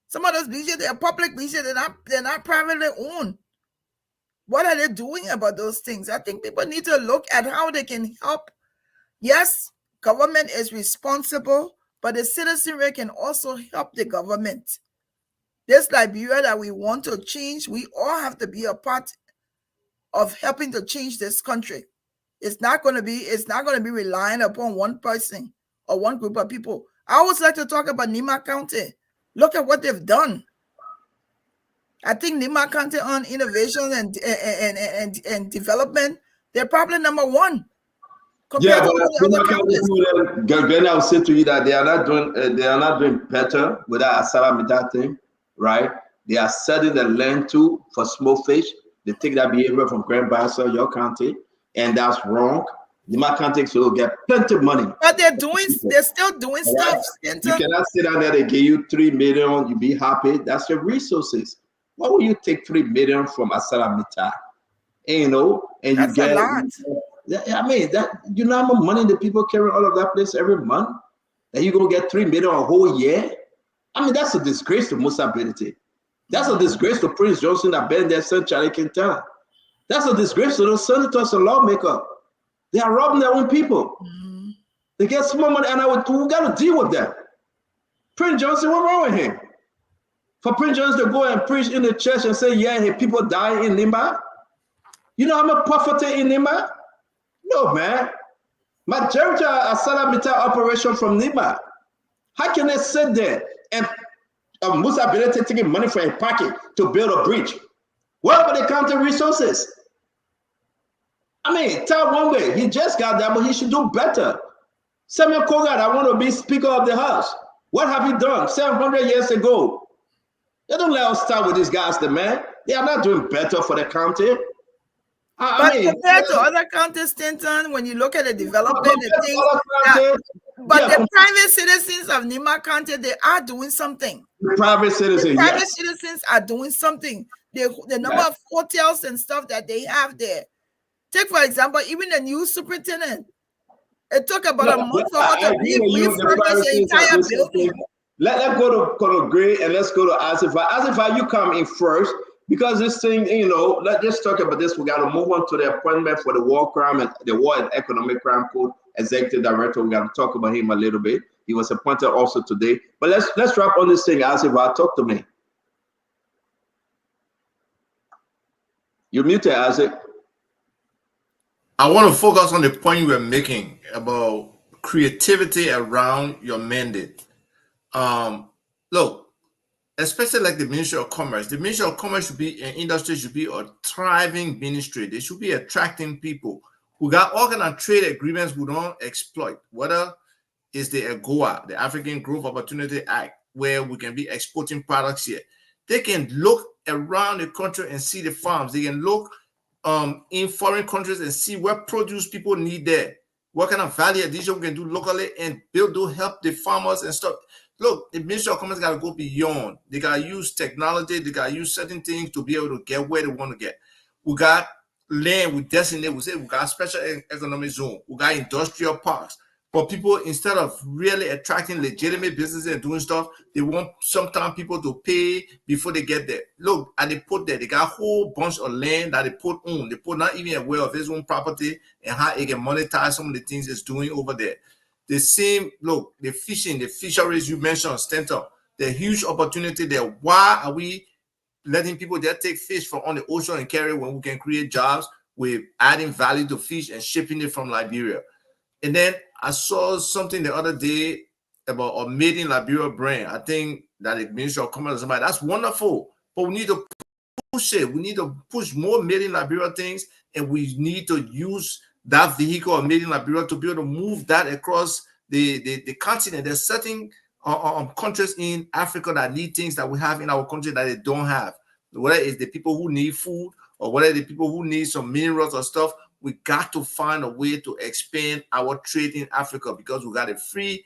Some of those beaches, they are public beaches, they're not privately owned. What are they doing about those things? I think people need to look at how they can help. Yes, government is responsible, but the citizenry can also help the government. This Liberia that we want to change, we all have to be a part of helping to change this country. It's not going to be relying upon one person or one group of people. I always like to talk about Nima County. Look at what they've done. I think Nima County on innovation and development, they're probably number one. Yeah, but Glenn, I will say to you that they are not doing better with that Asalamita thing, right? They are selling the land too for small fish. They take that behavior from Grand Bassa, your county, and that's wrong. The county will get plenty of money. But they're still doing stuff. You cannot sit down there, they give you 3 million, you be happy. That's your resources. Why would you take 3 million from Asalamita? And you that's get a lot. I mean, you know how much money the people carry all of that place every month? That you're gonna get 3 million a whole year? I mean, that's a disgrace to Musability. That's a disgrace to Prince Johnson that been there since Charlie Quintan. That's a disgrace to those senators and lawmakers. They are robbing their own people. Mm-hmm. They get small money, and we got to deal with that. Prince Johnson, what's wrong with him? For Prince Johnson to go and preach in the church and say, yeah, hey, people die in Limba. You know how much poverty in Limba? No, man. Majority are Salamita operation from Limba. How can they sit there and Musability taking money from a pocket to build a bridge? What about the county resources? I mean, tell one way, he just got that, but he should do better. Samuel Kogad, I want to be Speaker of the House. What have he done 700 years ago? They don't let us start with these guys, the man. They are not doing better for the county. But compared to other counties, Stanton, when you look at the development, the things, the private citizens of Nima County, they are doing something. Private citizens, citizens are doing something. The number of hotels and stuff that they have there. Take, for example, even the new superintendent. It took about a month for her to refurbish the entire building. Let's go to Gray and let's go to Asifa. Asifa, you come in first because this thing, let's just talk about this. We got to move on to the appointment for the War Crime and the War and Economic Crime Code Executive Director. We got to talk about him a little bit. He was appointed also today. But let's wrap on this thing, Asifa. Talk to me. You're muted, Isaac. I want to focus on the point you were making about creativity around your mandate. Look, especially like the Ministry of Commerce. The Ministry of Commerce should be an industry, should be a thriving ministry. They should be attracting people who got all kind of trade agreements who don't exploit. Whether it's the AGOA, the African Growth Opportunity Act, where we can be exporting products here. They can look around the country and see the farms. They can look in foreign countries and see what produce people need there. What kind of value addition we can do locally and build to help the farmers and stuff. Look, the Ministry of Commerce got to go beyond. They got to use technology. They got to use certain things to be able to get where they want to get. We got land with destiny. We say we got special economic zone. We got industrial parks. But people, instead of really attracting legitimate businesses and doing stuff, they want sometimes people to pay before they get there. Look, and they put there, they got a whole bunch of land that they put on. They put not even aware of his own property and how it can monetize some of the things it's doing over there. The same, look, the fishing, the fisheries you mentioned, Stanton, the huge opportunity there. Why are we letting people just take fish from on the ocean and carry when we can create jobs with adding value to fish and shipping it from Liberia? And then I saw something the other day about a made in Liberia brand. I think that the Ministry of Commerce or somebody, that's wonderful. But we need to push it. We need to push more made in Liberia things, and we need to use that vehicle of made in Liberia to be able to move that across the continent. There's certain countries in Africa that need things that we have in our country that they don't have. Whether it's the people who need food or whether the people who need some minerals or stuff, we got to find a way to expand our trade in Africa because we got a free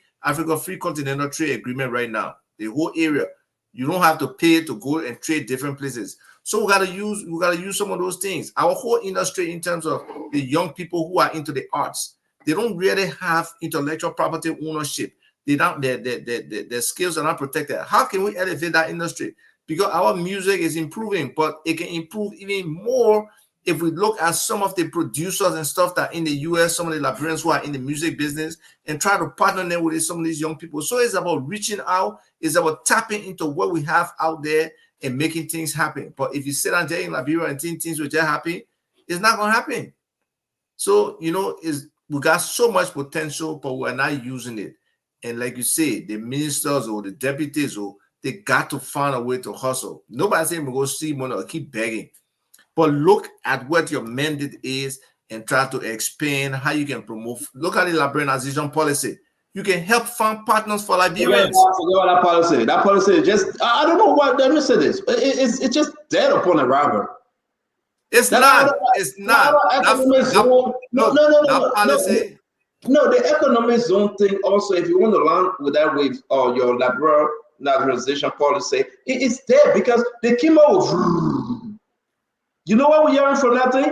continental trade agreement right now. The whole area, you don't have to pay to go and trade different places. So we gotta use some of those things. Our whole industry, in terms of the young people who are into the arts, they don't really have intellectual property ownership. They don't. Their skills are not protected. How can we elevate that industry? Because our music is improving, but it can improve even more if we look at some of the producers and stuff that in the US, some of the Liberians who are in the music business, and try to partner them with some of these young people. So it's about reaching out, it's about tapping into what we have out there and making things happen. But if you sit down there in Liberia and think things will just happen, it's not going to happen. So, we got so much potential, but we're not using it. And like you say, the ministers or the deputies, they got to find a way to hustle. Nobody's saying we go see money or keep begging. But look at what your mandate is and try to expand how you can promote. Look at the Liberianization policy. You can help find partners for Liberians. That policy is just, I don't know what, let me say this. It's just dead upon arrival. It's not. No, the economic zone thing also, if you want to learn with that with your liberalization policy, it's there because they came out with. You know what we're hearing from that thing?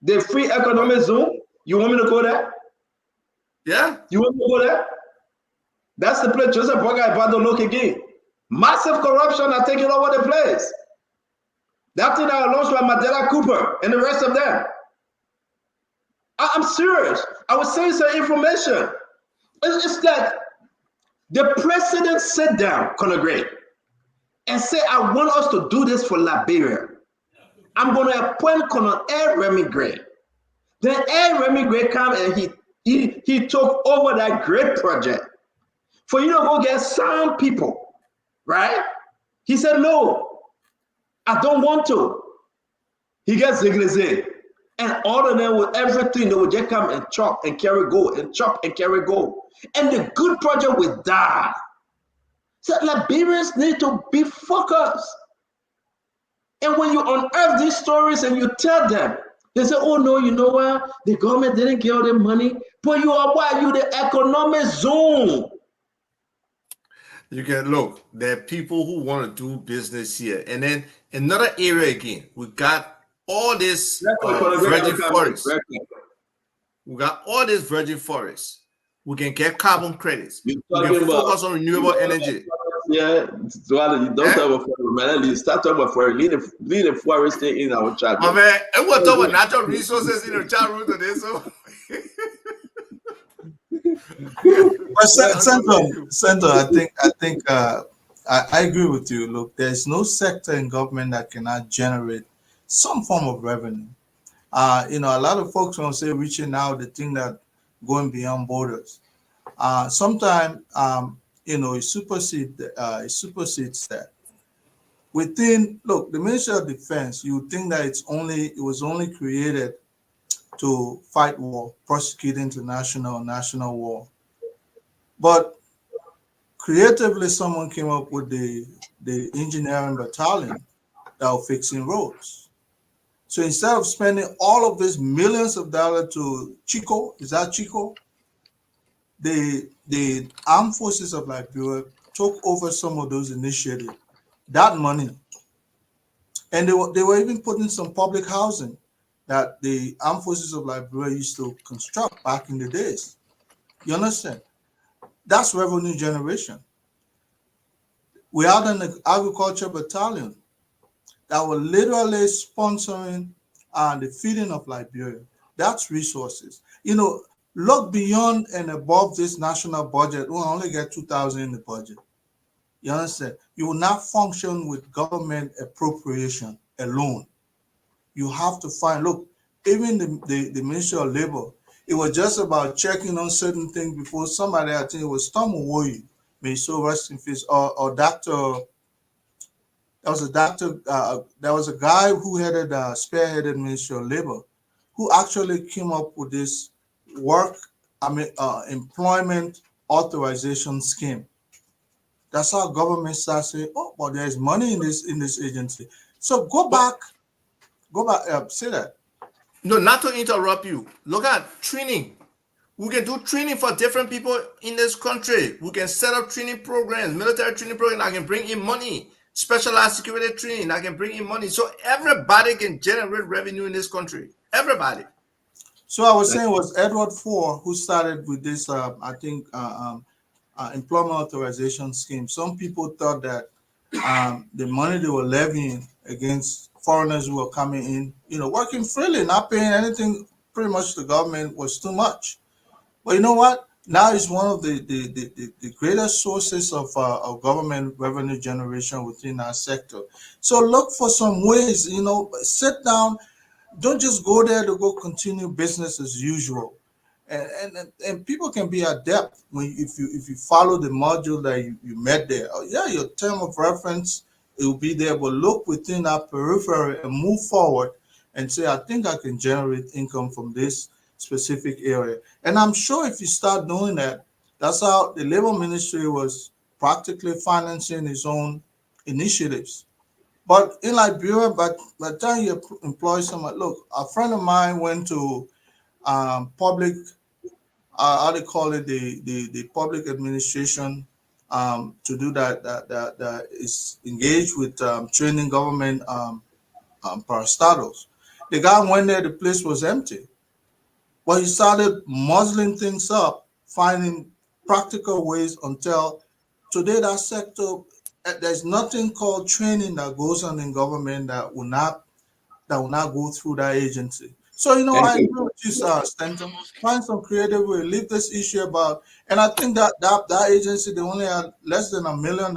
The free economic zone. You want me to go there? Yeah. You want me to go there? That's the place Joseph Boga about to look again. Massive corruption are taking over the place. That thing that launched by Mandela Cooper and the rest of them. I'm serious. I was saying some information. It's like the president sat down, Conor Gray, and said, I want us to do this for Liberia. I'm going to appoint Colonel Remy Gray. Then Remy Gray came and he took over that great project. For you to go get some people, right? He said, no, I don't want to. He gets Ziglizé. And all of them with everything, they would just come and chop and carry go and chop and carry go. And the good project would die. So Liberians need to be focused. And when you unearth these stories and you tell them, they say, oh no, you know what? The government didn't give all the money. But you are why? You the economic zone. You can look, there are people who want to do business here. And then another area again, we got all this virgin forest. We got all this virgin forest. We can get carbon credits. We can focus on renewable energy. Yeah, so you don't talk about forest, start talking about forest. Leave the forest thing in our chat. Oh man, and we're talking about natural resources in the chat room today. So Senator, I agree with you. Look, there's no sector in government that cannot generate some form of revenue. You know, a lot of folks when say reaching out, they think that going beyond borders. Sometimes, you know, it supersedes that. Within, look, the Ministry of Defense, you would think that it was only created to fight war, prosecute international national war. But creatively, someone came up with the engineering battalion that were fixing roads. So instead of spending all of these millions of dollars to Chico, is that Chico? The armed forces of Liberia took over some of those initiatives, that money. And they were even putting some public housing that the armed forces of Liberia used to construct back in the days. You understand? That's revenue generation. We had an agriculture battalion that were literally sponsoring the feeding of Liberia. That's resources. You know, look beyond and above this national budget. We'll only get 2,000 in the budget. You understand? You will not function with government appropriation alone. You have to find, look, even the Ministry of Labor, it was just about checking on certain things before somebody, I think it was Tom Owoyi, may so rest in peace, or Dr. There was a guy who headed spearheaded Ministry of Labor, who actually came up with this employment authorization scheme. That's how government starts saying, "Oh, but there's money in this agency." So go back, say that. No, not to interrupt you. Look at training. We can do training for different people in this country. We can set up training programs, military training programs. I can bring in money. Specialized security training, I can bring in money. So everybody can generate revenue in this country. Everybody. So I was saying it was Edward Ford who started with this, employment authorization scheme. Some people thought that the money they were levying against foreigners who were coming in, you know, working freely, not paying anything, pretty much the government was too much. But you know what? Now it's one of the greatest sources of government revenue generation within our sector. So look for some ways, you know, sit down. Don't just go there to go continue business as usual. And people can be adept if you follow the module that you met there. Oh, yeah, your term of reference, it will be there, but look within our periphery and move forward and say, I think I can generate income from this specific area. And I'm sure if you start doing that, that's how the Labor Ministry was practically financing its own initiatives. But in Liberia, by the time you employ someone, look, a friend of mine went to public, how they call it, the public administration to do that is engaged with training government parastatals. The guy went there, the place was empty. But he started muzzling things up, finding practical ways until today that sector, there's nothing called training that goes on in government that will not go through that agency. So, you know, I agree with you, Stanton. Find some creative way, leave this issue about, and I think that agency, they only had less than $1 million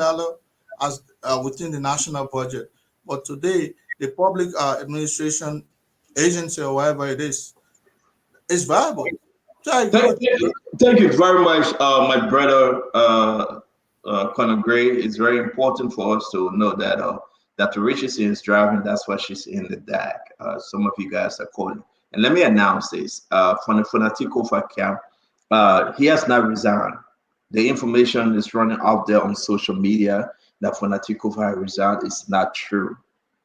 as within the national budget. But today, the public administration agency or whatever it is viable. Thank you very much, my brother Conor Gray. It's very important for us to know that that Richardson is driving. That's why she's in the DAC. Some of you guys are calling. And let me announce this. From the Fanatico camp, he has not resigned. The information is running out there on social media that Fanatico resigned is not true.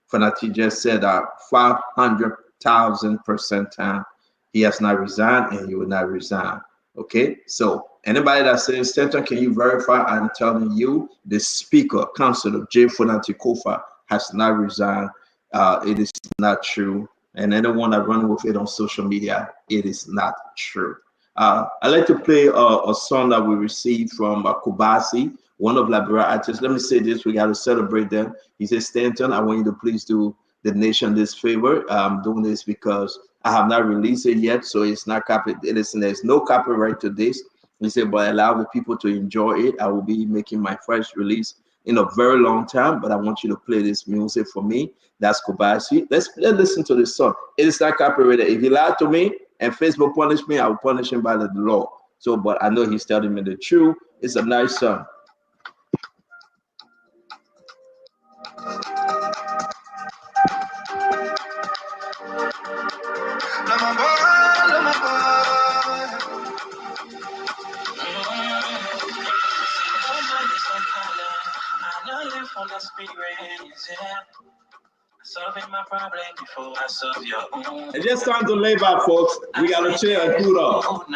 Fanati just said that 500,000% time he has not resigned and he will not resign. Okay, so anybody that says, Stanton, can you verify? I'm telling you, the Speaker, Councilor J. Fonati Kofa, has not resigned. It is not true. And anyone that run with it on social media, it is not true. I'd like to play a song that we received from Kubasi, one of Liberia artists. Let me say this, we got to celebrate them. He says, Stanton, I want you to please do the nation this favor. I'm doing this because I have not released it yet, so it's not copyright. Listen, there's no copyright to this. He said, but allow the people to enjoy it. I will be making my first release in a very long time, but I want you to play this music for me. That's Kobashi. Let's listen to this song. It is not copyrighted. If he lied to me and Facebook punish me, I will punish him by the law. So, but I know he's telling me the truth. It's a nice song. Solving my problem before I solve your own. It's just time to lay back, folks. We gotta chill and cool off.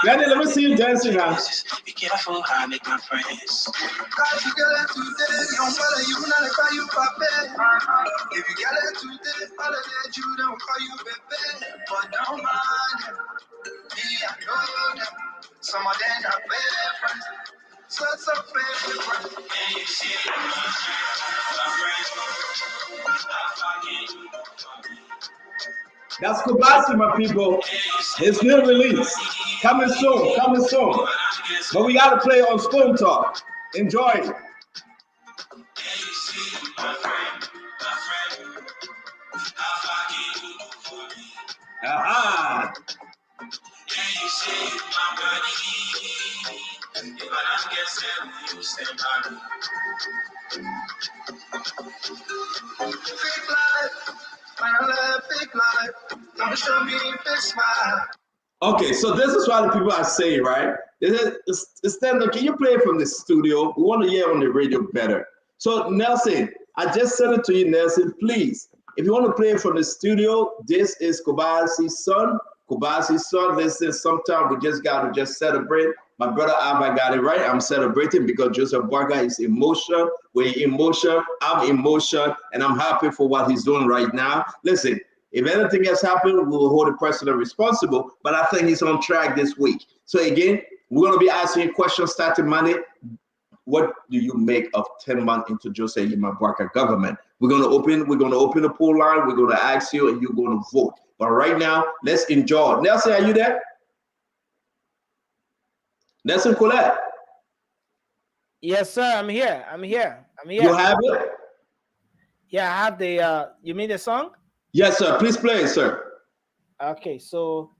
Granny, let me see you dancing now. Be careful how I make my friends. If you get it today, all of that you don't call you baby. But don't mind them. Me, I know them. Some of them are friends. So favorite friends. And you see my friends. That's Kobashi, my people. His new release. Coming soon, coming soon. But we gotta play on Spoon Talk. Enjoy it. Aha. Fake life, I love fake life. Don't show me fake smile. Okay, so this is what the people are saying, right? It's standard. Can you play it from the studio? We want to hear on the radio better. So Nelson, I just sent it to you, Nelson. Please, if you want to play it from the studio, this is Kobasi's son. Kobasi's son. Listen, sometimes we just got to celebrate. My brother Abba got it right. I'm celebrating because Joseph Boakai is emotion. We're emotion. I'm emotion, and I'm happy for what he's doing right now. Listen. If anything has happened, we will hold the president responsible, but I think he's on track this week. So again, we're going to be asking you questions starting Monday. What do you make of 10 months into Joseph Yema Boakai government? We're going to open the poll line. We're going to ask you, and you're going to vote. But right now, let's enjoy. Nelson, are you there? Nelson Colette? Yes, sir. I'm here. You have it? Yeah, I have the. You mean the song? Yes, sir. Please play it, sir. Okay, so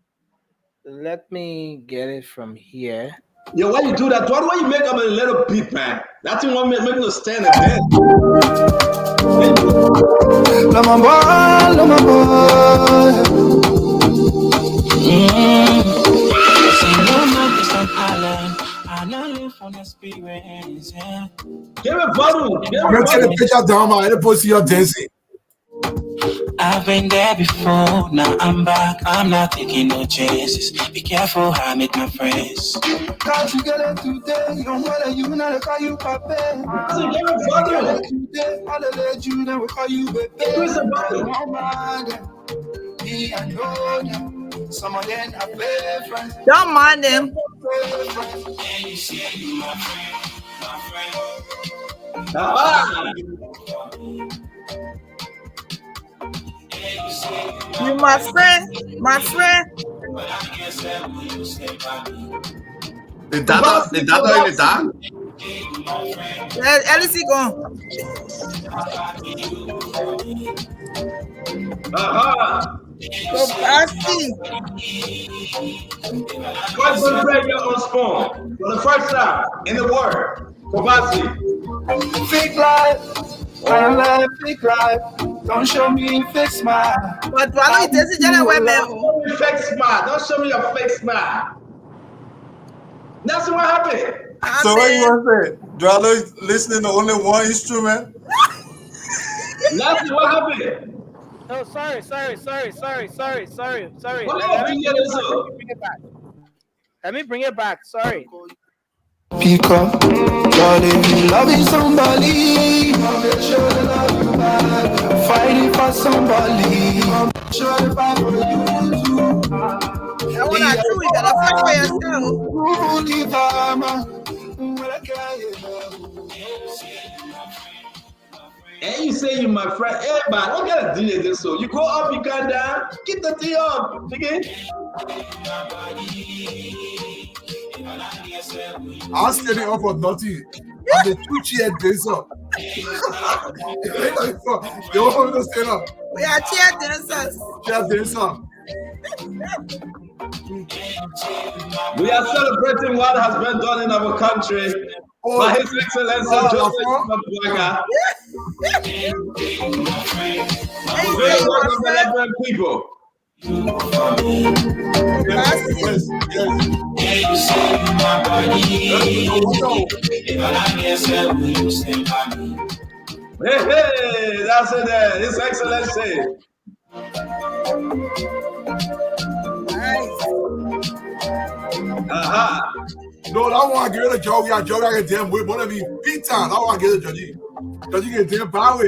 let me get it from here. Yo, why you do that? Why you make up a little beat, man? That's what make you stand and dance. Give a bottle. I'm going to take a picture down, man. I post you dancing. I've been there before, now I'm back. I'm not taking no chances. Be careful how I make my friends. Cause you get it today, you don't want you not call you papi. So give a bottle. Today, all of that you never call you baby. Where's the bottle? Don't mind them. Me, I know them. Some of them are friends. Don't mind them. And you see my friend. You my friend. The data in the dark. LC gone. Kobasi. What's the radio on Spoon for the first time in the world? Kobasi. Fake life, I love fake life. Don't show me fake smile. But why don't you just get away, man? Fake smile. Don't show me your fake smile. That's what happened. So what you want to say? Do I listen to only one instrument? That's what happened. Oh, sorry. Let me bring it back. Sorry. Pick up, God, if you loving somebody, make sure they love you back. Fighting for somebody, make sure they fight for you too. I want to do it. Gotta fight for yourself. And you say you my friend. Hey, man, what kind of deal is this? So you go up, you come down, keep the thing up. Okay? I'll stand it up for nothing. I'm the two chair dancer. You want me to stand up? We are chair dancers. Chair dancer. We are celebrating what has been done in our country by His Excellency Joseph Mabwaka. Great work of the Liberian people. Hey, that's it there. His Excellency. No, I want to get a job. Yeah, job I get damn with. One of me beat time. I want to get a judge. Judge get damn power.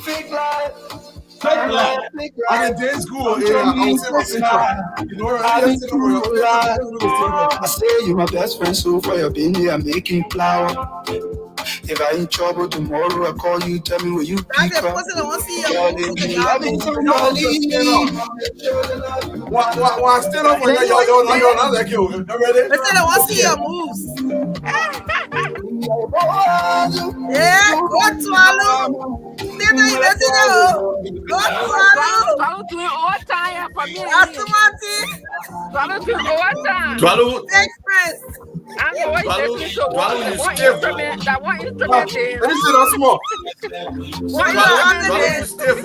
Fake life. I can dance school. Yeah, I say you my best friend, so for your being here, I'm making flour. If I in trouble tomorrow, I call you, tell me where you pick up. Why stand up when you're not like you? Ready? Listen, I want to see your moves. Yeah, go swallow. Go Swallow doing overtime for me. Swallow doing overtime. Swallow. Express. I know what you're listening to. One instrument. That one instrument there. Let me see that small. Swallow is stiff.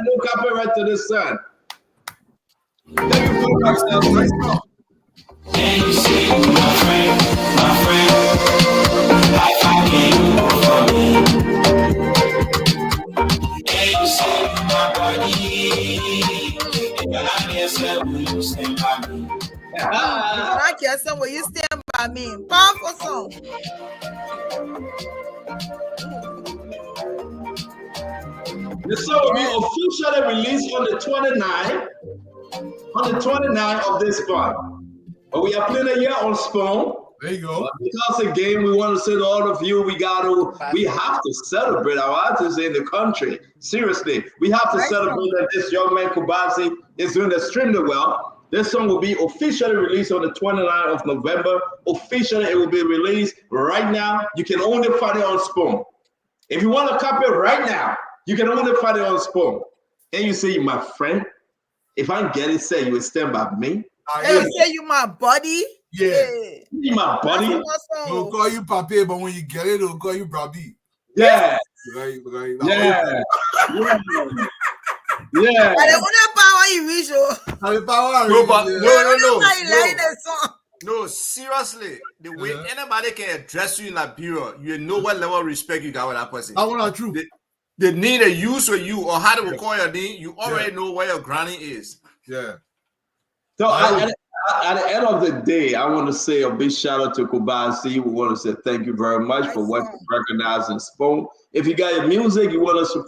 No copyright to this son. Thank you for Can you see my friend, like I can you for me? Can you see my body? If you're not here, sir, will you stand by me? I care some will you stand by me? Powerful song. The song will be officially released on the 29th of this month. But we are playing a year on Spoon. There you go. Because again, we want to say to all of you, we have to celebrate our artists in the country. Seriously, we have to celebrate that this young man Kubasi is doing extremely well. This song will be officially released on the 29th of November. Officially, it will be released right now. You can only find it on Spoon. If you want to copy it right now, you can only find it on Spoon. And you say, my friend, if I get it, say you will stand by me. Hey, say you my buddy. Yeah. You my buddy. They'll call you Papi, but when you get it, they'll call you Brabi. Yeah. Right. Yeah. Yeah. I don't want power you visual. No, seriously, the way anybody can address you in Liberia, you know what level of respect you got with that person. That's not true. The name they use for you or how they will call your name, you already know where your granny is. Yeah. So at the end of the day, I want to say a big shout out to Kubasi. We want to say thank you very much for what you recognize and Spoon. If you got your music, you want us to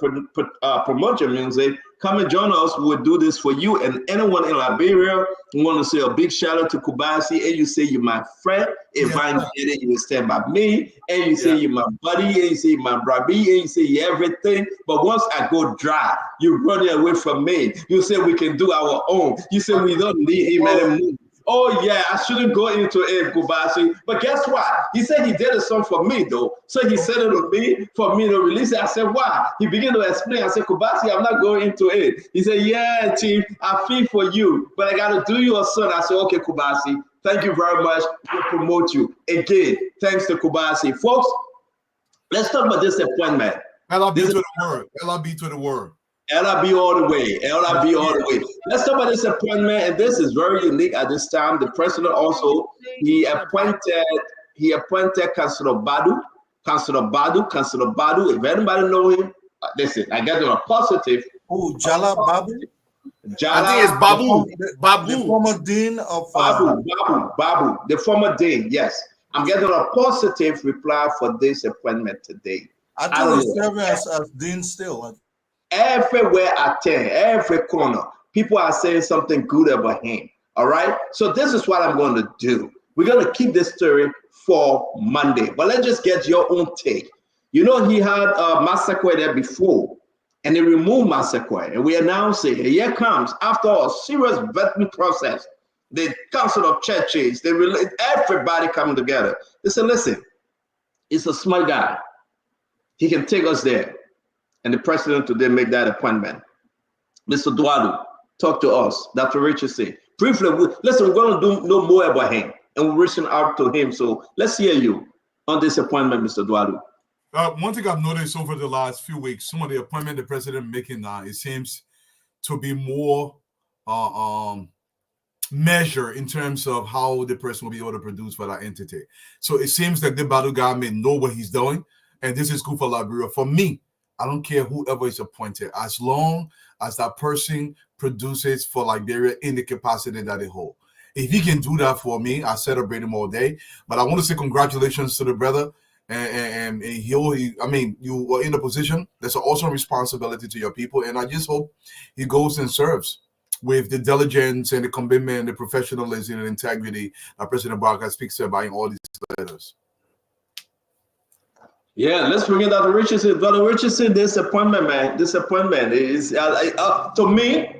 promote your music, come and join us. We'll do this for you and anyone in Liberia. We want to say a big shout out to Kubasi. And you say you're my friend. If I get it, you will stand by me. And you say you're my buddy. And you say you're my brabi. And you say you're everything. But once I go dry, you run away from me. You say we can do our own. You say we don't need him anymore. Oh yeah, I shouldn't go into it, Kubasi. But guess what? He said he did a song for me though. So he said it to me for me to release it. I said, why? He began to explain. I said, Kubasi, I'm not going into it. He said, yeah, Chief, I feel for you, but I gotta do you a song. I said, okay, Kubasi, thank you very much. We'll promote you. Again, thanks to Kubasi. Folks, let's talk about this appointment. LRB to the word. LRB to the word. LRB all the way. LRB all the way. Let's talk about this appointment, and this is very unique at this time. The president also he appointed Councillor Badu. If anybody know him, listen, I got on a positive. Oh, Jala Babu? Jala, I think it's Babu. The former dean of Babu, the former dean. Yes, I'm getting a positive reply for this appointment today. I don't think he's know. serving as dean still. Everywhere I turn, every corner, people are saying something good about him. All right. So this is what I'm going to do. We're going to keep this story for Monday, but let's just get your own take. You know, he had a massacre there before, and they removed massacre, and we announced it. And here comes, after a serious vetting process, the Council of Churches, everybody coming together. They said, listen, he's a smart guy. He can take us there. And the president today made that appointment. Mr. Duadu, talk to us. Dr. Richardson. Briefly, listen, we're going to know more about him, and we're reaching out to him. So let's hear you on this appointment, Mr. Duadu. One thing I've noticed over the last few weeks, some of the appointment the president making now, it seems to be more measure in terms of how the person will be able to produce for that entity. So it seems like the Badu guy may know what he's doing, and this is good for Liberia. For me, I don't care whoever is appointed, as long as that person produces for Liberia in the capacity that they hold. If he can do that for me, I celebrate him all day. But I want to say congratulations to the brother. And I mean, you were in a position. There's an awesome responsibility to your people. And I just hope he goes and serves with the diligence and the commitment and the professionalism and integrity that President Barker speaks about in all these letters. Yeah, let's bring in Dr. Richardson. Dr. Richardson, this appointment, man, this appointment is, to me,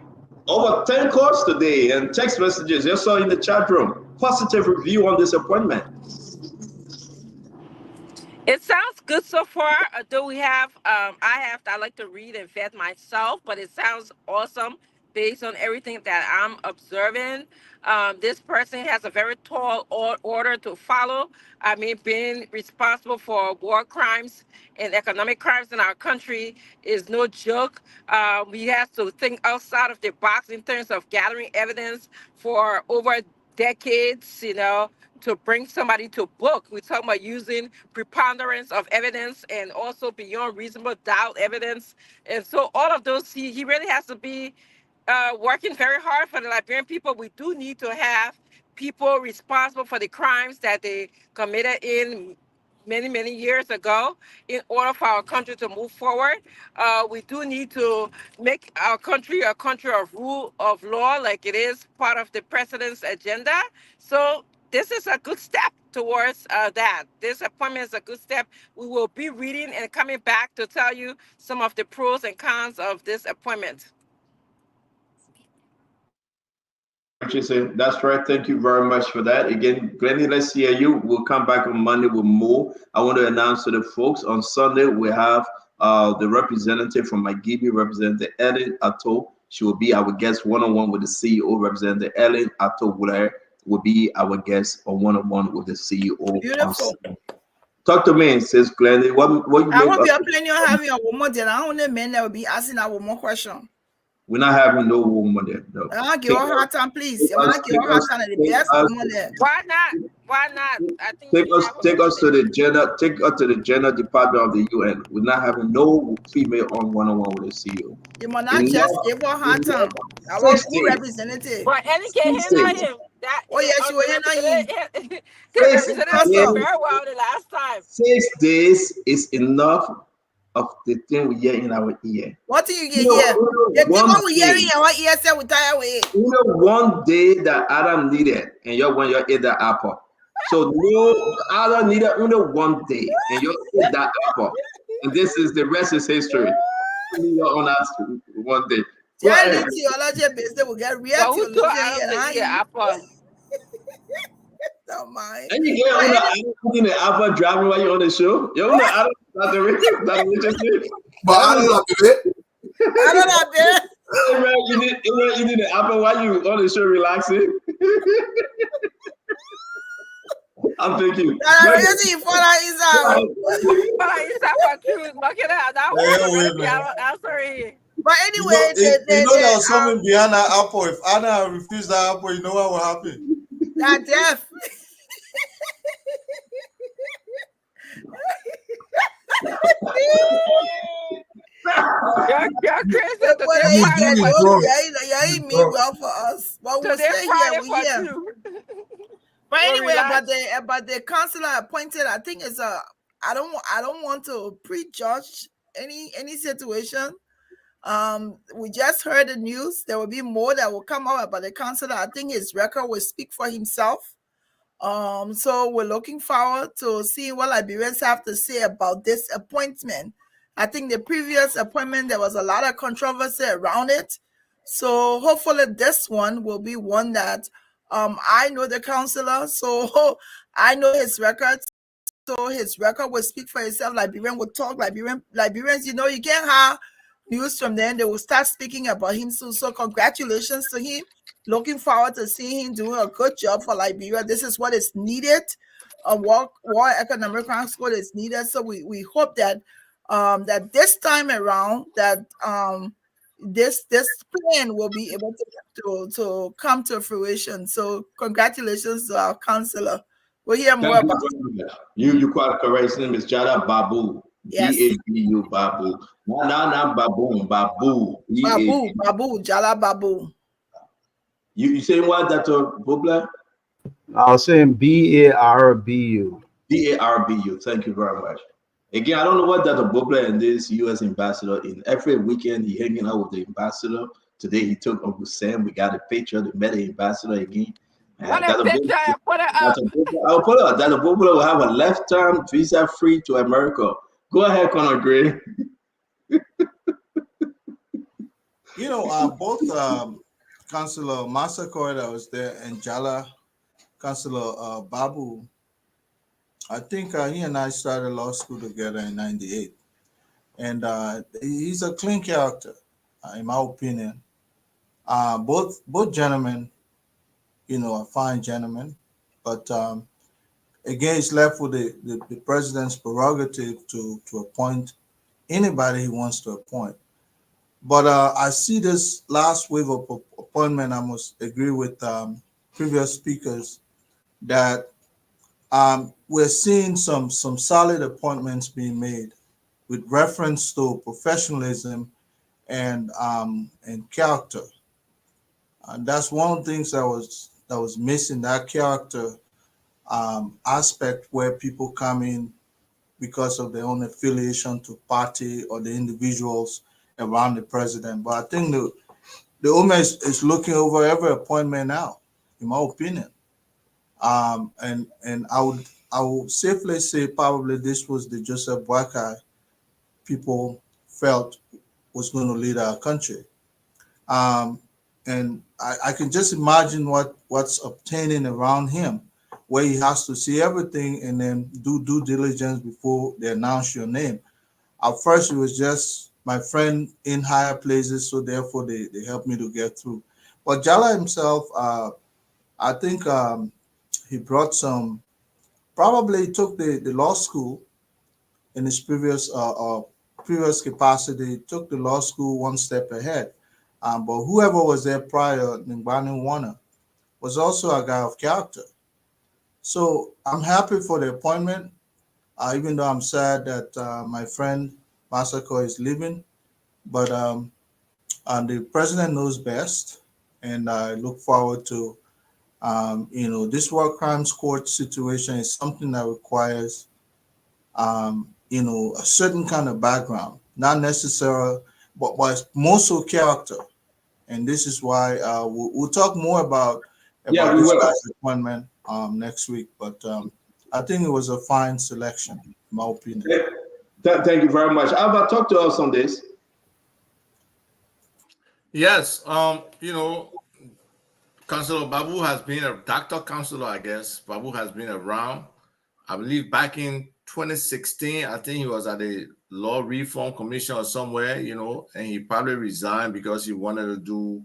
over 10 calls today and text messages. You saw in the chat room. Positive review on this appointment. It sounds good so far. Though we have, I like to read and vet myself, but it sounds awesome based on everything that I'm observing. This person has a very tall order to follow. I mean, being responsible for war crimes and economic crimes in our country is no joke. We have to think outside of the box in terms of gathering evidence for over decades, you know, to bring somebody to book. We're talking about using preponderance of evidence and also beyond reasonable doubt evidence. And so all of those, he really has to be working very hard for the Liberian people. We do need to have people responsible for the crimes that they committed in many years ago in order for our country to move forward. We do need to make our country a country of rule of law, like it is part of the president's agenda. So this is a good step towards that. This appointment is a good step. We will be reading and coming back to tell you some of the pros and cons of this appointment. Richardson, that's right. Thank you very much for that. Again, Glennie, let's hear you. We'll come back on Monday with more. I want to announce to the folks on Sunday we have the representative from Magibi, Representative Ellen Atto. She will be our guest one-on-one with the CEO. Representative Ellen Atto will be our guest on one-on-one with the CEO. Beautiful. Talk to me, says Glennie. What you I make hope of you're planning on having a woman there. I only men that will be asking a woman question. We're not having no woman there. No. Give her hard time, please. You want to give her hard time, the best woman there. Why not? Why not? I think take us to the gender department of the UN. We're not having no female on one-on-one with the CEO. You must not just give her hard time. I want full representative. But Ellie can't handle him. Oh yeah, she will handle him. Very well the last time. 6 days is enough of the thing we hear in our ear. What do you get here? The thing we hear in our ear say we tie away. You know, one day that Adam needed, and you're when you eat that apple. So no, Adam needed only one day, and you eat that apple. And this is the rest is history. You're on us one day. Yeah, theology business will get real theology. Apple. Don't mind. And you get on the Alpha driving while you're on the show. You're on the Adam, not the Richardson. But I don't know it. I don't know that. Hey man, you need the Alpha while you on the show relaxing. I'm thinking. But anyway, you know there was something behind that apple. If Anna refused that apple, you know what will happen? That death. Yeah, crazy. But Today he Friday get for no, two. he mean well for us. But we'll Today stay here. Friday We for here. two. But So anyway, relax. about the counselor appointed, I think it's a. I don't want to prejudge any situation. We just heard the news. There will be more that will come out about the counselor. I think his record will speak for himself. So we're looking forward to seeing what Liberians have to say about this appointment. I think the previous appointment, there was a lot of controversy around it. So hopefully this one will be one that I know the counselor, so I know his records. So his record will speak for itself. Liberian will talk. Liberians, you can't have news from them. They will start speaking about him soon. So congratulations to him. Looking forward to seeing him doing a good job for Liberia. This is what is needed. A war economic council is needed. So we hope that that this time around that this plan will be able to come to fruition. So congratulations to our counselor. We'll hear more Thank you about very much. You quite correct. His name is Jada Babu. Yes. Babu. Babu. Not Baboon. Babu. Babu, Jala Babu. You saying what, Dr. Bubla? I was saying BARBU. BARBU. Thank you very much. Again, I don't know what Dr. Bubla and this U.S. ambassador, in every weekend he hanging out with the ambassador. Today he took Uncle Sam. We got a picture. They met the ambassador again. What a picture, put it up. I'll put it up. Dr. Bubla will have a lifetime visa free to America. Go ahead, Conor Gray. Both Councillor Massacoy that was there and Jala, Councillor Babu, I think he and I started law school together in '98. And he's a clean character, in my opinion. Both gentlemen, are fine gentlemen. But again, it's left with the president's prerogative to appoint anybody he wants to appoint. But I see this last wave of appointment. I must agree with previous speakers that we're seeing some solid appointments being made with reference to professionalism and character. And that's one of the things that was missing, that character aspect, where people come in because of their own affiliation to party or the individuals around the president. But I think the OMA is looking over every appointment now, in my opinion. And I would safely say probably this was the Joseph Boakai people felt was going to lead our country. And I can just imagine what's obtaining around him, where he has to see everything and then do due diligence before they announce your name. At first, it was just my friend in higher places, so therefore they helped me to get through. But Jala himself, I think he brought probably took the law school in his previous capacity, took the law school one step ahead. But whoever was there prior, Ngbani Warner, was also a guy of character. So I'm happy for the appointment, even though I'm sad that my friend Masako is leaving. But the president knows best, and I look forward to, this war crimes court situation is something that requires, a certain kind of background, not necessarily, but more so character. And this is why we'll talk more about this guy's appointment next week. But I think it was a fine selection, in my opinion. Thank you very much. Alva, talk to us on this. Yes, Councillor Babu has been a doctor councillor, I guess. Babu has been around. I believe back in 2016, I think he was at the Law Reform Commission or somewhere, and he probably resigned because he wanted to do,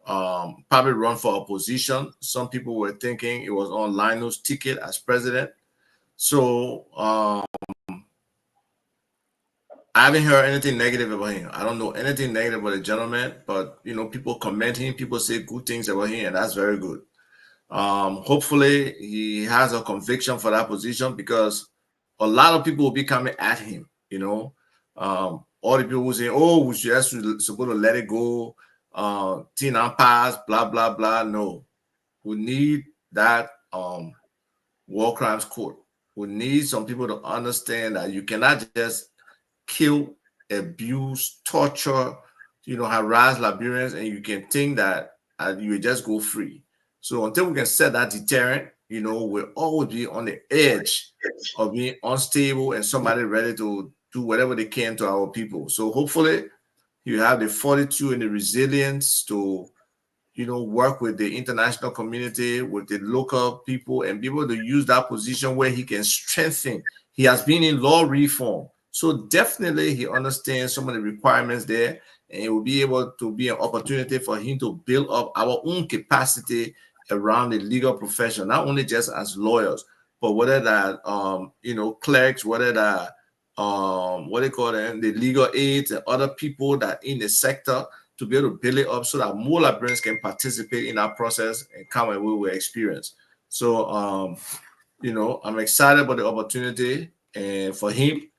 probably run for opposition. Some people were thinking it was on Lionel's ticket as president. So I haven't heard anything negative about him. I don't know anything negative about the gentleman, but people comment him, people say good things about him, and that's very good. Hopefully he has a conviction for that position, because a lot of people will be coming at him, all the people who say, oh, we should just supposed to let it go, Tina pass, blah, blah, blah. No. We need that war crimes court. We need some people to understand that you cannot just kill, abuse, torture, harass Liberians, and you can think that you will just go free. So until we can set that deterrent, we'll always be on the edge of being unstable and somebody ready to do whatever they can to our people. So hopefully you have the fortitude and the resilience to, work with the international community, with the local people, and be able to use that position where he can strengthen. He has been in law reform. So definitely he understands some of the requirements there, and it will be able to be an opportunity for him to build up our own capacity around the legal profession, not only just as lawyers, but whether that, clerks, whether that, what they call them, the legal aides and other people that in the sector, to be able to build it up so that more Liberians can participate in that process and come away with experience. So, I'm excited about the opportunity, and for him,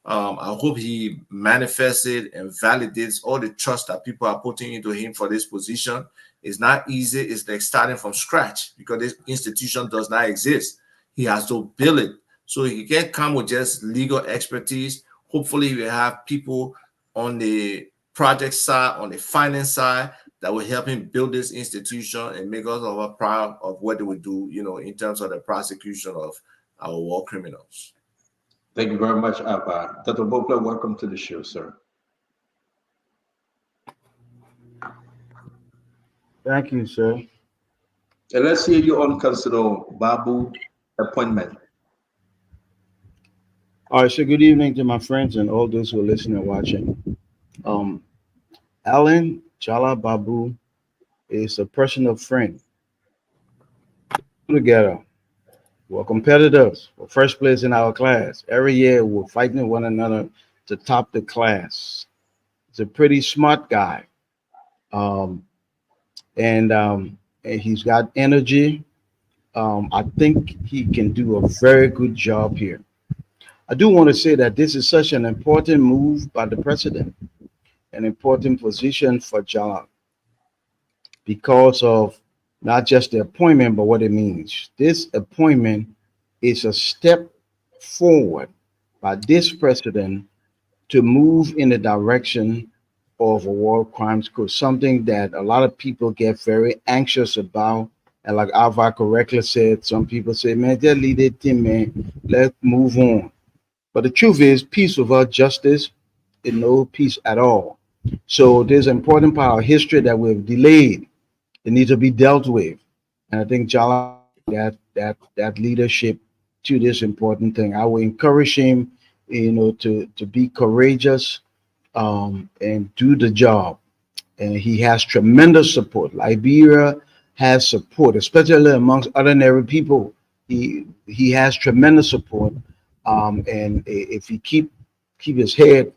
I hope he manifests it and validates all the trust that people are putting into him for this position. It's not easy. It's like starting from scratch because this institution does not exist. He has to build it. So he can't come with just legal expertise. Hopefully we have people on the project side, on the finance side, that will help him build this institution and make us all proud of what they will do, in terms of the prosecution of our war criminals. Thank you very much, Abba. Dr. Bopla, welcome to the show, sir. Thank you, sir. And let's hear you on Councilor Babu appointment. All right, so good evening to my friends and all those who are listening and watching. Alan Chala Babu is a personal friend. Together, we're competitors. We're first place in our class. Every year, we're fighting one another to top the class. He's a pretty smart guy. And he's got energy. I think he can do a very good job here. I do want to say that this is such an important move by the president, an important position for Jala, because of not just the appointment, but what it means. This appointment is a step forward by this president to move in the direction of a war crimes court, something that a lot of people get very anxious about. And like Alva correctly said, some people say, man, just leave it thing, man, let's move on. But the truth is, peace without justice is no peace at all. So there's an important part of history that we've delayed. It needs to be dealt with. And I think Jala that leadership to this important thing. I will encourage him, to be courageous and do the job. And he has tremendous support. Liberia has support, especially amongst ordinary people. He has tremendous support. And if he keep his head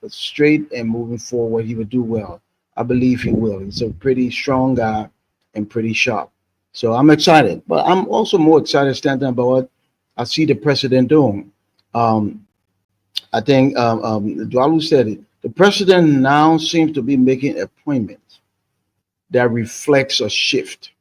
straight and moving forward, he will do well. I believe he will. He's a pretty strong guy and pretty sharp. So I'm excited, but I'm also more excited standing about what I see the president doing. I think Dwalu said it. The president now seems to be making appointments that reflects a shift.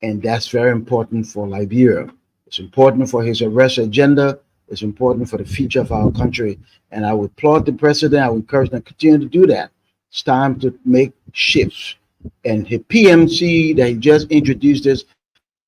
And that's very important for Liberia. It's important for his arrest agenda. It's important for the future of our country. And I would applaud the president. I would encourage him to continue to do that. It's time to make shifts. And his PMC that he just introduced, this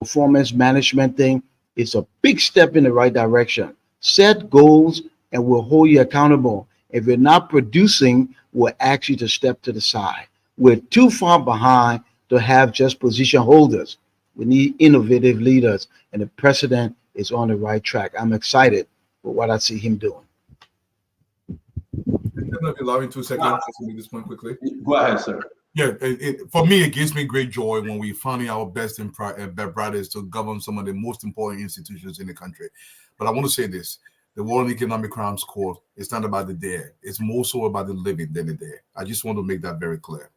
performance management thing, is a big step in the right direction. Set goals and we'll hold you accountable. If you're not producing, we'll ask you to step to the side. We're too far behind to have just position holders. We need innovative leaders, and the president is on the right track. I'm excited for what I see him doing. Allow me 2 seconds to make this point quickly. Go ahead, sir. Yeah, for me, it gives me great joy when we finding our best and brothers to govern some of the most important institutions in the country. But I want to say this. The War on Economic Crimes Court is not about the dead. It's more so about the living than the dead. I just want to make that very clear.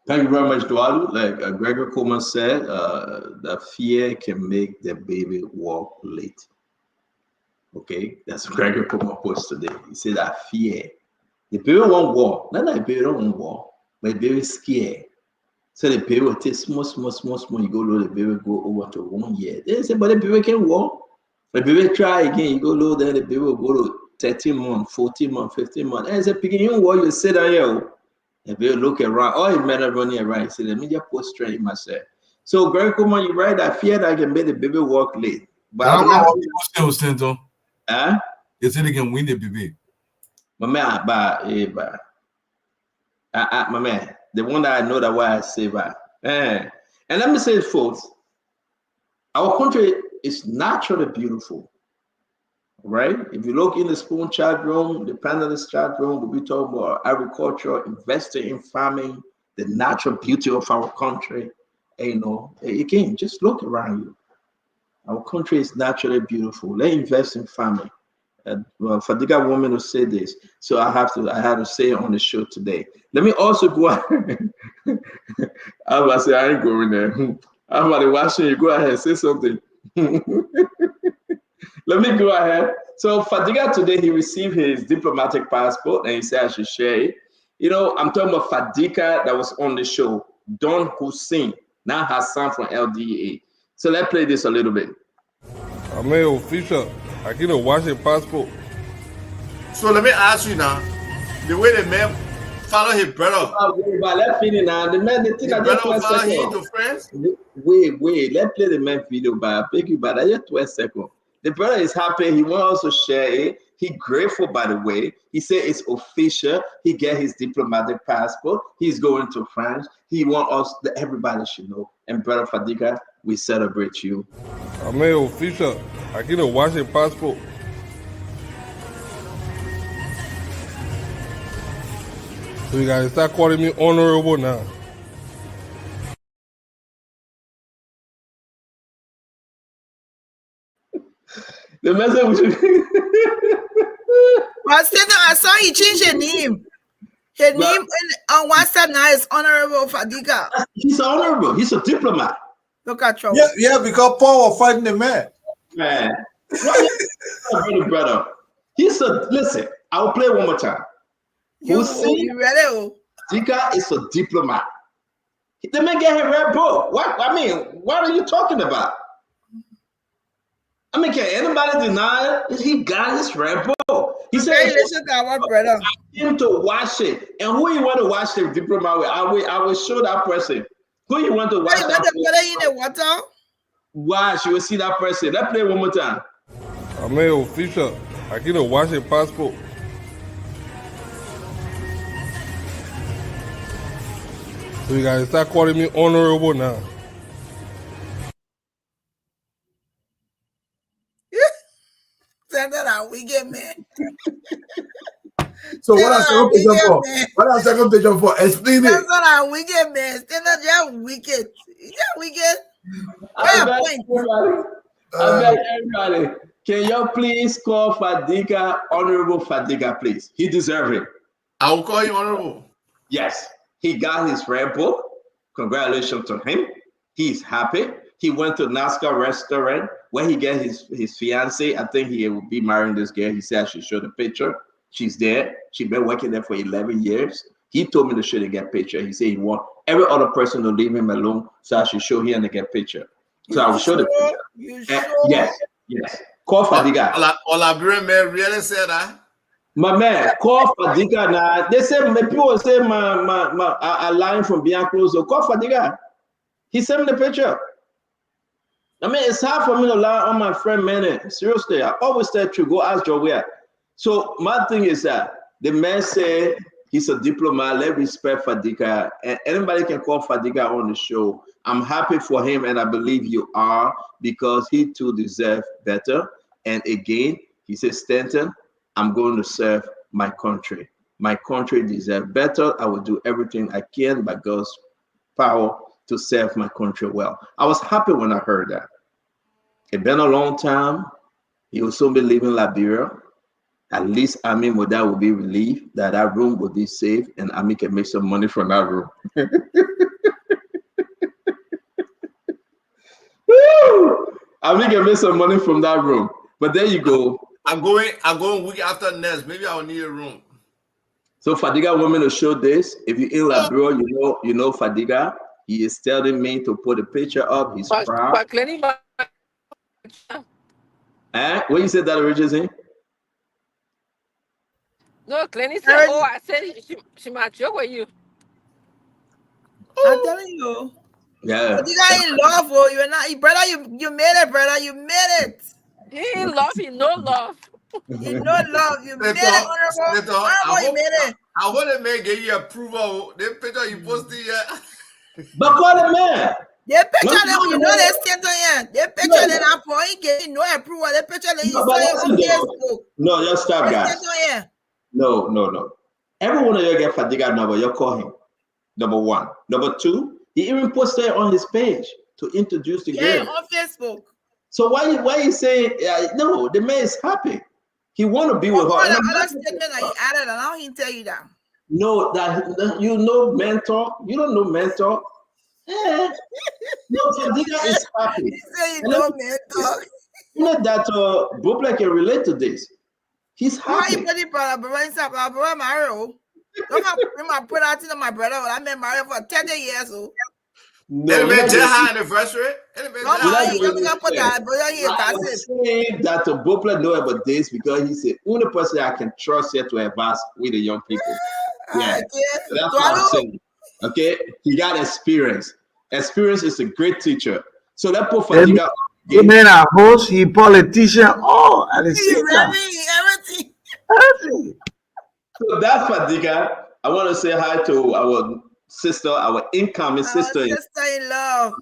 Thank you very much, Dualu. Like Gregor Coleman said, that fear can make the baby walk late. Okay, that's Gregory Coleman post today. He said that fear. The people want war. Not that the people don't want war, but the people scared. So the people take small. You go low, the people go over to 1 year. They say, but the people can war. The people try again, you go low, then the people go to 13 months, 14 months, 15 months. And they say, picking you war, you sit down here. The people look around, all the men are running around. Say, let me just post straight myself. So, Greg Coleman, you're right. I fear that I can make the baby work late. But I'm not still Stanton. Huh? You say they can win the baby. My man, my man, the one that I know that why I say that. And let me say it, folks, our country is naturally beautiful, right? If you look in the spoon chat room, the panelist chat room, we'll be talking about agriculture, investing in farming, the natural beauty of our country. And, you know, again, just look around you. Our country is naturally beautiful. Let's invest in farming. Well, Fadiga woman will say this, so I had to say it on the show today. Let me also go ahead. I was say I ain't going there. I'm about to watch you. Go ahead, say something. Let me go ahead. So Fadiga today, he received his diplomatic passport and he said I should share it. You know, I'm talking about Fadiga that was on the show, Don Hussein, not Hassan from LDA. So let's play this a little bit. I'm official. I get a Washington passport. So let me ask you now, the way the man follow his brother. Let's finish now. The man, the thing His I brother just follow him to France? Wait. Let's play the man video, but I beg you, but I just 12 seconds. The brother is happy. He wants to share it. He grateful, by the way. He said it's official. He get his diplomatic passport. He's going to France. He want us, everybody should know. And brother Fadiga, we celebrate you. I'm official. I get a Washington passport. So you gotta start calling me honorable now. The message. I saw he changed his name. His name on WhatsApp now is Honorable Fadiga. He's honorable. He's a diplomat. Look at trouble. Yeah, because Paul was fighting the man. Man, brother. Listen. I'll play one more time. You ready? Fadiga is a diplomat. The man get his red book. What are you talking about? I mean, can anybody deny it? He got his red book. He said, listen to our brother. Him to watch it. And who you want to watch the diplomat with? I will show that person. Who you want to watch that person? In the water? Watch, you will see that person. Let's play one more time. I'm official. I get a Washington passport. So you gotta start calling me honorable now. Send that out, we get man. So what are second picture for? What are second picture for? Explain it. Send that out, we get man. Send that just wicked. Yeah, wicked. I beg everybody. Can you please call Fadiga Honorable Fadiga, please? He deserves it. I will call you honorable. Yes. He got his red book. Congratulations to him. He's happy. He went to NASCAR restaurant where he get his fiance. I think he will be marrying this girl. He said I should show the picture. She's there. She's been working there for 11 years. He told me to show the get picture. He said he want every other person to leave him alone, so I should show him and get picture. So I will show the picture. Yes. Call Fadiga. All Liberian man really said that. My man, call Fadiga now. They say my people say my line from beyond close. So call Fadiga. He sent me the picture. I mean, it's hard for me to lie on my friend, man. Seriously, I always tell you, go ask Joe where. So my thing is that the man said he's a diplomat. Let respect Fadiga. And anybody can call Fadiga on the show. I'm happy for him, and I believe you are, because he too deserves better. And again, he says, Stanton, I'm going to serve my country. My country deserves better. I will do everything I can by God's power to serve my country well. I was happy when I heard that. It's been a long time. He will soon be leaving Liberia. At least Ami Moda will be relieved that that room will be safe and Ami can make some money from that room. Ami can make some money from that room. But there you go. I'm going week after next. Maybe I'll need a room. So Fadiga want me to show this. If you're in Liberia, you know Fadiga. He is telling me to put a picture up. He's proud. But Clenny, What you said that originally? no, Clenny said, "Oh, I said she might joke with you." I'm telling you. Yeah. But you got in love, oh, you're not, brother. You made it, brother. You made it. He ain't love. He no love. He no love. You made it, honorable. Honorable, you made it. I want to make you approval. The picture you posted here. But call the man. They picture them, you know they stand on here. They picture them up for he get no approval. They picture them, you saw on Facebook. No, just stop, They guys. stand on here. No. Everyone of you get Fadiga number, you call him. Number one. Number two, he even posted on his page to introduce the Yeah, game. on Facebook. So why you saying no? The man is happy. He want to be with her. All And the I'm other not- statement that he added, and now he tell you that. No, that you know mentor. You don't know mentor. No, Fadiga is happy. He say you And know let me- mentor. You know that Bobla can relate to this. He's How happy. you put it, brother? Brother Mario. Don't put out to my brother. I been married for 30 years old. No, Any man you're just not had anniversary. Any man Come just on, had you gonna put that, brother. Here, I that's was it. saying that Bobla know about this because he's the only person I can trust here to advise with the young people. Yeah, so that's what I'm saying. Okay, he got experience. Experience is a great teacher. So that put Fadiga. He man a host, he politician, all at the He same time. ready, Everything. So that's Fadiga. I want to say hi to our sister, our incoming sister. Our sister in love.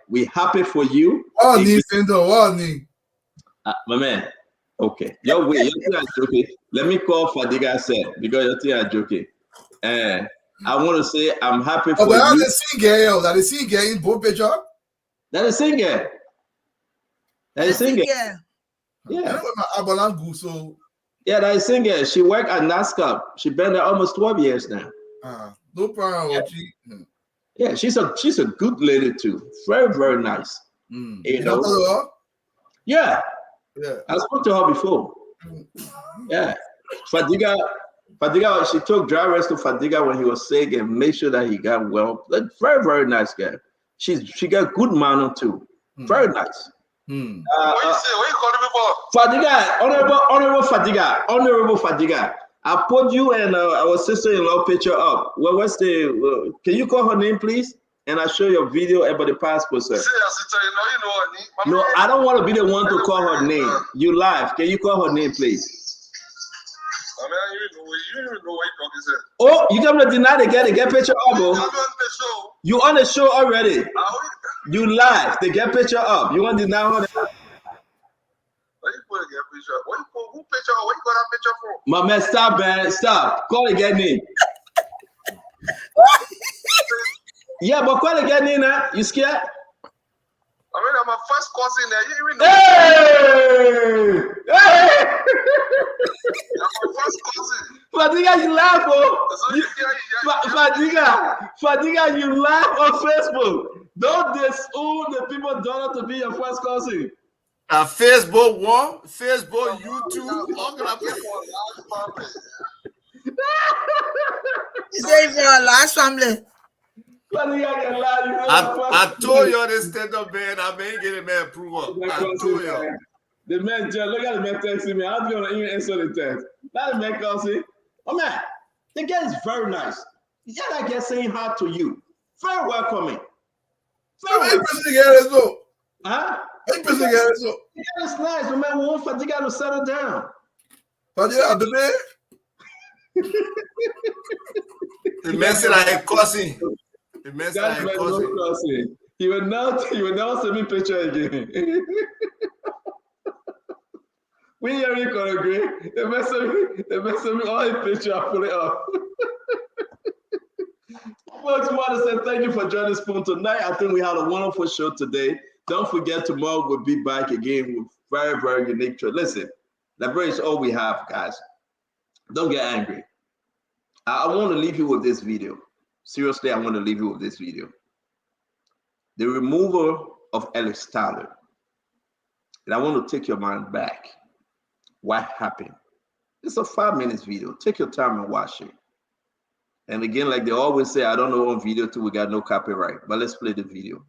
We happy for you. Oh, ni sendo, oh, ni. My man. Okay. Yo, wait, you're joking. Let me call Fadiga said because you're joking. I want to say I'm happy for Oh, but you. the singer, that is singer in both picture. That is singer. That is singer. Yeah. Yeah. Abalangu, so. Yeah, that is singer. She worked at NASCAR. She been there almost 12 years now. No problem, OG. Yeah, she's a good lady too. Very, very nice. You know? know her? Yeah. Yeah. I spoke to her before. Yeah. Fadiga, she took drivers to Fadiga when he was sick and made sure that he got well. Like, very, very nice guy. She got good manner too. Very nice. What you say? What you calling me for? Fadiga, honorable Fadiga. I put you and our sister-in-law picture up. Well, what's the? Can you call her name, please? And I'll show you a video about the passport, sir. No, I don't want to be the one to call her name. You live. Can you call her name, please? Oh, you come to deny the get picture up, bro. You on the show already. You live. They get picture up. You want to deny her? My man, stop, man. Stop. Call and get name. Yeah, but call and get name now. You scared? I mean, I'm a first cousin there. You even know. Hey! Hey! I'm a first cousin. Fadiga, you laugh, Fadiga, you laugh on Facebook. Don't disown the people don't to be your first cousin. Facebook one, Facebook, YouTube, all kind of people. He said for our last family. I told you this stand-up man, I ain't getting man approval. I told you. The man just look at the man texting me. I'm gonna even answer the text. That man calls me. Oh man, the guy is very nice. Yeah, that guy saying hi to you. Very welcoming. Very welcoming. Huh? It's nice. The man wants Fadiga to settle down. Fadiga, the man. The man said I ain't cussing. The man said I ain't cussing. He will not send me picture again. We hearing agree. The mess of me all the picture I put it up. Folks, we want to say thank you for joining Spoon tonight. I think we had a wonderful show today. Don't forget, tomorrow we'll be back again with very, very unique show. Listen, Liberia is all we have, guys. Don't get angry. I want to leave you with this video. Seriously, I want to leave you with this video. The removal of Electoral. And I want to take your mind back. what happened. It's a 5 minutes video. Take your time and watch it. And again, like they always say, I don't know on video too, we got no copyright. But let's play the video.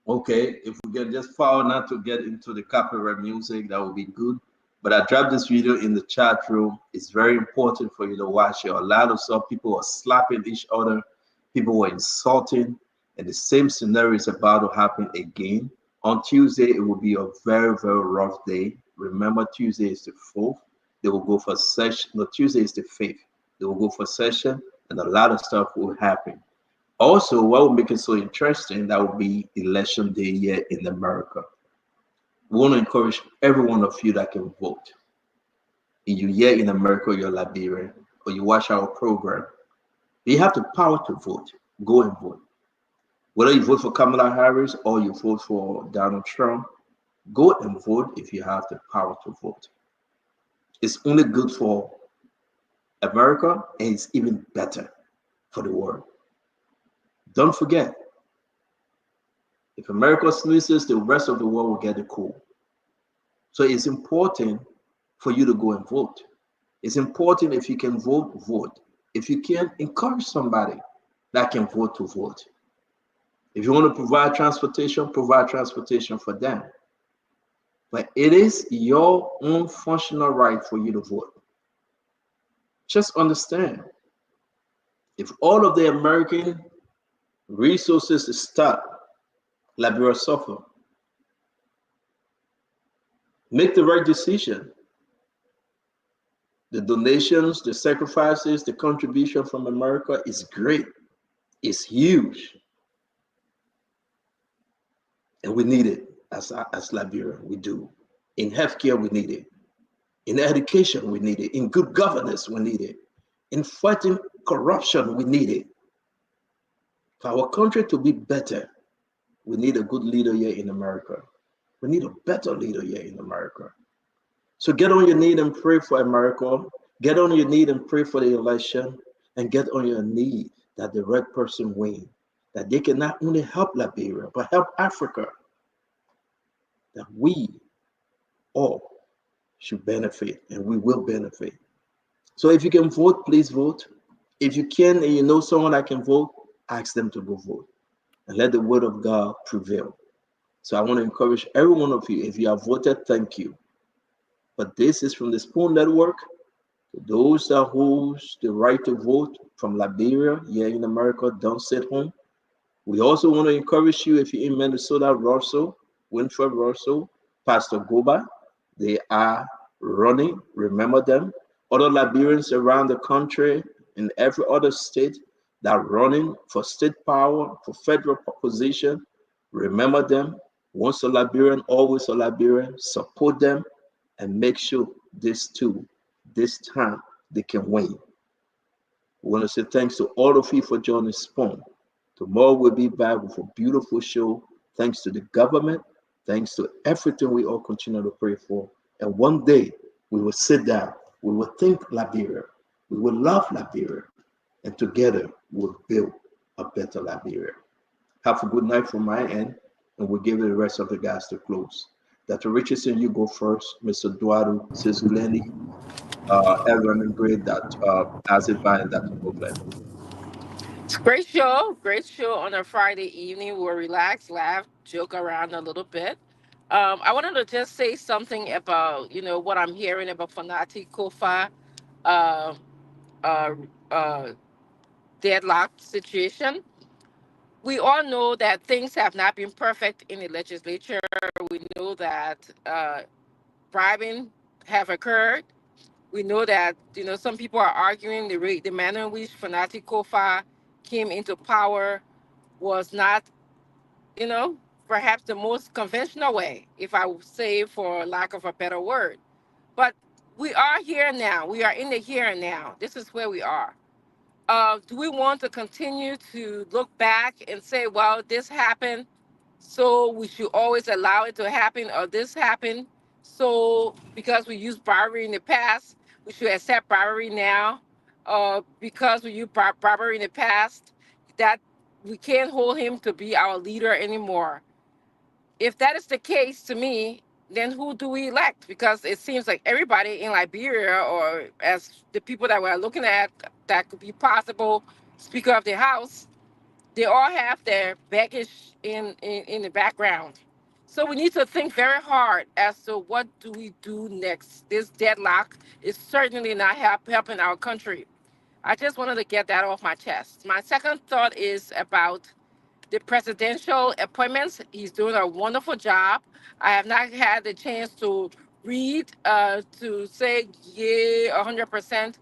Okay, if we can just follow not to get into the copyright music, that would be good. But I dropped this video in the chat room. It's very important for you to watch it. A lot of stuff, people are slapping each other, people were insulting, and the same scenario is about to happen again. On Tuesday, it will be a very, very rough day. Remember, Tuesday is the 4th. They will go for session. No, Tuesday is the 5th. They will go for session, and a lot of stuff will happen. Also, what will make it so interesting, that will be election day here in America. We want to encourage every one of you that can vote. If you're here in America, you're Liberian, or you watch our program, you have the power to vote. Go and vote. Whether you vote for Kamala Harris or you vote for Donald Trump, go and vote if you have the power to vote. It's only good for America, and it's even better for the world. Don't forget, if America sneezes, the rest of the world will get the cold. So it's important for you to go and vote. It's important, if you can vote, vote. If you can't, encourage somebody that can vote to vote. If you want to provide transportation for them. But it is your own functional right for you to vote. Just understand, if all of the American resources stop, Liberia suffer. Make the right decision. The donations, the sacrifices, the contribution from America is great. It's huge. And we need it as Liberia, we do. In healthcare, we need it. In education, we need it. In good governance, we need it. In fighting corruption, we need it. For our country to be better, we need a good leader here in America. We need a better leader here in America. So get on your knee and pray for America. Get on your knee and pray for the election. And get on your knee that the right person win. That they can not only help Liberia, but help Africa. That we all should benefit, and we will benefit. So if you can vote, please vote. If you can and you know someone that can vote, ask them to go vote. And let the word of God prevail. So I want to encourage every one of you, if you have voted, thank you. But this is from the Spoon Network. Those that hold the right to vote from Liberia, here in America, don't sit home. We also want to encourage you, if you're in Minnesota, Russell, Winfred Russell, Pastor Goba, they are running. Remember them. Other Liberians around the country, in every other state, that are running for state power, for federal position. Remember them. Once a Liberian, always a Liberian. Support them and make sure this time, they can win. We want to say thanks to all of you for joining Spoon. Tomorrow we'll be back with a beautiful show. Thanks to the government. Thanks to everything we all continue to pray for. And one day we will sit down. We will think Liberia. We will love Liberia. And together we'll build a better Liberia. Have a good night from my end. And we'll give the rest of the guys to close. Dr. Richardson, you go first. Mr. Duadu, Sis Glenny, Evan and Great, Azifah, and Dr. Copeland. Great show on a Friday evening. We'll relax, laugh, joke around a little bit. I wanted to just say something about, what I'm hearing about Fanati Kofa uh, uh, uh, deadlock situation. We all know that things have not been perfect in the legislature. We know that bribing have occurred. We know that some people are arguing the manner in which Fanati Kofa came into power was not you know, perhaps the most conventional way, if I would say, for lack of a better word. But we are here now. We are in the here and now. This is where we are. Do we want to continue to look back and say, well, this happened, so we should always allow it to happen, or this happened, so because we used bribery in the past, we should accept bribery now, because we used bribery in the past, that we can't hold him to be our leader anymore? If that is the case, to me, then who do we elect? Because it seems like everybody in Liberia, or as the people that we're looking at that could be possible Speaker of the House, they all have their baggage in the background. So we need to think very hard as to what do we do next. This deadlock is certainly not helping our country. I just wanted to get that off my chest. My second thought is about the presidential appointments. He's doing a wonderful job. I have not had the chance to read to say yeah 100%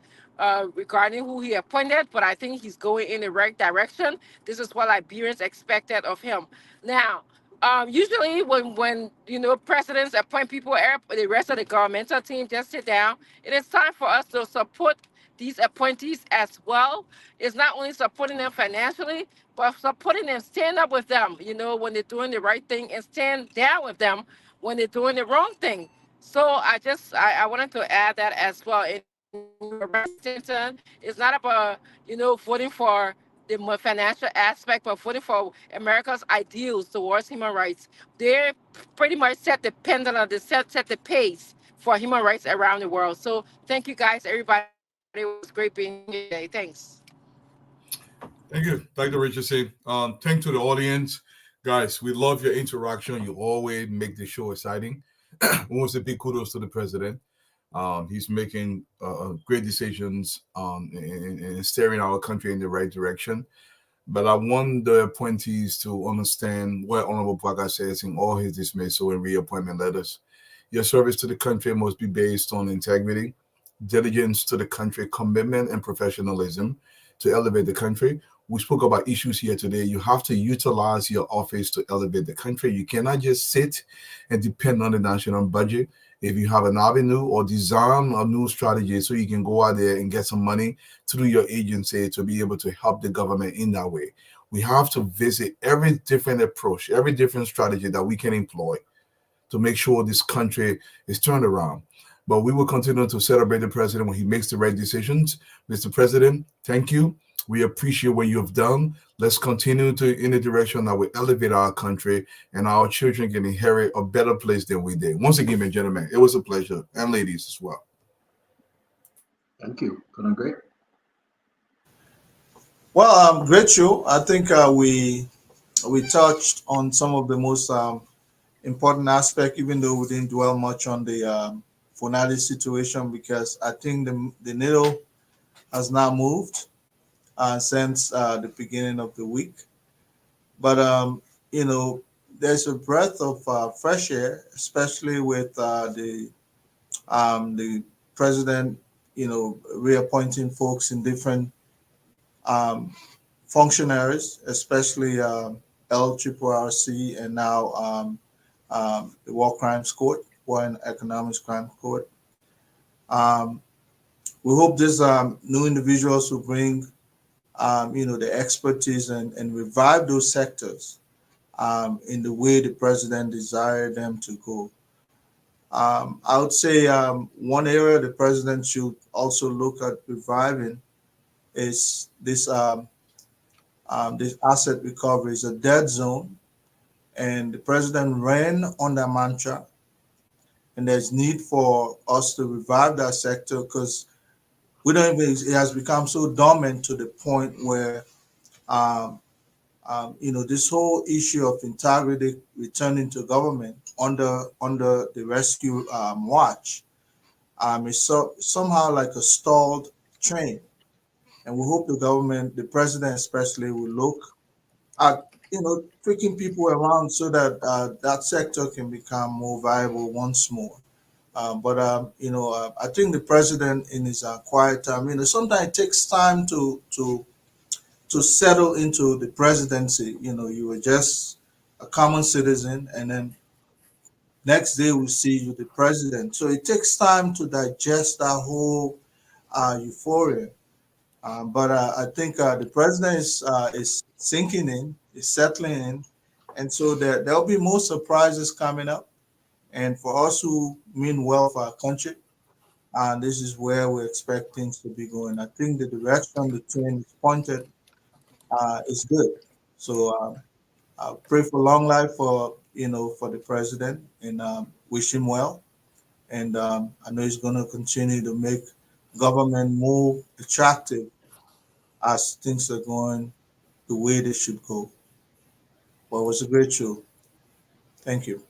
regarding who he appointed, but I think he's going in the right direction. This is what Liberians expected of him. Now, usually when you know presidents appoint people, the rest of the governmental team just sit down. It is time for us to support these appointees as well. It's not only supporting them financially, but supporting them, stand up with them, you know, when they're doing the right thing, and stand down with them when they're doing the wrong thing. So I wanted to add that as well. In Washington, it's not about, you know, voting for the more financial aspect, but voting for America's ideals towards human rights. They pretty much set the pendulum, they set the pace for human rights around the world. So thank you guys, everybody. It was great being here today. Thanks. Thank you, Dr. Richardson. Thank to the audience. Guys, we love your interaction. You always make the show exciting. We want to say big kudos to the president. He's making great decisions and steering our country in the right direction. But I want the appointees to understand what Honorable Parker says in all his dismissal and reappointment letters. Your service to the country must be based on integrity, diligence to the country, commitment, and professionalism to elevate the country. We spoke about issues here today. You have to utilize your office to elevate the country. You cannot just sit and depend on the national budget. If you have an avenue or design a new strategy so you can go out there and get some money through your agency to be able to help the government in that way. We have to visit every different approach, every different strategy that we can employ to make sure this country is turned around. But we will continue to celebrate the president when he makes the right decisions. Mr. President, thank you. We appreciate what you have done. Let's continue to in the direction that we elevate our country and our children can inherit a better place than we did. Once again, gentlemen, it was a pleasure, and ladies as well. Thank you. Couldn't great. Well, great show. I think we touched on some of the most important aspect, even though we didn't dwell much on the Funadi situation, because I think the needle has not moved since the beginning of the week. But you know, there's a breath of fresh air, especially with the president, you know, reappointing folks in different functionaries, especially LRRC and now the War Crimes Court, War and Economics Crime Court. We hope these new individuals will bring, you know, the expertise and revive those sectors in the way the president desired them to go. I would say one area the president should also look at reviving is this asset recovery is a dead zone, and the president ran on that mantra. And there's need for us to revive that sector because we don't even, it has become so dormant to the point where, you know, this whole issue of integrity returning to government under the rescue watch is somehow like a stalled train. And we hope the government, the president especially, will look at, you know, tweaking people around so that that sector can become more viable once more. But you know, I think the president in his quiet time, you know, sometimes it takes time to settle into the presidency. You know, you were just a common citizen, and then next day we see you the president. So it takes time to digest that whole euphoria. But I think the president is sinking in, is settling in, and so there'll be more surprises coming up. And for us who mean well for our country, this is where we expect things to be going. I think the direction the train is pointed is good. So I pray for long life for for the president, and wish him well. And I know he's going to continue to make government more attractive as things are going the way they should go. Well, it was a great show. Thank you.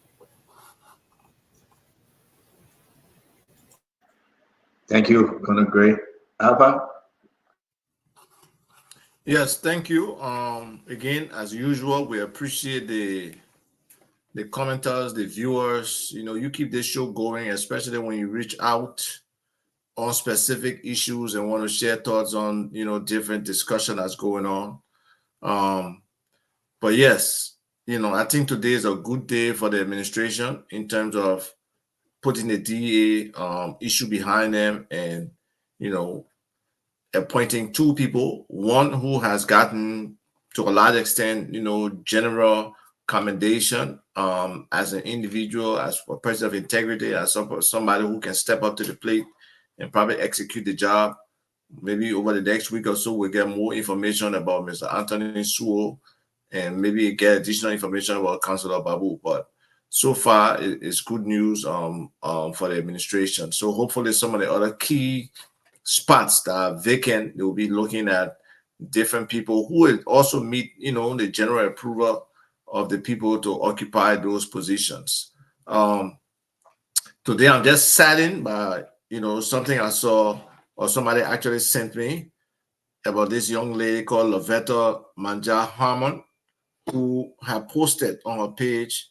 Thank you, Colonel Gray. Alpha? Yes, thank you. Again, as usual, we appreciate the commenters, the viewers. You keep this show going, especially when you reach out on specific issues and want to share thoughts on different discussion that's going on. But yes, I think today is a good day for the administration in terms of putting the DA issue behind them, and appointing two people, one who has gotten to a large extent general commendation as an individual, as a person of integrity, as somebody who can step up to the plate and probably execute the job. Maybe over the next week or so, we'll get more information about Mr. Anthony Sewell, and maybe get additional information about Councilor Babu. But so far, it's good news for the administration. So hopefully some of the other key spots that are vacant, they'll be looking at different people who will also meet, the general approval of the people to occupy those positions. Today, I'm just saddened by, something I saw, or somebody actually sent me, about this young lady called Lavetta Manja Harmon, who had posted on her page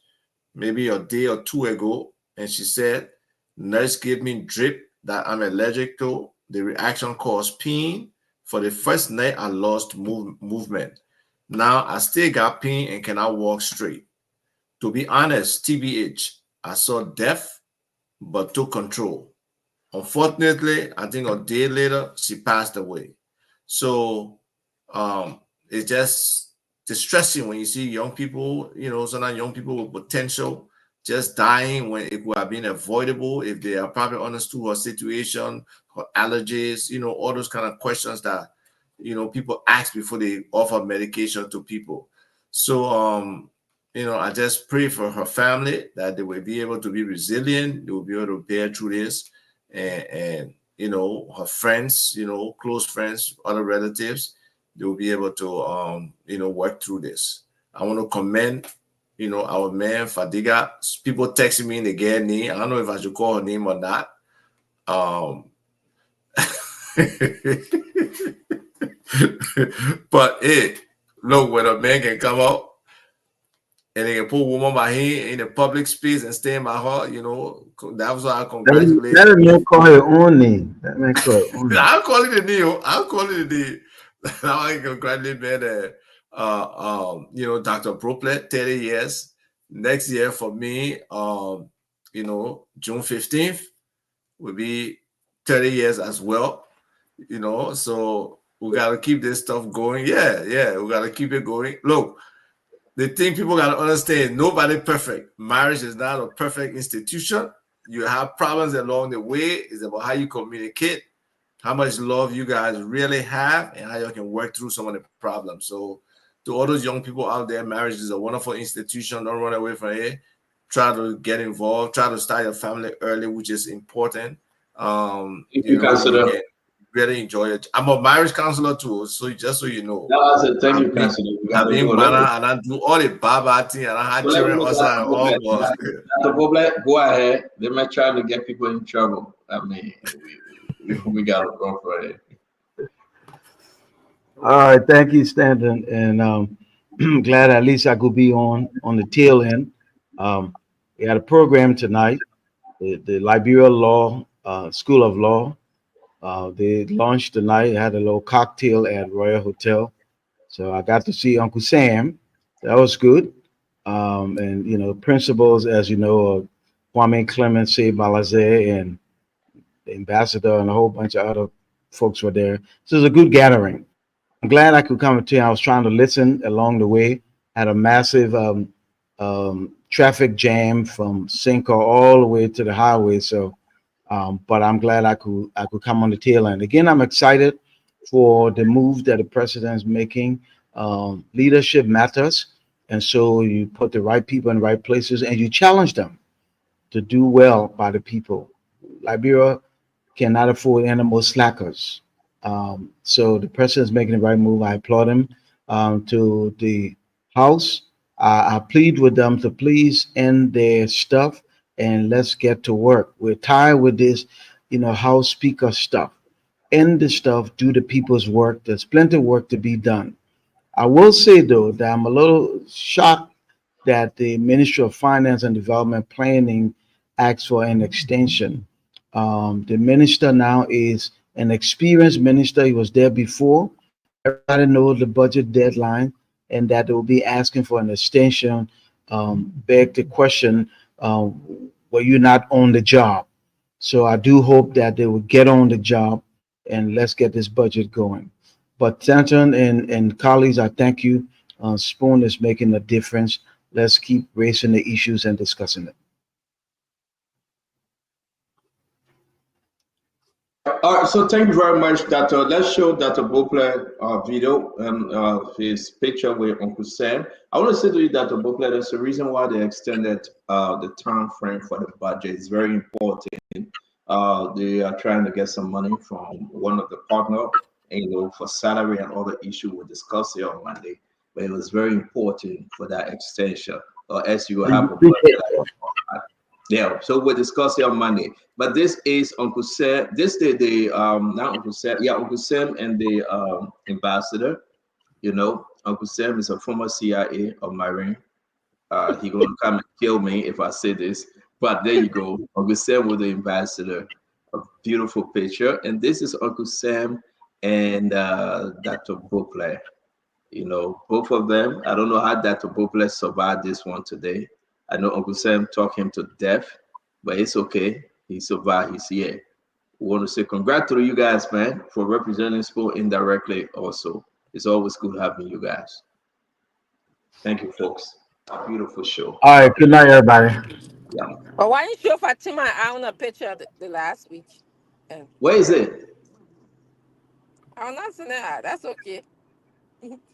maybe a day or two ago, and she said, nurse gave me drip that I'm allergic to. The reaction caused pain. For the first night, I lost movement. Now I still got pain and cannot walk straight. To be honest, TBH, I saw death, but took control. Unfortunately, I think a day later, she passed away. So it's just distressing when you see young people, sometimes young people with potential just dying when it would have been avoidable if they are probably understood her situation, her allergies, all those kind of questions that, people ask before they offer medication to people. So, I just pray for her family that they will be able to be resilient, they will be able to bear through this, and her friends, close friends, other relatives, they will be able to, work through this. I want to commend, our man Fadiga. People texting me in the girl name. I don't know if I should call her name or not. But hey, look, when a man can come out and they can put a woman by hand in a public space and stay in my heart, that was why I congratulate. Let him not call her own name. Let me call her own name. I'll call it a deal. I'll call it a deal. Now I congratulate man. Dr. Broplet, 30 years. Next year for me, June 15th will be 30 years as well. So we got to keep this stuff going. Yeah, we got to keep it going. Look, the thing people got to understand, nobody perfect. Marriage is not a perfect institution. You have problems along the way. It's about how you communicate, how much love you guys really have, and how you can work through some of the problems. So to all those young people out there, marriage is a wonderful institution. Don't run away from it. Try to get involved. Try to start your family early, which is important. You consider really enjoy it. I'm a marriage counselor too, so just so you know. No, I said thank you, counselor. I've been and I do all the baba thing, and I had children also and all was good. Go ahead. They might try to get people in trouble. I mean, we got to go for it. All right, thank you, Stanton, and glad at least I could be on the tail end. We had a program tonight, the Liberia Law School of Law. They launched tonight. Had a little cocktail at Royal Hotel, so I got to see Uncle Sam. That was good. And you know, principals, as you know, Kwame Clemency Balaze and the ambassador and a whole bunch of other folks were there. So it was a good gathering. I'm glad I could come to you. I was trying to listen along the way. Had a massive traffic jam from Cinco all the way to the highway. So, but I'm glad I could come on the tail end. Again, I'm excited for the move that the president is making. Leadership matters, and so you put the right people in the right places, and you challenge them to do well by the people. Liberia cannot afford any more slackers. So the president is making the right move. I applaud him. To the House, I plead with them to please end their stuff and let's get to work. We're tired with this, you know, House Speaker stuff. End the stuff, do the people's work. There's plenty of work to be done. I will say, though, that I'm a little shocked that the Ministry of Finance and Development Planning asked for an extension. The minister now is an experienced minister. He was there before. Everybody knows the budget deadline and that they will be asking for an extension. Beg the question, were you not on the job? So I do hope that they will get on the job and let's get this budget going. But Senator and colleagues, I thank you. Spoon is making a difference. Let's keep raising the issues and discussing it. All right, so thank you very much, Dr. Let's show Dr. Bokle video and his picture with Uncle Sam. I want to say to you, Dr. Bokle, there's a reason why they extended the time frame for the budget. It's very important. They are trying to get some money from one of the partners, you know, for salary and other issues we'll discuss here on Monday. But it was very important for that extension, as you have a budget. Yeah, so we'll discuss here on Monday. But this is Uncle Sam. This is the not Uncle Sam. Yeah, Uncle Sam and the ambassador. You know, Uncle Sam is a former CIA or Marine. He gonna come and kill me if I say this. But there you go, Uncle Sam with the ambassador. A beautiful picture. And this is Uncle Sam and Dr. Bokle. You know, both of them. I don't know how Dr. Bokle survived this one today. I know Uncle Sam talked him to death, but it's okay. He survived. He's here. We want to say congrats to you guys, man, for representing school indirectly also. It's always good having you guys. Thank you, folks. A beautiful show. All right. Good night, everybody. Yeah. But why didn't you show Fatima on a picture of the last week? And Where is it? I'm not saying that. That's okay.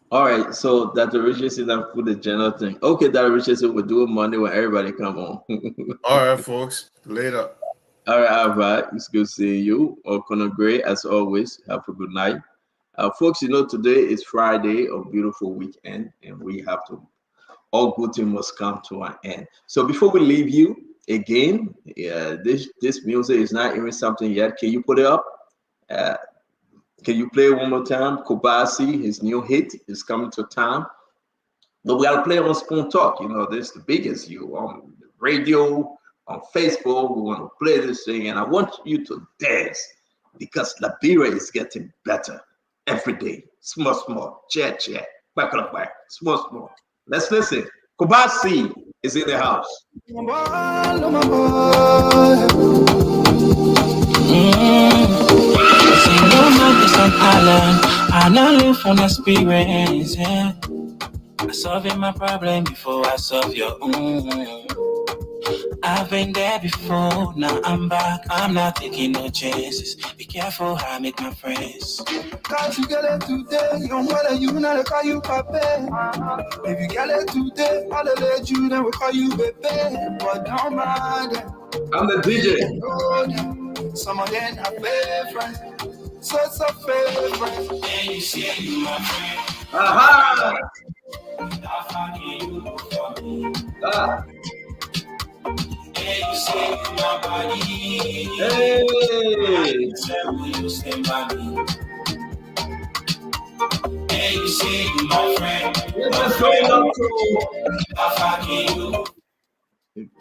All right, so Dr. Richardson and put the general thing. Okay, Dr. Richardson, we'll do it Monday when everybody come on. All right, folks. Later. All right. It's good seeing you. O'Connor Gray, as always. Have a good night. Folks, you know, today is Friday, a beautiful weekend, and we have to, all good things must come to an end. So before we leave you, again, this music is not even something yet. Can you put it up? Can you play it one more time? Kobasi, his new hit is coming to town. But we got to play on Spoon Talk. You know, this is the biggest you on the radio, on Facebook. We want to play this thing. And I want you to dance because Liberia is getting better every day. Small, chat, back on the back, small. Let's listen. Kobasi is in the house. I know live from experience, yeah. I solving my problem before I solve your own. I've been there before, now I'm back. I'm not taking no chances. Be careful how I make my friends. Cause you get it today, young brother, you know they call you papa. If you get it today, I'll let you, then we call you baby. But don't mind them. I'm the DJ. Some of them are favorites. So favorite. And you see you my friend. Aha! How far can you go for me? Ah. And you say you my body. Hey! Will you stand by me? And you say you my friend. What's going on, How far can you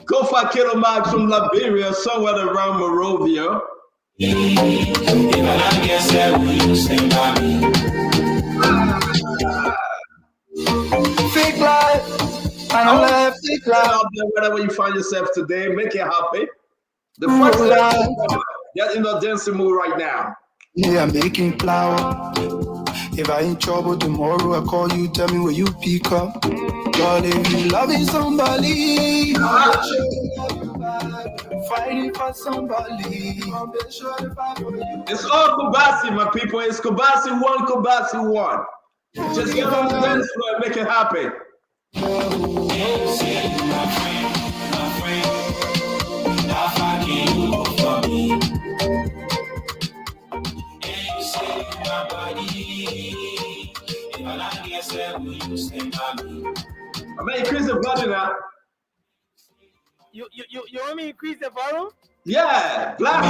go for Kilomax from Liberia, somewhere around Monrovia. If I get sad, will you stand by me? Fake life, I and left it Out there, wherever you find yourself today, make it happy. The first thing, get in the dancing mood right now. Yeah, I'm making flower. If I in trouble tomorrow, I call you, tell me where you pick up. Girl, if you loving somebody, fighting for somebody. It's all Kubasi, my people. It's Kubasi 1, Kubasi 1. Just get on the dance floor and make it happen. I mean, increase the volume now. You want me to increase the volume? Yeah, black.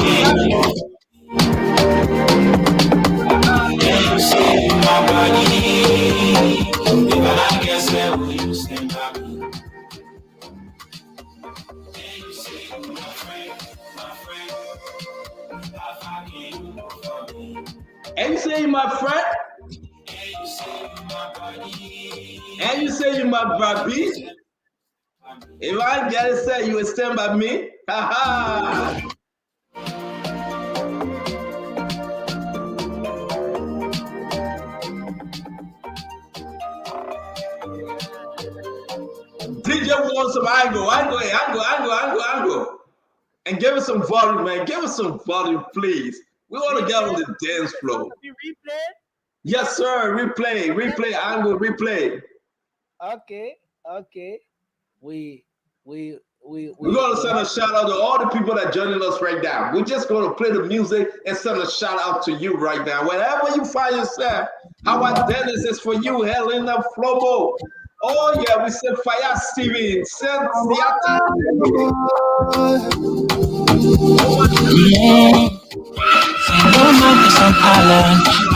And you say you my friend? And you say you my baby? If I get it said you will stand by me? Ha ha! DJ wants some angle. And give us some volume, man. Give us some volume, please. We want to get on the dance floor. You replay? Yes, sir. Replay, angle, replay. Okay. We're gonna send a shout out to all the people that joining us right now. We're just gonna play the music and send a shout out to you right now. Wherever you find yourself, how about Dennis is for you, Helena Flobo. Oh yeah, we said Fire Steven, send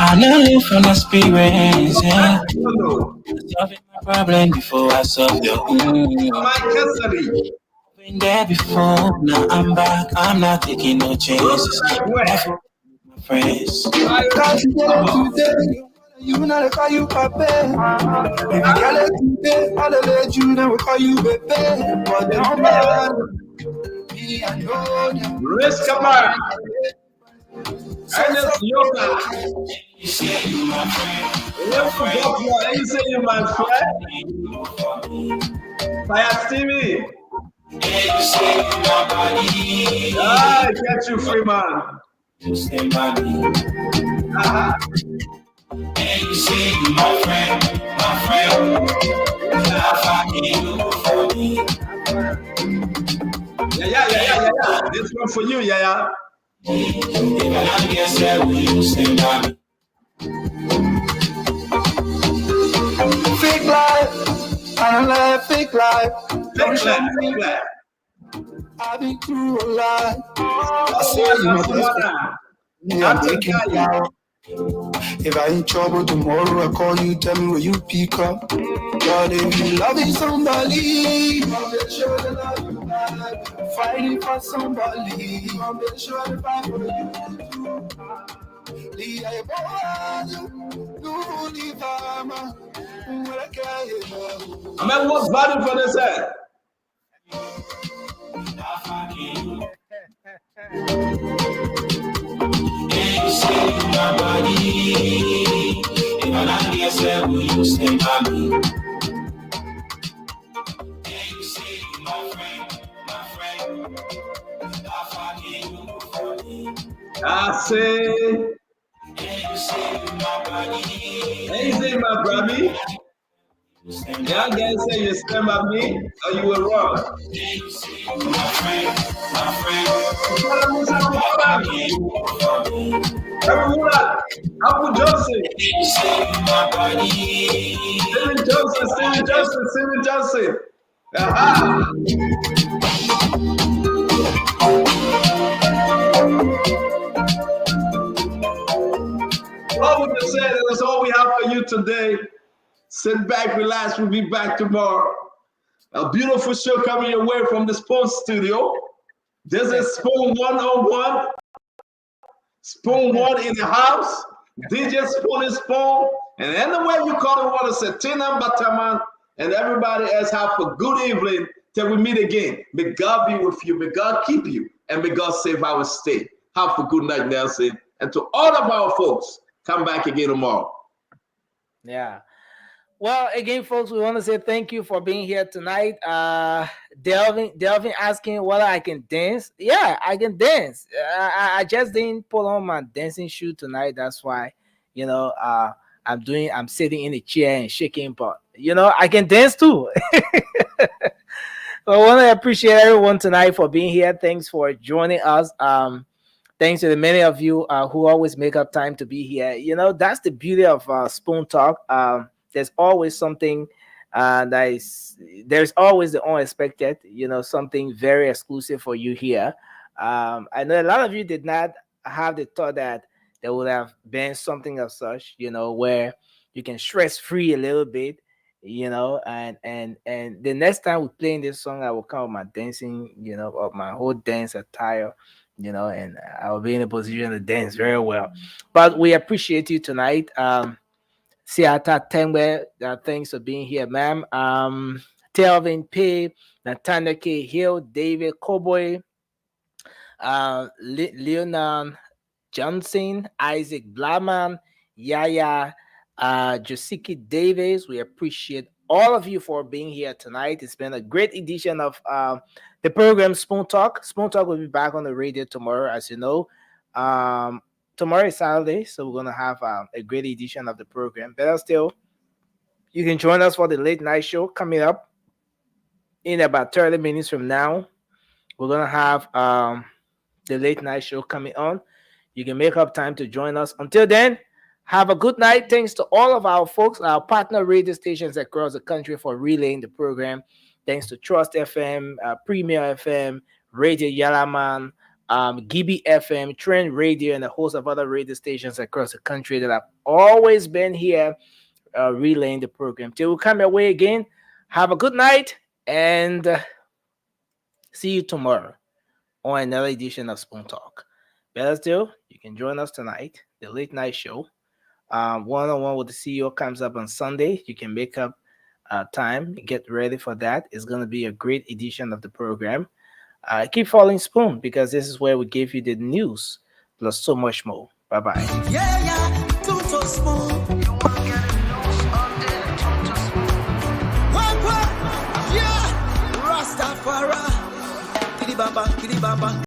I know live from experience, yeah. Solving my problem before I solve your own. Been there before, now I'm back. I'm not taking no chances. My friends. You know they call you Pape. If you get it today, I'll let you know we call you Pepe. But they don't matter. Me, I know them. Risk Kamara. Ernest Yoka. You say you my friend. You say you my friend. Fire Stevie. You say you my body. Ah, get you free, man. You stay by me. And you say you my friend. Now fucking you for me. Yeah. This one for you, yeah. If I guess that will you stay by me. Fake life, I love fake life. Fake life. I've been through a lot. I say you my best friend. Yeah, I'm taking it out. If I in trouble tomorrow, I call you, tell me where you pick up. But if you loving somebody, make sure they love you back. Fighting for somebody, make sure they fight for you too. I mean, what's value for this head? You say you my body. If I not guess that will you stay by me. You say you my friend. I fucking you for me. I say. You say you my body. Hey, you say my brother. Young guy say you stand by me or you will run. You say you my friend. Everyone, Uncle Johnson. You say you my body. Steven Johnson. Aha. All we can say, that's all we have for you today. Sit back, relax. We'll be back tomorrow. A beautiful show coming your way from the Spoon Studio. This is Spoon 101. Spoon 1 in the house. DJ Spoon is Spoon. And anyway you call it, what is it? Tina Bataman And everybody else have a good evening till we meet again. May God be with you. May God keep you. And may God save our state. Have a good night, Nelson. And to all of our folks, come back again tomorrow. Yeah. Well, again, folks, we want to say thank you for being here tonight. Delvin asking whether I can dance. Yeah, I can dance. I just didn't put on my dancing shoe tonight. That's why, I'm sitting in a chair and shaking, but I can dance too. I want to appreciate everyone tonight for being here. Thanks for joining us. Thanks to the many of you who always make up time to be here. That's the beauty of Spoon Talk. There's always something there's always the unexpected, something very exclusive for you here. I know a lot of you did not have the thought that there would have been something of such, where you can stress free a little bit, and the next time we playing this song, I will come with my dancing, of my whole dance attire, and I will be in a position to dance very well. But we appreciate you tonight. Siata Tengwe, thanks for being here, ma'am. Telvin P, Nathaniel K. Hill, David Cowboy, Leonard Johnson, Isaac Blaman, Yaya, Josiki Davis. We appreciate all of you for being here tonight. It's been a great edition of the program Spoon Talk. Spoon Talk will be back on the radio tomorrow, as you know. Tomorrow is Saturday, so we're going to have a great edition of the program. Better still, you can join us for the late night show coming up in about 30 minutes from now. We're going to have the late night show coming on. You can make up time to join us. Until then, have a good night. Thanks to all of our folks, our partner radio stations across the country for relaying the program. Thanks to Trust FM, Premier FM, Radio Yalaman, Gibi FM, Trend Radio, and a host of other radio stations across the country that have always been here relaying the program. Till we come your way again, have a good night and see you tomorrow on another edition of Spoon Talk. Better still, you can join us tonight, the late night show. One-on-one with the CEO comes up on Sunday. You can make up time, get ready for that. It's going to be a great edition of the program. Keep following Spoon because this is where we give you the news plus so much more. Bye-bye. Yeah, Tuto Spoon. You want to get the news all day, Tuto Spoon. Yeah, Rastafari. Kiddy Baba, Kiddy Baba.